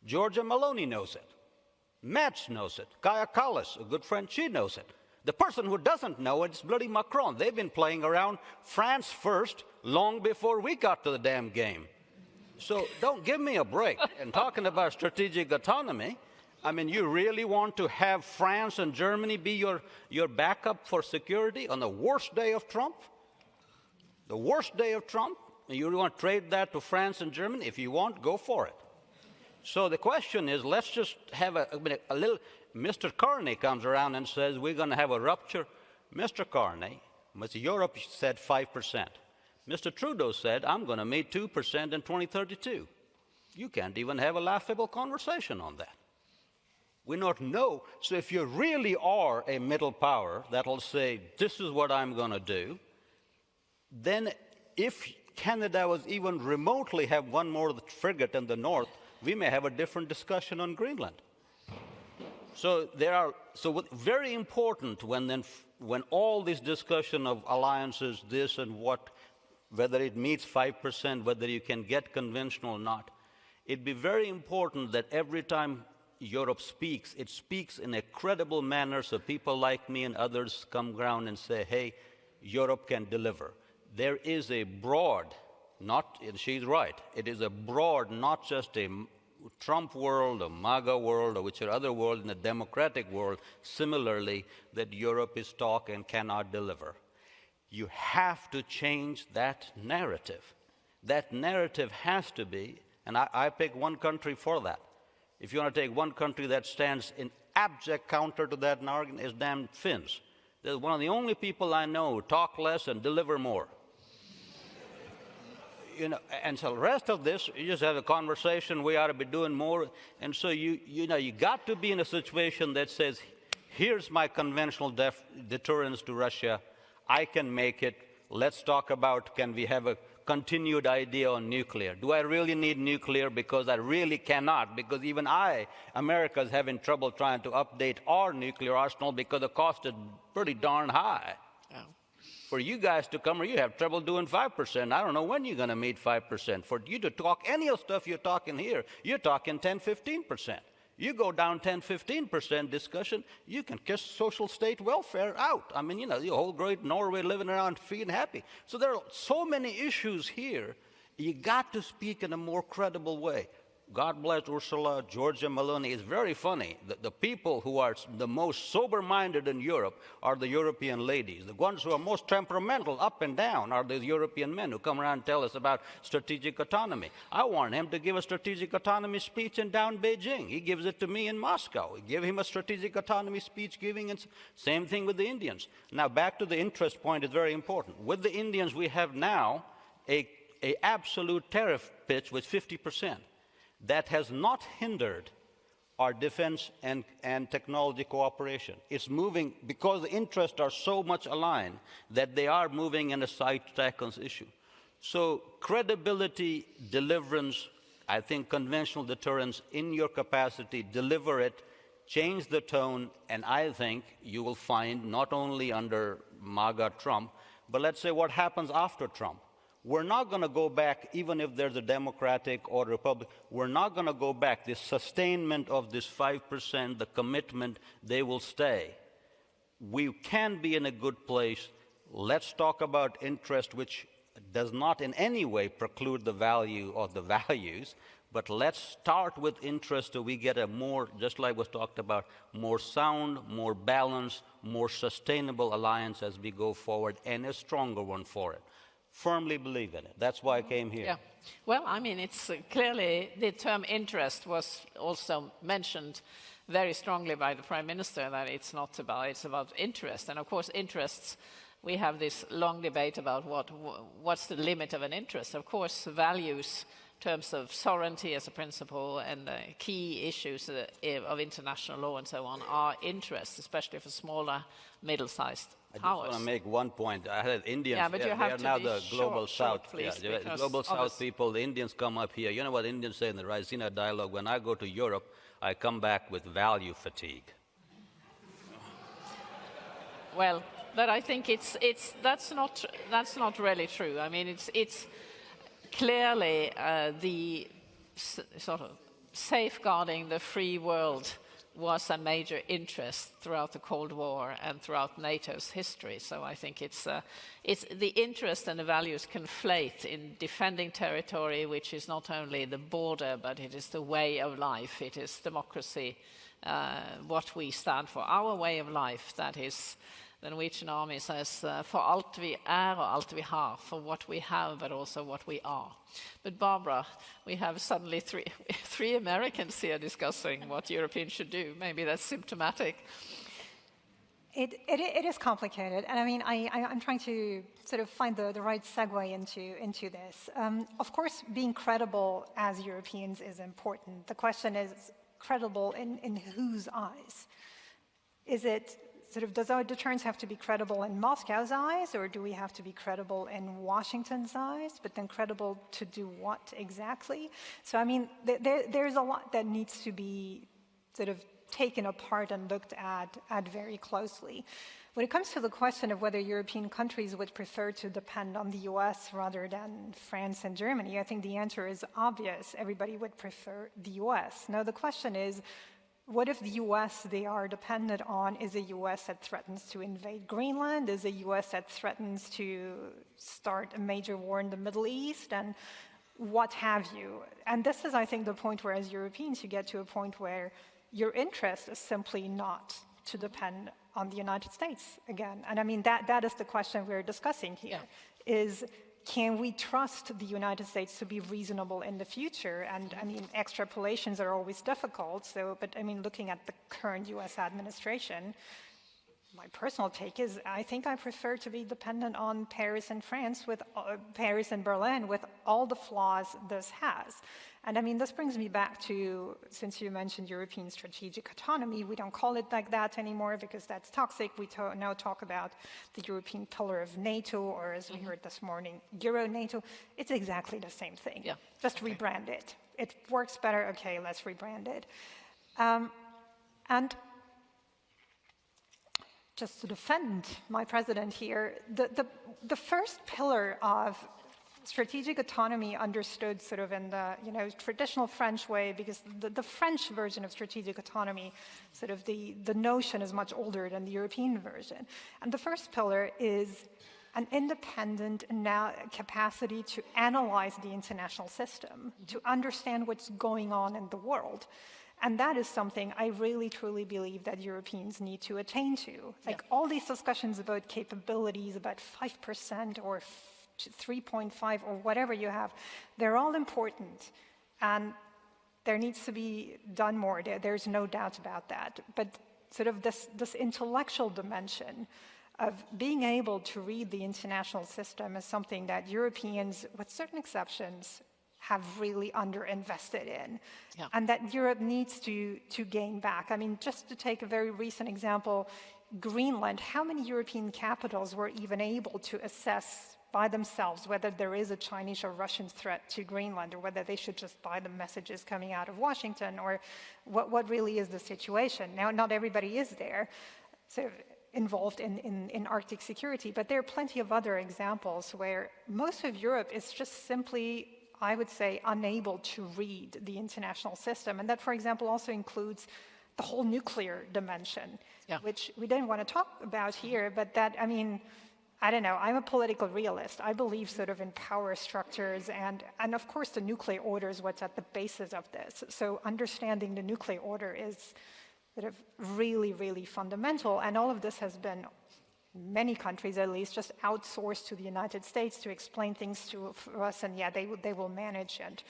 Speaker 9: Giorgia Meloni knows it. Merz knows it. Kaja Kallas, a good friend, she knows it. The person who doesn't know it is bloody Macron. They've been playing around France first long before we got to the damn game. So don't give me a break. And talking about strategic autonomy, I mean, you really want to have France and Germany be your backup for security on the worst day of Trump? The worst day of Trump? And you want to trade that to France and Germany? If you want, go for it. So the question is, let's just have a little. Mr. Carney comes around and says, we're going to have a rupture. Mr. Carney, Mr. Europe said 5%. Mr. Trudeau said, I'm going to meet 2% in 2032. You can't even have a laughable conversation on that. We don't know. So if you really are a middle power that'll say, this is what I'm going to do, then if Canada was even remotely have one more frigate in the north, we may have a different discussion on Greenland. So very important when all this discussion of alliances, this and what, whether it meets 5%, whether you can get conventional or not, it'd be very important that every time Europe speaks, it speaks in a credible manner so people like me and others come around and say, hey, Europe can deliver. There is a broad, she's right, it is a broad, not just a Trump world, a MAGA world, or whichever other world in the democratic world, similarly, that Europe is talk and cannot deliver. You have to change that narrative. That narrative has to be, and I pick one country for that. If you want to take one country that stands in abject counter to that narrative, is damn Finns. They're one of the only people I know who talk less and deliver more. And so the rest of this, you just have a conversation, we ought to be doing more. And so you got to be in a situation that says, here's my conventional deterrence to Russia. I can make it. Let's talk about, can we have a continued idea on nuclear? Do I really need nuclear? Because I really cannot, because even America is having trouble trying to update our nuclear arsenal because the cost is pretty darn high. For you guys to come, or you have trouble doing 5%. I don't know when you're going to meet 5%. For you to talk any of the stuff you're talking here, you're talking 10, 15%. You go down 10, 15% discussion, you can kiss social state welfare out. I mean, the whole great Norway living around free and happy. So there are so many issues here. You got to speak in a more credible way. God bless Ursula, Giorgia Meloni. It's very funny. The people who are the most sober-minded in Europe are the European ladies. The ones who are most temperamental up and down are the European men who come around and tell us about strategic autonomy. I want him to give a strategic autonomy speech in down Beijing. He gives it to me in Moscow. We give him a strategic autonomy speech giving, and same thing with the Indians. Now, back to the interest point is very important. With the Indians, we have now a absolute tariff pitch with 50%. That has not hindered our defense and technology cooperation. It's moving, because the interests are so much aligned, that they are moving in a side-track on this issue. So credibility, deliverance, I think conventional deterrence in your capacity, deliver it, change the tone, and I think you will find, not only under MAGA Trump, but let's say what happens after Trump. We're not going to go back, even if there's a Democratic or Republican, we're not going to go back. This sustainment of this 5%, the commitment, they will stay. We can be in a good place. Let's talk about interest, which does not in any way preclude the value of the values, but let's start with interest so we get a more, just like was talked about, more sound, more balanced, more sustainable alliance as we go forward, and a stronger one for it. Firmly believe in it. That's why I came here.
Speaker 7: Yeah. Well, I mean, it's clearly the term interest was also mentioned very strongly by the Prime Minister, that it's about interest. And of course, interests, we have this long debate about what's the limit of an interest. Of course, values terms of sovereignty as a principle and key issues of international law and so on, our interests, especially for smaller, middle-sized powers.
Speaker 9: I just want to make one point. I had Indians.
Speaker 7: Yeah, but you have
Speaker 9: they are
Speaker 7: to
Speaker 9: now
Speaker 7: be
Speaker 9: the global
Speaker 7: short,
Speaker 9: south.
Speaker 7: please,
Speaker 9: The global south people. The Indians come up here. You know what Indians say in the Raisina dialogue? When I go to Europe, I come back with value fatigue.
Speaker 7: Well, but I think that's not really true. I mean, it's clearly the sort of safeguarding the free world was a major interest throughout the Cold War and throughout NATO's history. So I think it's the interest and the values conflate in defending territory, which is not only the border, but it is the way of life. It is democracy, what we stand for. Our way of life, that is, the Norwegian army says, for alt vi og alt vi har, for what we have, but also what we are. But Barbara, we have suddenly three Americans here discussing what Europeans should do. Maybe that's symptomatic.
Speaker 10: It is complicated, and I mean, I'm trying to sort of find the right segue into this. Of course, being credible as Europeans is important. The question is, credible in whose eyes? Is it sort of, does our deterrence have to be credible in Moscow's eyes, or do we have to be credible in Washington's eyes, but then credible to do what exactly? So, I mean, there's a lot that needs to be sort of taken apart and looked at very closely. When it comes to the question of whether European countries would prefer to depend on the US rather than France and Germany, I think the answer is obvious. Everybody would prefer the US. Now, the question is, what if the US they are dependent on is a US that threatens to invade Greenland, is a US that threatens to start a major war in the Middle East, and what have you? And this is, I think, the point where, as Europeans, you get to a point where your interest is simply not to depend on the United States again. And I mean, that is the question we're discussing here, is can we trust the United States to be reasonable in the future? And I mean, extrapolations are always difficult. So, but I mean, looking at the current US administration, my personal take is I think I prefer to be dependent on Paris and France, with Paris and Berlin, with all the flaws this has. And I mean, this brings me back to, since you mentioned European strategic autonomy, we don't call it like that anymore because that's toxic. We now talk about the European pillar of NATO, or as we heard this morning, Euro-NATO. It's exactly the same thing. Yeah. Just rebrand it. It works better, okay, let's rebrand it. And just to defend my president here, the first pillar of strategic autonomy, understood sort of in the traditional French way, because the French version of strategic autonomy, sort of the notion is much older than the European version. And the first pillar is an independent capacity to analyze the international system, to understand what's going on in the world. And that is something I really, truly believe that Europeans need to attain to. Like all these discussions about capabilities, about 5% or 3.5 or whatever you have, they're all important. And there needs to be done more. There's no doubt about that. But sort of this intellectual dimension of being able to read the international system is something that Europeans, with certain exceptions, have really underinvested in, and that Europe needs to gain back. I mean, just to take a very recent example, Greenland, how many European capitals were even able to assess by themselves whether there is a Chinese or Russian threat to Greenland, or whether they should just buy the messages coming out of Washington, or what really is the situation? Now, not everybody is there, so involved in Arctic security, but there are plenty of other examples where most of Europe is just simply, I would say, unable to read the international system. And that, for example, also includes the whole nuclear dimension, which we didn't want to talk about here, but that, I mean, I don't know, I'm a political realist. I believe sort of in power structures, and of course the nuclear order is what's at the basis of this. So understanding the nuclear order is sort of really, really fundamental, and all of this has been, many countries at least, just outsourced to the United States to explain things to us, and they will manage, and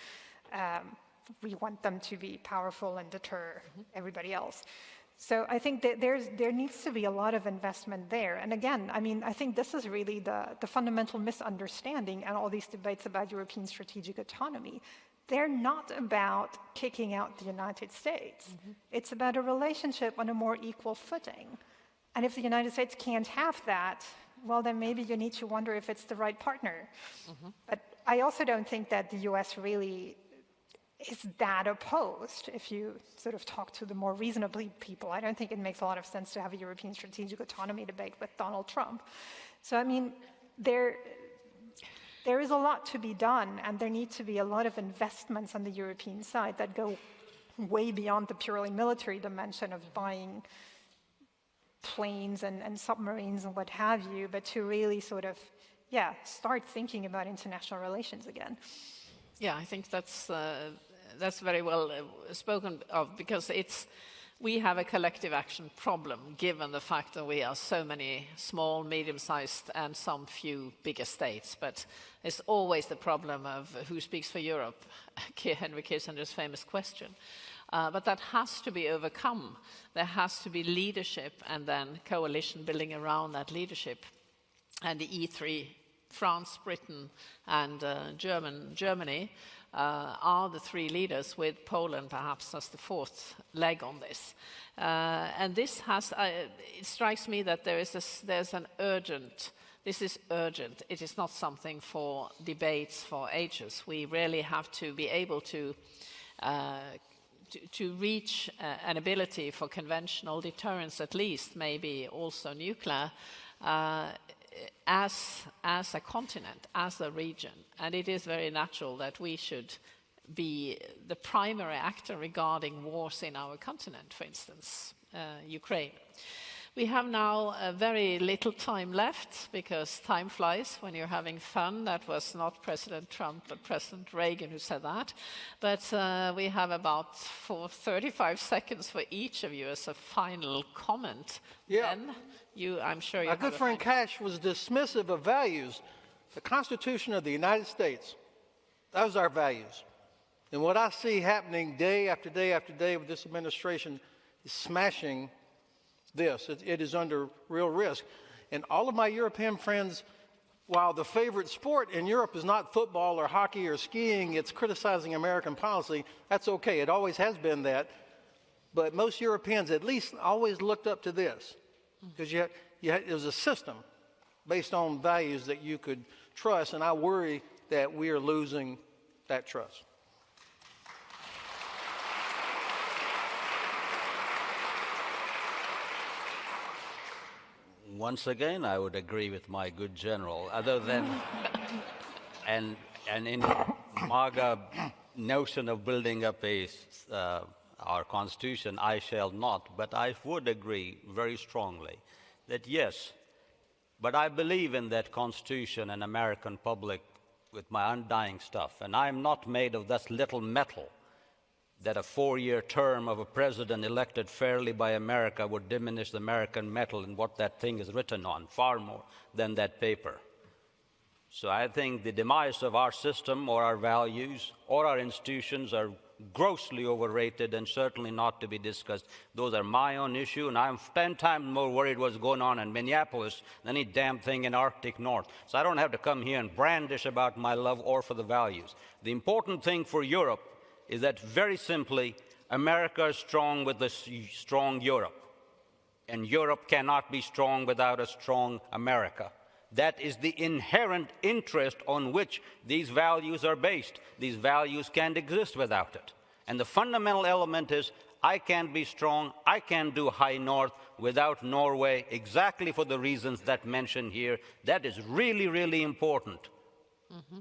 Speaker 10: we want them to be powerful and deter everybody else. So I think that there needs to be a lot of investment there. And again, I mean, I think this is really the fundamental misunderstanding and all these debates about European strategic autonomy. they're not about kicking out the United States. It's about a relationship on a more equal footing. And if the United States can't have that, well, then maybe you need to wonder if it's the right partner. But I also don't think that the US really is that opposed. If you sort of talk to the more reasonably people, I don't think it makes a lot of sense to have a European strategic autonomy debate with Donald Trump. So, I mean, there is a lot to be done, and there need to be a lot of investments on the European side that go way beyond the purely military dimension of buying planes and submarines and what have you, but to really sort of, start thinking about international relations again.
Speaker 7: Yeah, I think that's very well spoken of, because we have a collective action problem, given the fact that we are so many small, medium-sized, and some few bigger states. But it's always the problem of who speaks for Europe, Henry Kissinger's famous question. But that has to be overcome. There has to be leadership and then coalition building around that leadership. And the E3, France, Britain, and Germany are the three leaders, with Poland perhaps as the fourth leg on this. And this has, it strikes me that there's an urgent, this is urgent. It is not something for debates for ages. We really have to be able to reach an ability for conventional deterrence, at least, maybe also nuclear, as a continent, as a region. And it is very natural that we should be the primary actor regarding wars in our continent, for instance, Ukraine. We have now very little time left, because time flies when you're having fun. That was not President Trump, but President Reagan who said that. But we have about 35 seconds for each of you as a final comment.
Speaker 8: Yeah.
Speaker 7: Ben, I'm sure you
Speaker 8: Our good friend Cash was dismissive of values. The Constitution of the United States, those are our values. And what I see happening day after day after day with this administration is smashing this. It is under real risk. And all of my European friends, while the favorite sport in Europe is not football or hockey or skiing, it's criticizing American policy. That's okay. It always has been that. But most Europeans at least always looked up to this, because it was a system based on values that you could trust, and I worry that we are losing that trust.
Speaker 9: Once again, I would agree with my good general, other than, and in MAGA notion of building up our Constitution, I shall not, but I would agree very strongly that yes, but I believe in that Constitution and American public with my undying stuff, and I'm not made of that little metal that a 4-year term of a president elected fairly by America would diminish the American metal and what that thing is written on, far more than that paper. So I think the demise of our system or our values or our institutions are grossly overrated and certainly not to be discussed. Those are my own issue, and I'm 10 times more worried what's going on in Minneapolis than any damn thing in Arctic North. So I don't have to come here and brandish about my love or for the values. The important thing for Europe is that, very simply, America is strong with a strong Europe, and Europe cannot be strong without a strong America. That is the inherent interest on which these values are based. These values can't exist without it. And the fundamental element is, I can't be strong, I can't do high north without Norway, exactly for the reasons that mentioned here. That is really, really important.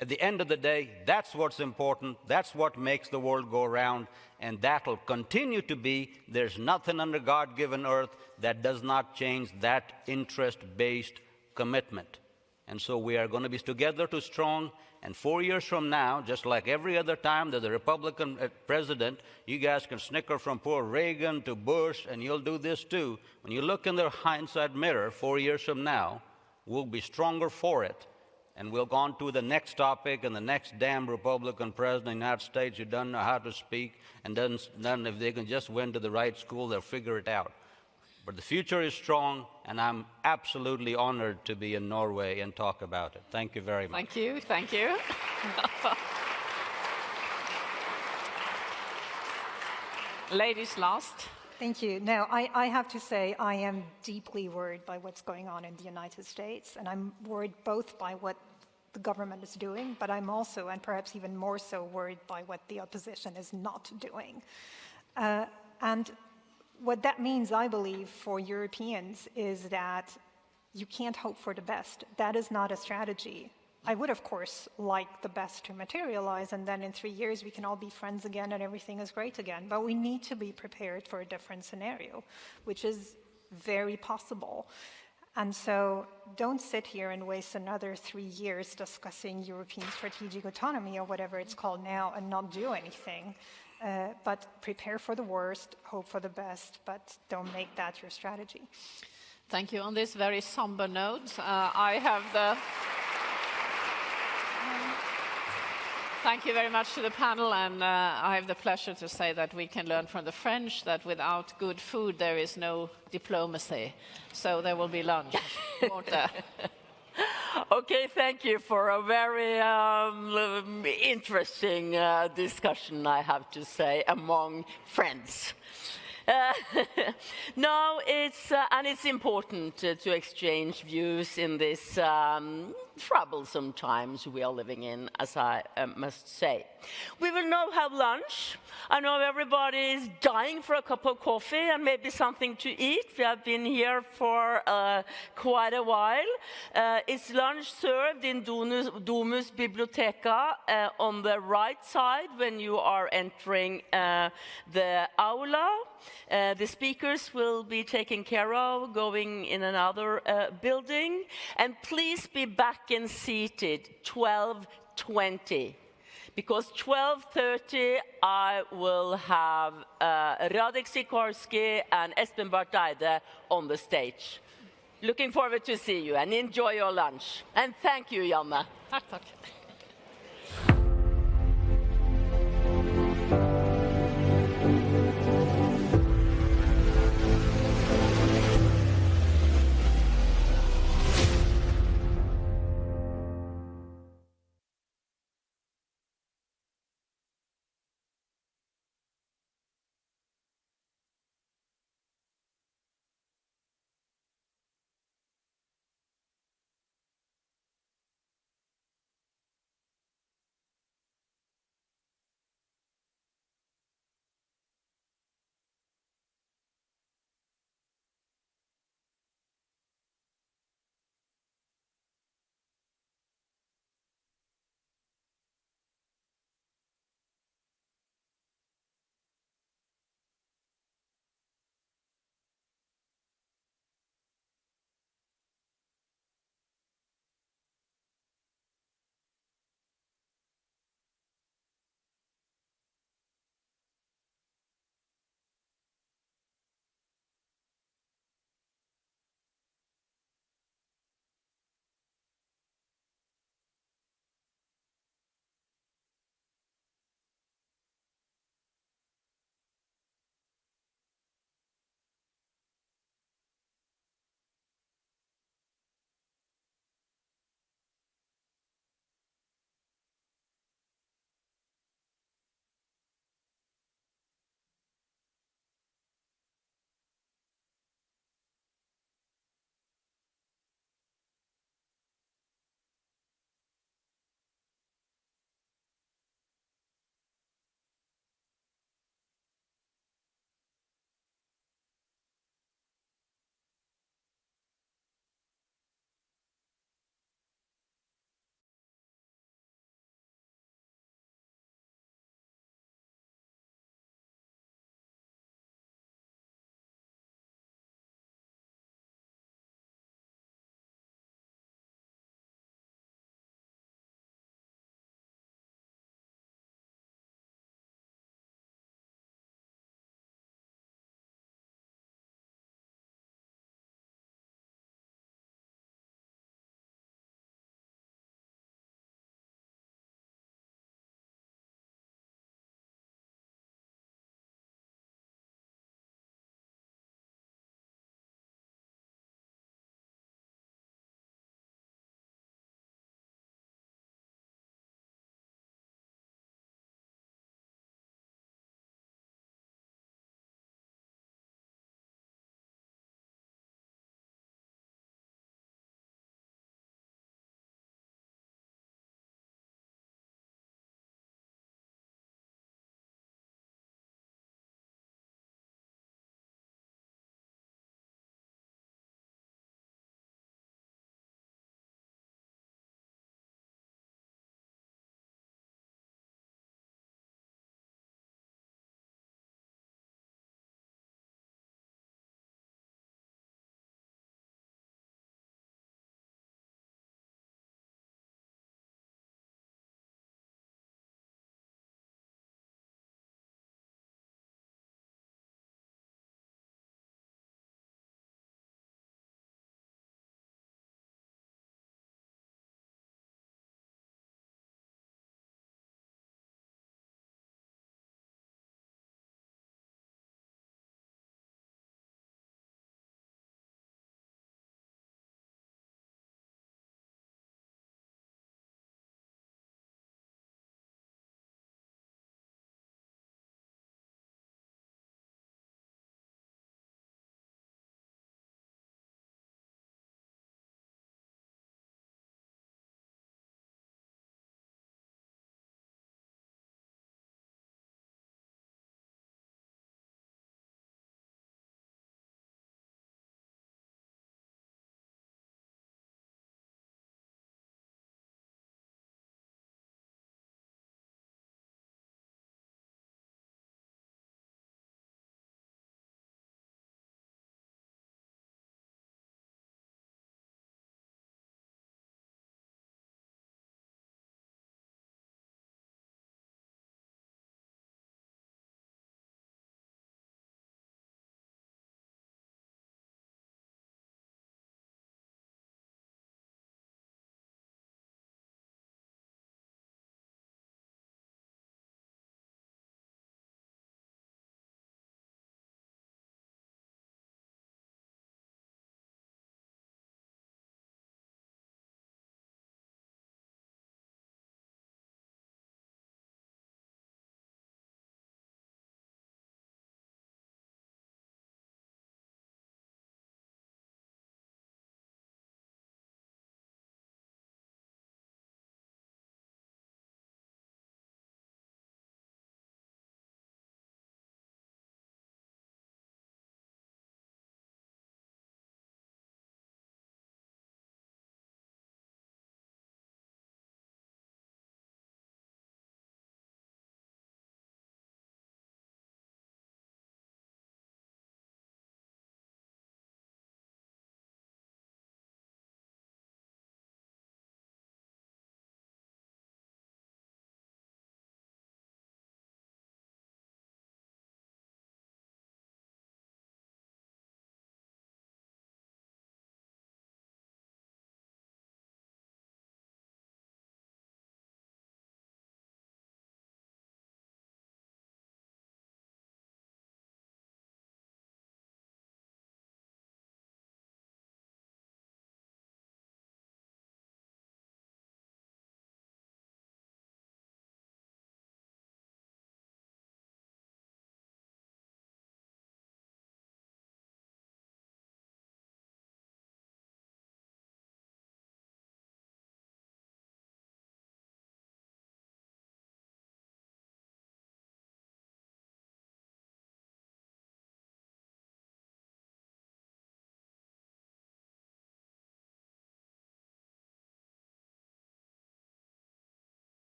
Speaker 9: At the end of the day, that's what's important, that's what makes the world go round, and that'll continue to be. There's nothing under God-given earth that does not change that interest-based commitment. And so we are going to be together to strong, and 4 years from now, just like every other time there's a Republican president, you guys can snicker from poor Reagan to Bush, and you'll do this too. When you look in the hindsight mirror 4 years from now, we'll be stronger for it. And we'll go on to the next topic, and the next damn Republican president of the United States who doesn't know how to speak, and doesn't, if they can just win to the right school, they'll figure it out. But the future is strong, and I'm absolutely honored to be in Norway and talk about it. Thank you very much.
Speaker 7: Thank you. Thank you. Ladies last.
Speaker 10: Thank you. No, I have to say I am deeply worried by what's going on in the United States, and I'm worried both by what the government is doing, but I'm also, and perhaps even more so, worried by what the opposition is not doing. And what that means, I believe, for Europeans is that you can't hope for the best. That is not a strategy. I would, of course, like the best to materialize, and then in 3 years we can all be friends again and everything is great again. But we need to be prepared for a different scenario, which is very possible. And so don't sit here and waste another 3 years discussing European strategic autonomy or whatever it's called now and not do anything. But prepare for the worst, hope for the best, but don't make that your strategy.
Speaker 7: Thank you. On this very somber note, I have the... Thank you very much to the panel, and I have the pleasure to say that we can learn from the French that without good food there is no diplomacy. So there will be lunch.
Speaker 2: Okay, thank you for a very interesting discussion, I have to say, among friends. No, it's important to exchange views in this troublesome times we are living in, as I must say. We will now have lunch. I know everybody is dying for a cup of coffee and maybe something to eat. We have been here for quite a while. It's lunch served in Domus Biblioteca on the right side when you are entering the aula. The speakers will be taken care of, going in another building. And please be back and seated 12:20. Because 12:30 I will have Radek Sikorski and Espen Barth Eide on the stage. Looking forward to see you and enjoy your lunch. And thank you, Janne.
Speaker 7: Tack.